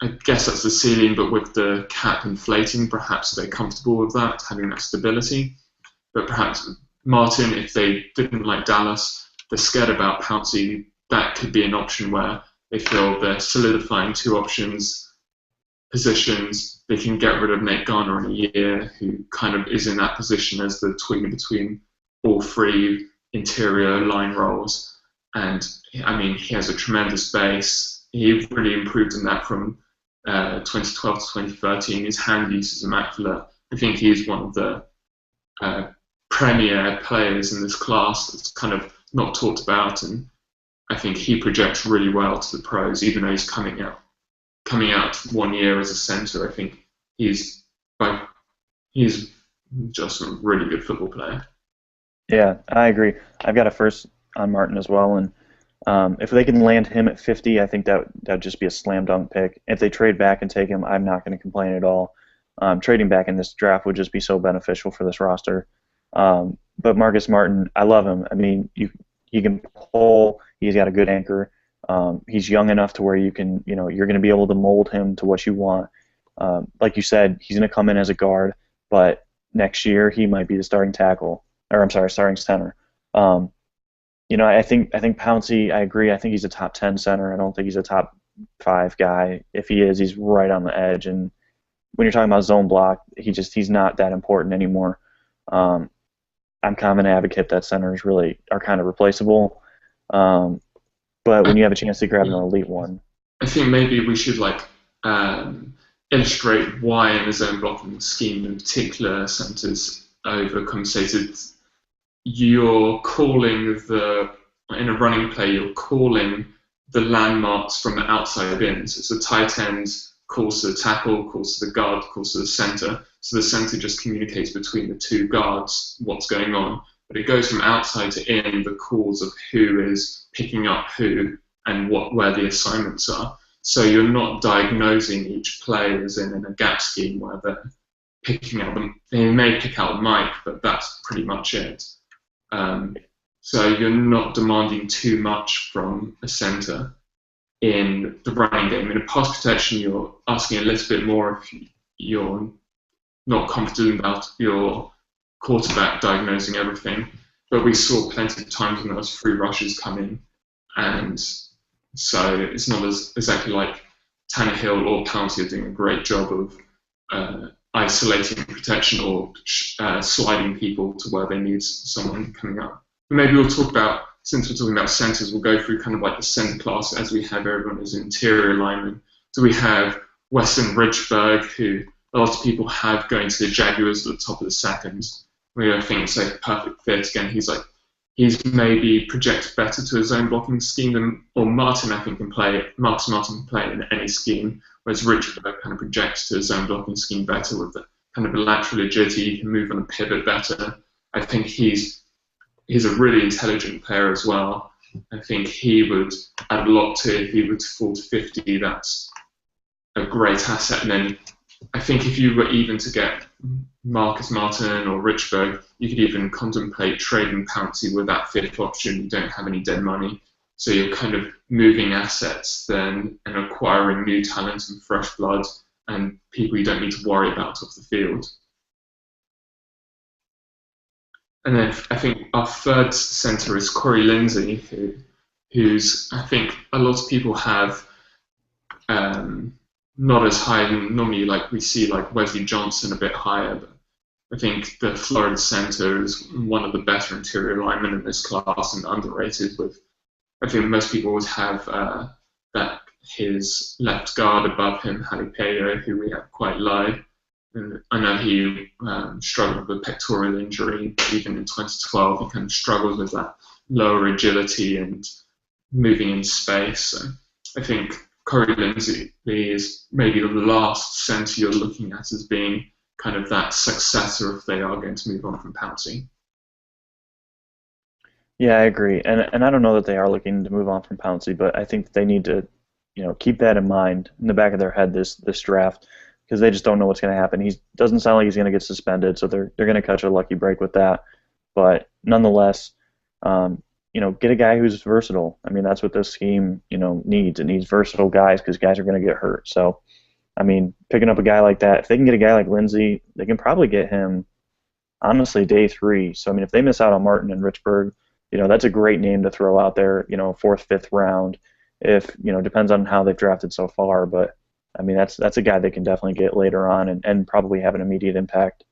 I guess that's the ceiling, but with the cap inflating, perhaps they're comfortable with that, having that stability. But perhaps Martin, if they didn't like Dallas, they're scared about Pouncey, that could be an option where they feel they're solidifying two options, positions. They can get rid of Nate Garner in a year, who kind of is in that position as the tweener between all three interior line roles. And I mean, he has a tremendous base. He really improved in that from 2012 to 2013. His hand use is immaculate. I think he's one of the premier players in this class that's kind of not talked about, and I think he projects really well to the pros, even though he's coming out 1 year as a centre. I think he's just a really good football player. Yeah, I agree. I've got a first on Martin as well, and if they can land him at 50, I think that'd just be a slam dunk pick. If they trade back and take him, I'm not going to complain at all. Trading back in this draft would just be so beneficial for this roster. But Marcus Martin, I love him. I mean, he can pull. He's got a good anchor. He's young enough to where you're going to be able to mold him to what you want. Like you said, he's going to come in as a guard, but next year he might be the starting tackle, or I'm sorry, starting center. I think Pouncey, I agree. I think he's a top 10 center. I don't think he's a top 5 guy. If he is, he's right on the edge. And when you're talking about zone block, he's not that important anymore. I'm kind of an advocate that centers really are kind of replaceable. But when you have a chance to grab an elite one, I think maybe we should illustrate why in a zone blocking scheme in particular centers overcompensated. You're calling in a running play, you're calling the landmarks from the outside in. So it's the tight end calls to the tackle, calls to the guard, calls to the center. So the center just communicates between the two guards what's going on. But it goes from outside to in, the calls of who is picking up who and where the assignments are. So you're not diagnosing each player as in a gap scheme where they're picking out them. They may pick out Mike, but that's pretty much it. So you're not demanding too much from a center in the running game. In a pass protection, you're asking a little bit more if you're not confident about your quarterback diagnosing everything. But we saw plenty of times when those free rushes come in, and so it's not exactly like Tannehill or Pouncey are doing a great job of isolating protection or sliding people to where they need someone coming up. But maybe we'll talk about, since we're talking about centers, we'll go through kind of like the center class as we have everyone as interior linemen. So we have Weston Ridgeberg, who a lot of people have going to the Jaguars at the top of the second. I think it's a perfect fit. Again, he's maybe projected better to a zone blocking scheme than, or Martin, I think, Marcus Martin can play in any scheme, whereas Ridgeberg kind of projects to a zone blocking scheme better with the kind of a lateral agility. He can move on a pivot better. I think he's a really intelligent player as well. I think he would add a lot to, if he were to fall to 50, that's a great asset. And then I think if you were even to get Marcus Martin or Richburg, you could even contemplate trading Pouncey with that fifth option. You don't have any dead money, so you're kind of moving assets then and acquiring new talent and fresh blood and people you don't need to worry about off the field. And then I think our third centre is Corey Lindsey, who's I think a lot of people have not as high. Normally, like we see like Wesley Johnson a bit higher, but I think the Florida center is one of the better interior linemen in this class and underrated. With I think most people always have that his left guard above him, Halipeo, who we have quite low. And I know he struggled with a pectoral injury, but even in 2012 he kind of struggled with that lower agility and moving in space. So I think Corey Lindsey is maybe the last centre you're looking at as being kind of that successor if they are going to move on from Pouncey. Yeah, I agree, and I don't know that they are looking to move on from Pouncey, but I think that they need to, keep that in mind in the back of their head this draft, because they just don't know what's going to happen. He doesn't sound like he's going to get suspended, so they're going to catch a lucky break with that. But nonetheless, get a guy who's versatile. I mean, that's what this scheme, needs. It needs versatile guys because guys are going to get hurt. So, I mean, picking up a guy like that, if they can get a guy like Lindsey, they can probably get him, honestly, day 3. So, I mean, if they miss out on Martin and Richburg, that's a great name to throw out there, 4th, 5th round. If, depends on how they've drafted so far. But, I mean, that's a guy they can definitely get later on and probably have an immediate impact.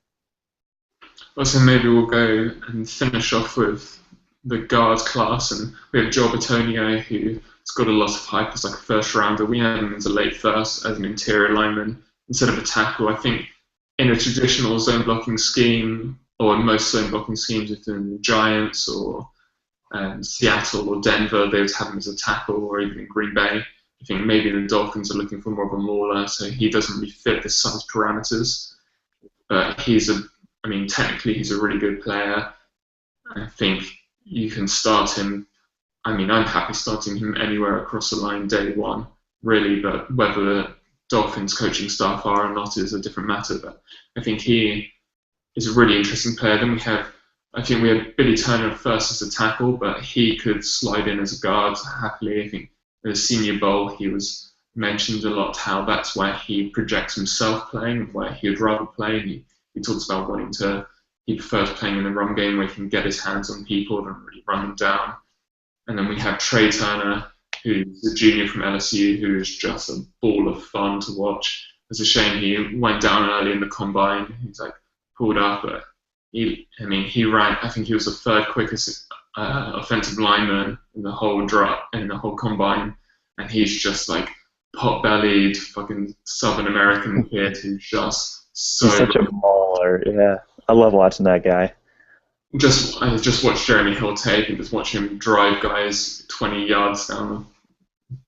Also, maybe we'll go and finish off with the guard class, and we have Joe Batonio, who's got a lot of hype as like a first rounder. We have him as a late first as an interior lineman instead of a tackle. I think in a traditional zone blocking scheme, or in most zone blocking schemes, if in the Giants or Seattle or Denver, they would have him as a tackle, or even in Green Bay. I think maybe the Dolphins are looking for more of a mauler, so he doesn't really fit the size parameters. But technically he's a really good player. I think you can start him. I mean, I'm happy starting him anywhere across the line day 1, really, but whether the Dolphins coaching staff are or not is a different matter. But I think he is a really interesting player. Then we have Billy Turner first as a tackle, but he could slide in as a guard happily. I think in the Senior Bowl he was mentioned a lot how that's where he projects himself playing, where he would rather play. He talks about he prefers playing in the run game where he can get his hands on people and really run them down. And then we have Trey Turner, who's a junior from LSU, who is just a ball of fun to watch. It's a shame he went down early in the combine. He's pulled up, but he ran. I think he was the 3rd quickest offensive lineman in the whole combine, and he's just pot-bellied, fucking Southern American kid who's just so. He's such a mauler. Yeah, I love watching that guy. I just watched Jeremy Hill tape and just watch him drive guys 20 yards down.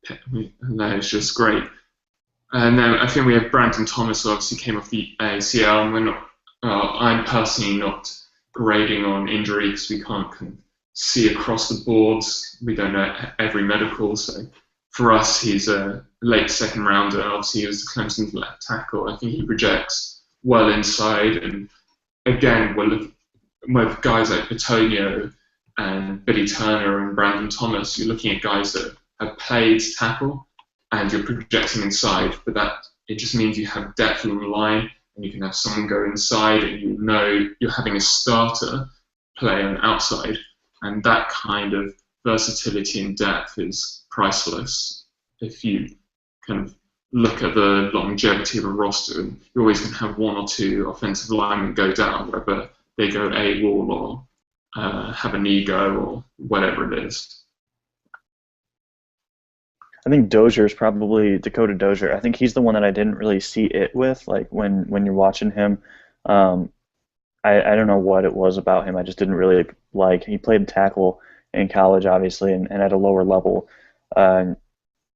And that is just great. And then I think we have Brandon Thomas, who obviously came off the ACL, and we're not. I'm personally not grading on injury because we can't see across the boards. We don't know every medical, so for us, he's a late 2nd rounder. Obviously, he was the Clemson's left tackle. I think he projects well inside, and again, we're looking with guys like Batonio and Billy Turner and Brandon Thomas. You're looking at guys that have played tackle, and you're projecting inside, but it just means you have depth on the line, and you can have someone go inside, and you're having a starter play on outside, and that kind of versatility and depth is priceless. If you kind of look at the longevity of a roster, and you're always going to have 1 or 2 offensive linemen go down, whether they go AWOL or have an ego or whatever it is. I think Dozier is probably Dakota Dozier. I think he's the one that I didn't really see it with, when you're watching him. I don't know what it was about him. I just didn't really like. He played tackle in college, obviously, and at a lower level.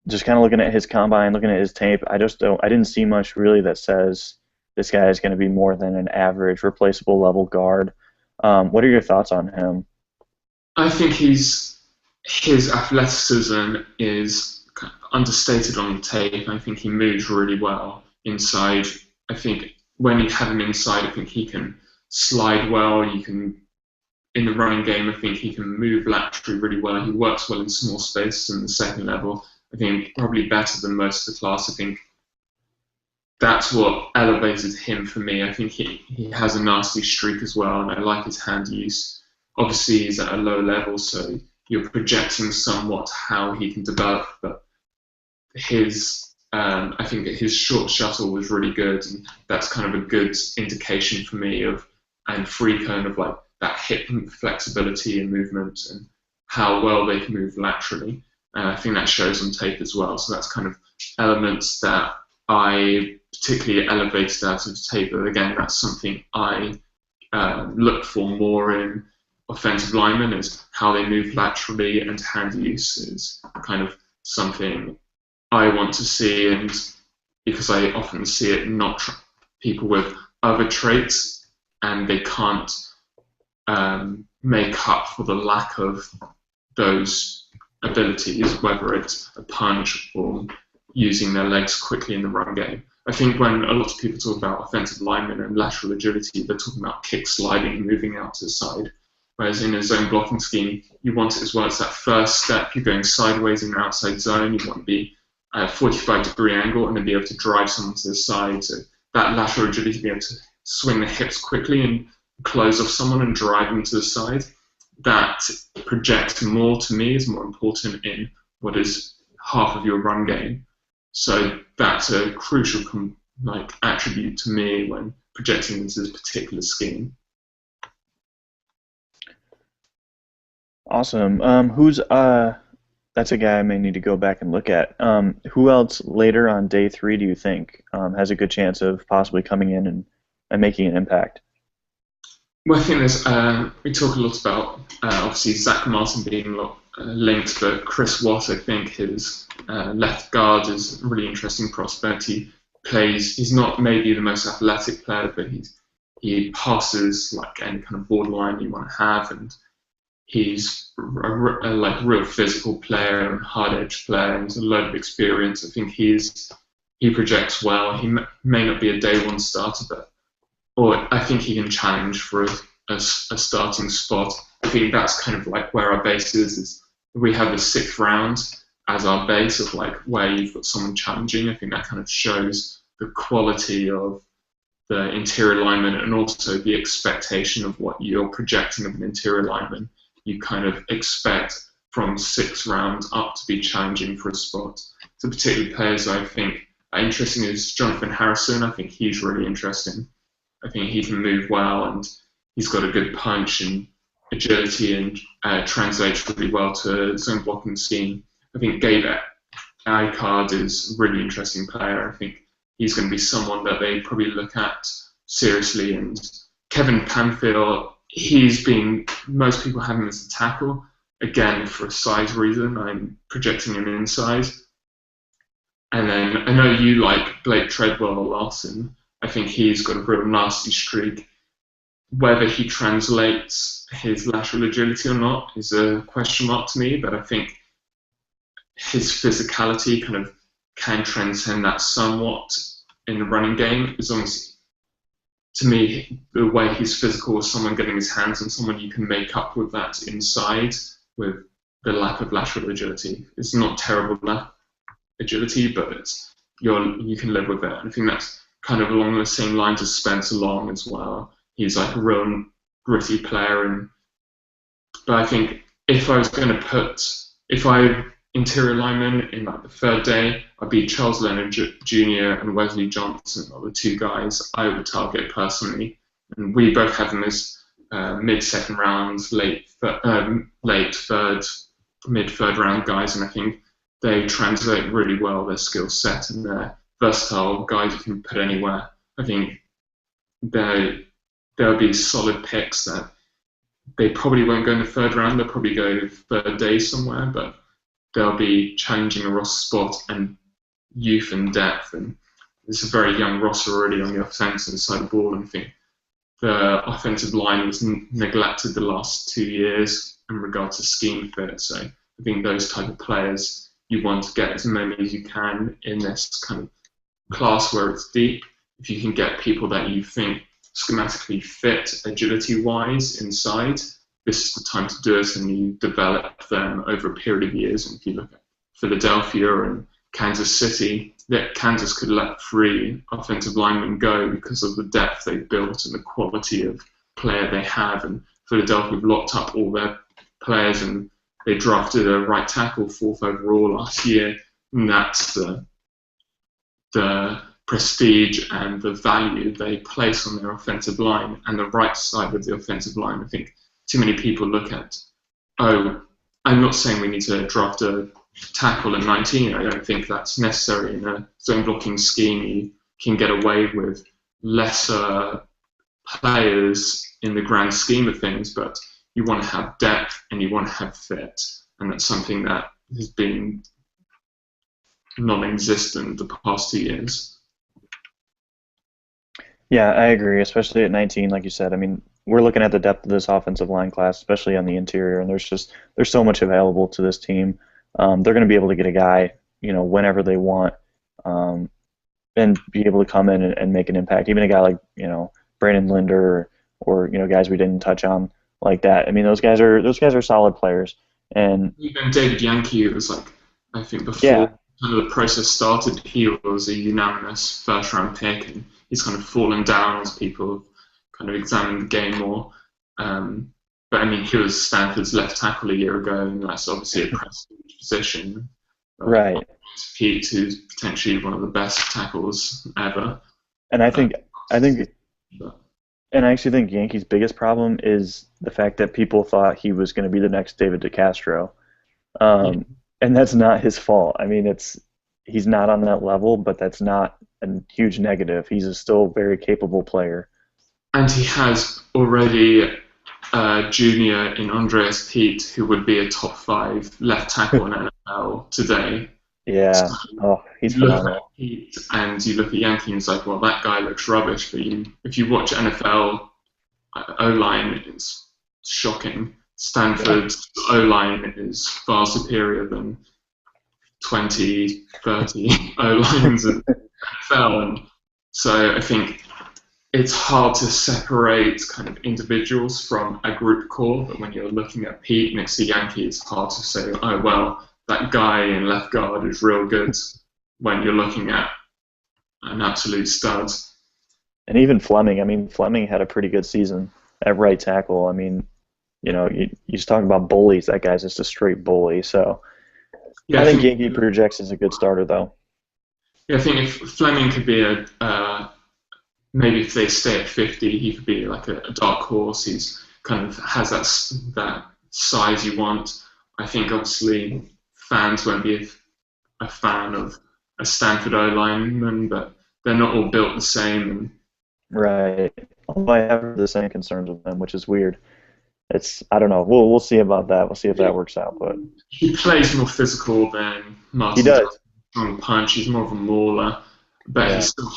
Just kind of looking at his combine, looking at his tape, I didn't see much really that says this guy is going to be more than an average, replaceable level guard. What are your thoughts on him? I think his athleticism is kind of understated on the tape. I think he moves really well inside. I think when you have him inside, I think he can slide well. In the running game, I think he can move laterally really well. He works well in small spaces in the 2nd level. I think probably better than most of the class. I think that's what elevated him for me. I think he has a nasty streak as well, and I like his hand use. Obviously, he's at a low level, so you're projecting somewhat how he can develop, but his I think his short shuttle was really good, and that's kind of a good indication for me of, and free cone of like that hip flexibility and movement and how well they can move laterally. And I think that shows on tape as well. So that's kind of elements that I particularly elevated out of tape. But again, that's something I look for more in offensive linemen, is how they move laterally, and hand use is kind of something I want to see, and because I often see it not people with other traits and they can't make up for the lack of those abilities, whether it's a punch or using their legs quickly in the run game. I think when a lot of people talk about offensive linemen and lateral agility, they're talking about kick sliding, moving out to the side. Whereas in a zone blocking scheme, you want it as well as that first step. You're going sideways in the outside zone. You want to be at a 45-degree angle and then be able to drive someone to the side. So that lateral agility, to be able to swing the hips quickly and close off someone and drive them to the side, that projects more, to me, is more important in what is half of your run game. So that's a crucial attribute to me when projecting this particular scheme. Awesome. That's a guy I may need to go back and look at. Who else later on day 3 do you think has a good chance of possibly coming in and making an impact? Well, I think we talk a lot about obviously Zach Martin being linked, but Chris Watt, I think his left guard is a really interesting prospect. He's not maybe the most athletic player, but he passes like any kind of borderline you want to have, and he's a real physical player and hard edge player, and he's a load of experience. I think he projects well. He may not be a day one starter, or I think he can challenge for a starting spot. I think that's kind of like where our base is we have the 6th round as our base of like where you've got someone challenging. I think that kind of shows the quality of the interior lineman and also the expectation of what you're projecting of an interior lineman. You kind of expect from 6th round up to be challenging for a spot. So particularly players I think are interesting is Jonathan Harrison. I think he's really interesting. I think he can move well, and he's got a good punch and agility, and translates really well to a zone blocking scheme. I think Gabe Icard is a really interesting player. I think he's going to be someone that they probably look at seriously. And Kevin Panfield, most people have him as a tackle. Again, for a size reason, I'm projecting him inside. And then I know you like Blake Treadwell a lot, and I think he's got a real nasty streak. Whether he translates his lateral agility or not is a question mark to me, but I think his physicality kind of can transcend that somewhat in the running game, as long as, to me, the way he's physical is someone getting his hands on someone, you can make up with that inside with the lack of lateral agility. It's not terrible agility, but you can live with it. And I think that's kind of along the same lines as Spencer Long as well. He's like a real gritty player, but I think if I interior lineman in like the 3rd day, I'd be Charles Leonard Jr. and Wesley Johnson are the 2 guys I would target personally, and we both have them as mid-2nd rounds, late 3rd, mid-3rd round guys, and I think they translate really well their skill set, and they're versatile guys you can put anywhere. I think there'll be solid picks that they probably won't go in the 3rd round. They'll probably go 3rd day somewhere, but they'll be challenging a roster spot and youth and depth. And it's a very young roster already on the offensive side of the ball. And I think the offensive line was neglected the last 2 years in regard to scheme fit. So I think those type of players, you want to get as many as you can in this kind of class where it's deep. If you can get people that you think schematically fit agility-wise inside, this is the time to do it, and you develop them over a period of years. And if you look at Philadelphia and Kansas City, that Kansas could let 3 offensive linemen go because of the depth they've built and the quality of player they have. And Philadelphia have locked up all their players, and they drafted a right tackle 4th overall last year, and that's the the prestige and the value they place on their offensive line and the right side of the offensive line. I think too many people look at, oh, I'm not saying we need to draft a tackle at 19. I don't think that's necessary. In a zone blocking scheme, you can get away with lesser players in the grand scheme of things, but you want to have depth and you want to have fit, and that's something that has been non-existent the past 2 years. Yeah, I agree, especially at 19, like you said. I mean, we're looking at the depth of this offensive line class, especially on the interior, and there's so much available to this team. They're going to be able to get a guy, whenever they want, and be able to come in and make an impact. Even a guy like, Brandon Linder or guys we didn't touch on like that. I mean, those guys are solid players. And even David Yankee was like, I think before yeah, the process started, he was a unanimous first-round pick, and he's kind of fallen down as people kind of examine the game more. But I mean, he was Stanford's left tackle a year ago, and that's obviously a prestige position. right. Pete, who's potentially one of the best tackles ever. And I actually think Yankees' biggest problem is the fact that people thought he was going to be the next David DeCastro, and that's not his fault. I mean, he's not on that level, but that's not a huge negative. He's a still very capable player. And he has already a junior in Andreas Pete, who would be a top 5 left tackle in NFL today. Yeah. So he's phenomenal. Look at Pete and you look at Yankee and it's like, well, that guy looks rubbish. But if you watch NFL O-line, it's shocking. Stanford's O-line is far superior than 20, 30 O-lines in NFL. And so I think it's hard to separate kind of individuals from a group core, but when you're looking at Pete next to Yankee, it's hard to say, oh, well, that guy in left guard is real good when you're looking at an absolute stud. And even Fleming. I mean, Fleming had a pretty good season at right tackle. I mean, you just talk about bullies. That guy's just a straight bully. So yeah, I think Yankee projects as a good starter, though. Yeah, I think if Fleming could be maybe if they stay at 50, he could be like a dark horse. He's kind of has that size you want. I think obviously fans won't be a fan of a Stanford O-lineman, but they're not all built the same. And right. Although I have the same concerns with them, which is weird. I don't know. We'll see about that. We'll see if that works out. But he plays more physical than Martin. He does. Strong punch. He's more of a mauler, but Yeah. he still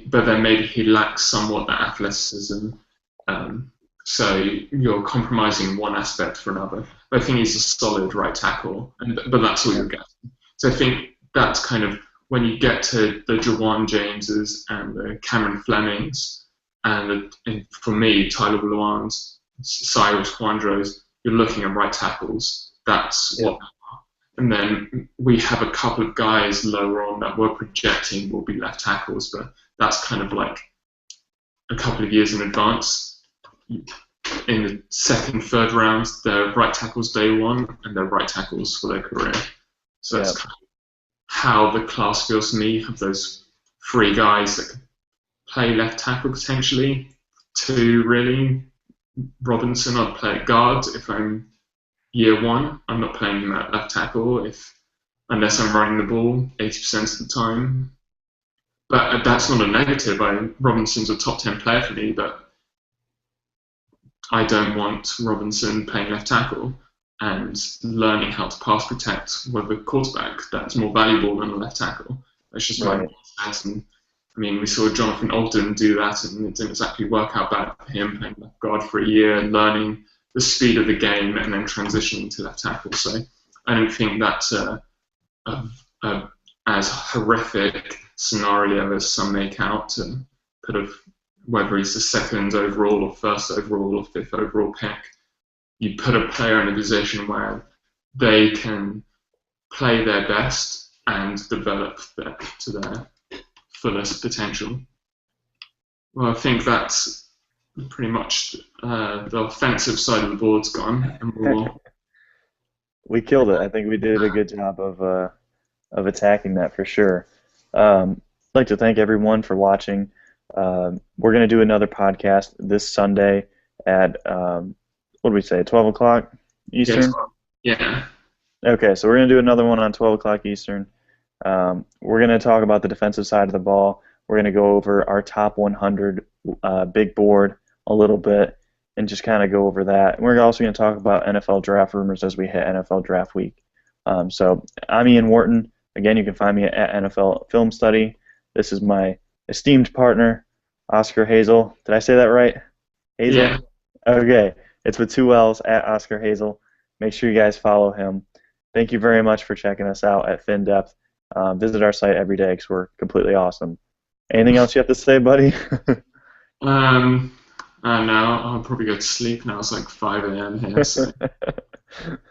but then maybe he lacks somewhat that athleticism. So you're compromising one aspect for another. But I think he's a solid right tackle, but that's all you're getting. So I think that's kind of when you get to the Jawan Jameses and the Cameron Flemings, and for me, Tyler Lewan's, Cyrus Quandros, you're looking at right tackles. That's what. And then we have a couple of guys lower on that we're projecting will be left tackles, but that's kind of like a couple of years in advance. In the second, third rounds, they're right tackles day one, and they're right tackles for their career. So that's kind of how the class feels to me. Have those 3 guys that could play left tackle potentially. 2 really. Robinson, I'd play at guard if I'm year 1. I'm not playing him at left tackle unless I'm running the ball 80% of the time. But that's not a negative. Robinson's a top 10 player for me, but I don't want Robinson playing left tackle and learning how to pass protect with a quarterback. That's more valuable than a left tackle. That's just my and I mean, we saw Jonathan Ogden do that, and it didn't exactly work out bad for him, playing left guard for a year, learning the speed of the game, and then transitioning to left tackle. So I don't think that's as horrific scenario as some make out to put whether he's the 2nd overall or 1st overall or 5th overall pick. You put a player in a position where they can play their best and develop to their fullest potential. Well, I think that's pretty much the offensive side of the board's gone. And we killed it. I think we did a good job of attacking that for sure. like to thank everyone for watching. We're going to do another podcast this Sunday at, what do we say, 12 o'clock Yes. Eastern? Yeah. Okay, so we're going to do another one on 12 o'clock Eastern. We're going to talk about the defensive side of the ball. We're going to go over our top 100 big board a little bit and just kind of go over that. And we're also going to talk about NFL draft rumors as we hit NFL draft week. So I'm Ian Wharton. Again, you can find me at NFL Film Study. This is my esteemed partner, Oscar Hazell. Did I say that right? Hazel? Yeah. Okay. It's with two L's, at Oscar Hazell. Make sure you guys follow him. Thank you very much for checking us out at Findepth. Visit our site every day because we're completely awesome. Anything else you have to say, buddy? Now I'll probably go to sleep now. It's like 5 a.m. here, so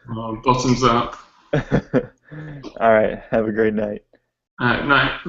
bottoms up. All right. Have a great night. Night.